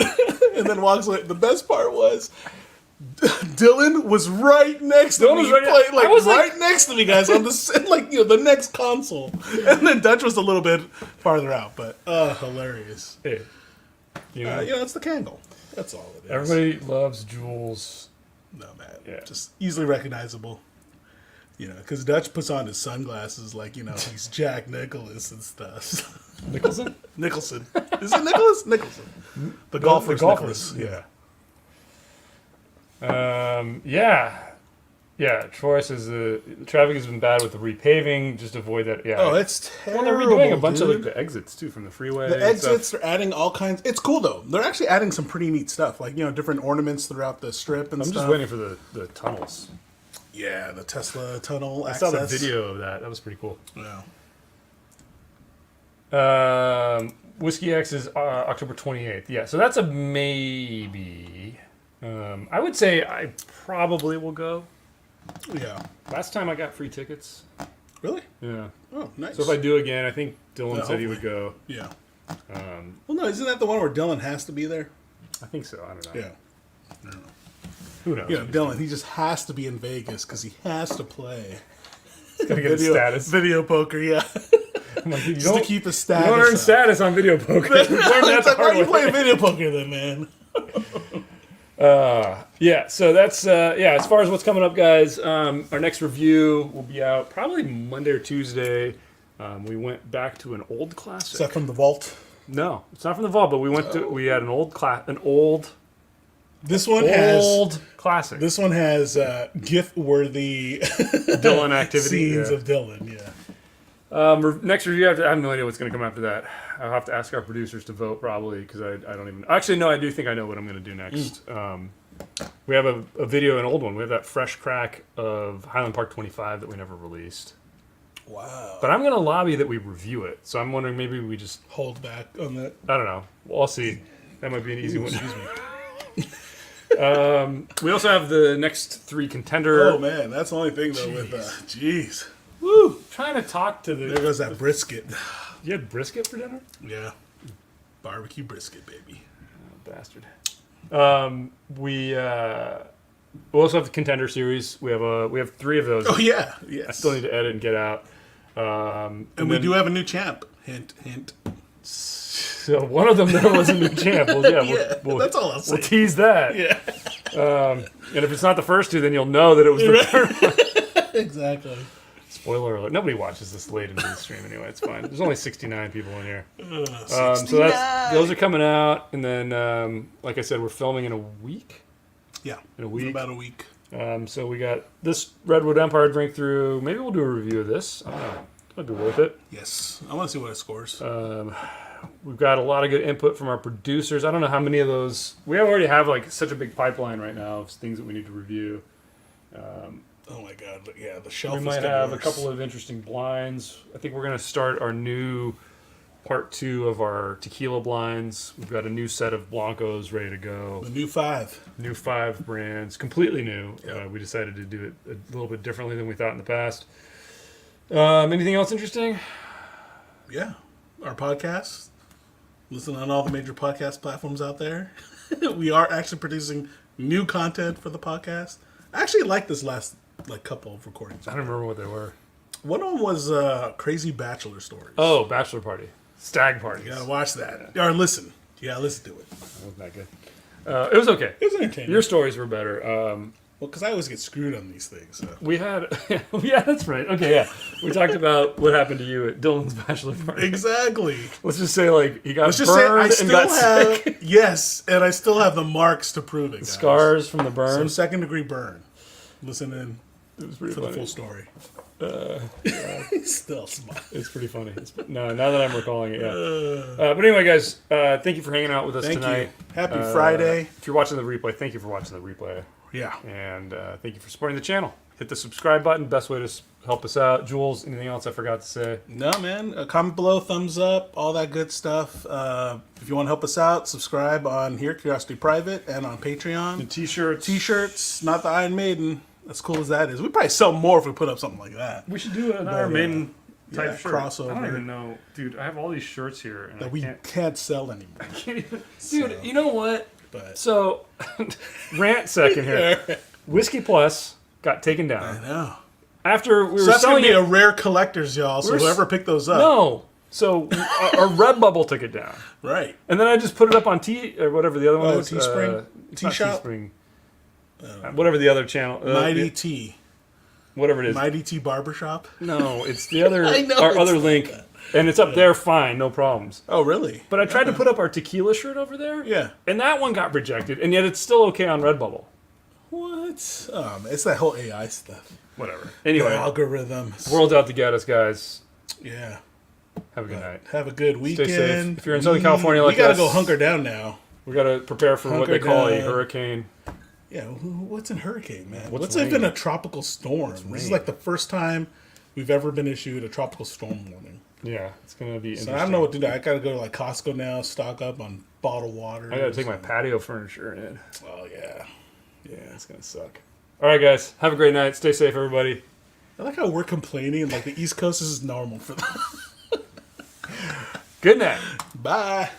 And then walks away. The best part was Dylan was right next to Dylan me, was right- playing, like I was like- right next to me, guys, on the like the next console. And then Dutch was a little bit farther out, but hilarious. Hey, you know, It's the Kangol. That's all it is. everybody loves Jules. No, man. Yeah. Just easily recognizable. Because Dutch puts on his sunglasses like, he's Jack Nicklaus and stuff. Nicholson. Nicholson. Is it Nicholas? Nicholson. The golfer. The golfers. Yeah. Yeah. Yeah, Troy says the traffic has been bad with the repaving. Just avoid that. Yeah. Oh, it's terrible. Well, they're redoing a bunch of dude. like the exits too from the freeway. The and exits, stuff. they're adding all kinds. It's cool though. They're actually adding some pretty neat stuff, like different ornaments throughout the strip and I'm stuff. just waiting for the tunnels. Yeah, the Tesla tunnel I access. saw the video of that. That was pretty cool. Yeah. Whiskey X is October 28th. Yeah, so that's a maybe. I would say I probably will go. Yeah. Last time I got free tickets. Really? Yeah. Oh, nice. So if I do again, I think Dylan Yeah, said he hopefully. would go. Yeah. Well, no, isn't that the one where Dylan has to be there? I think so. I don't know. Yeah. Who knows? Dylan, he just has to be in Vegas because he has to play. He's gotta get his status. Video poker, yeah. I'm like, you Just to keep his you status. don't earn up. status on video poker. You learned that It's the like, why hard are you way. playing video poker then, man? Yeah, so that's as far as what's coming up, guys. Our next review will be out probably Monday or Tuesday. We went back to an old classic. Is that from the vault? No, it's not from the vault, but we had an old This one has classic. This one has gift-worthy Dylan activity scenes yeah. of Dylan. Yeah. Next review, I have no idea what's going to come after that. I'll have to ask our producers to vote probably because I don't even. Actually, no, I do think I know what I'm going to do next. We have a video, an old one. We have that fresh crack of Highland Park 25 that we never released. Wow. But I'm going to lobby that we review it. So I'm wondering maybe we just Hold back on that. I don't know. Well, I'll see. That might be an easy one. Excuse me. We also have the next 3 contender. Oh man, that's the only thing though. With jeez, Woo! Trying to talk to the. there goes that brisket. You had brisket for dinner? Yeah, barbecue brisket, baby. Oh, bastard. We also have the contender series. We have 3 of those. Oh yeah, yes. I still need to edit and get out. And we do have a new champ. Hint, hint. So one of them there was a new champ. Well, yeah, we'll, that's all I'll say. we'll tease that. Yeah, And if it's not the first 2, then you'll know that it was the third one. exactly. Spoiler alert. Nobody watches this late into the stream anyway. It's fine. There's only 69 people in here. So those are coming out. And then, like I said, we're filming in a week. Yeah, In a week. about a week. So we got this Redwood Empire drink through. Maybe we'll do a review of this. I don't know. Might be worth it. Yes, I want to see what it scores. We've got a lot of good input from our producers. I don't know how many of those. We already have like such a big pipeline right now of things that we need to review. Oh my god, but yeah, the shelf We is might getting have a worse. couple of interesting blinds. I think we're going to start our new part 2 of our tequila blinds. We've got a new set of Blancos ready to go. The new 5. New 5 brands, completely new. Yep. We decided to do it a little bit differently than we thought in the past. Anything else interesting? Yeah, our podcast. Listen on all the major podcast platforms out there. We are actually producing new content for the podcast. I actually like this last couple of recordings. I don't remember what they were. One of them was Crazy Bachelor Stories. Oh, bachelor party. Stag parties. You gotta watch that. Or listen. You gotta listen to it. That wasn't that good. It was okay. It was entertaining. Your stories were better. Well, because I always get screwed on these things. So. We had, yeah, that's right. Okay, yeah. We talked about what happened to you at Dylan's bachelor party. Exactly. Let's just say, like, he got Let's just say I burned and still got have sick. yes, and I still have the marks to prove it. Guys. Scars from the So burn. 2nd degree burn. Listen in It was pretty for funny. the full story. Still smart. It's pretty funny. Now that I'm recalling it, yeah. But anyway, guys, thank you for hanging out with us Thank tonight. you. Happy Friday. If you're watching the replay, thank you for watching the replay. Yeah. And thank you for supporting the channel. Hit the subscribe button. Best way to help us out. Jules, anything else I forgot to say? No, man. Comment below, thumbs up, all that good stuff. If you want to help us out, subscribe on here, Curiosity Private, and on Patreon. T-shirts. T-shirts, not the Iron Maiden. As cool as that is, we probably sell more if we put up something like that. We should do an Iron Maiden type yeah, shirt. crossover. I don't even know, dude. I have all these shirts here, and That we can't sell anymore. I can't even. Dude, you know what? But So, rant second here. Whiskey Plus got taken I down know. after we So were that's gonna selling be it. a rare collector's, y'all. So We're whoever picked those up, No, so our Redbubble took it down, right? and then I just put it up on T or whatever the other one Oh, is. Teespring? It's not T-Shop? Teespring. Whatever the other channel. Mighty T, Whatever it is. Mighty T Barbershop. No, it's the other. I know our it's other like link, that. and it's up there. Fine, no problems. Oh, really? But I tried to put up our tequila shirt over there. Yeah. And that one got rejected, and yet it's still okay on Redbubble. What? It's that whole AI stuff. Whatever. The Anyway, algorithms. world's out to get us, guys. Yeah. Have a good night. Have a good weekend. Stay safe. If you're in Southern California like we gotta us, go hunker down now. we gotta prepare for what Hunker they call a down. hurricane. Yeah, what's in hurricane, man? What's What's even rain? a tropical storm? This is rain? like the first time we've ever been issued a tropical storm warning. Yeah, it's gonna be interesting. So I don't know what to do. I gotta go to like Costco now, stock up on bottled water. I gotta take my patio furniture in. Oh yeah. Yeah, it's gonna suck. All right, guys. Have a great night. Stay safe, everybody. I like how we're complaining. Like the East Coast, this is normal for them. Good night. Bye.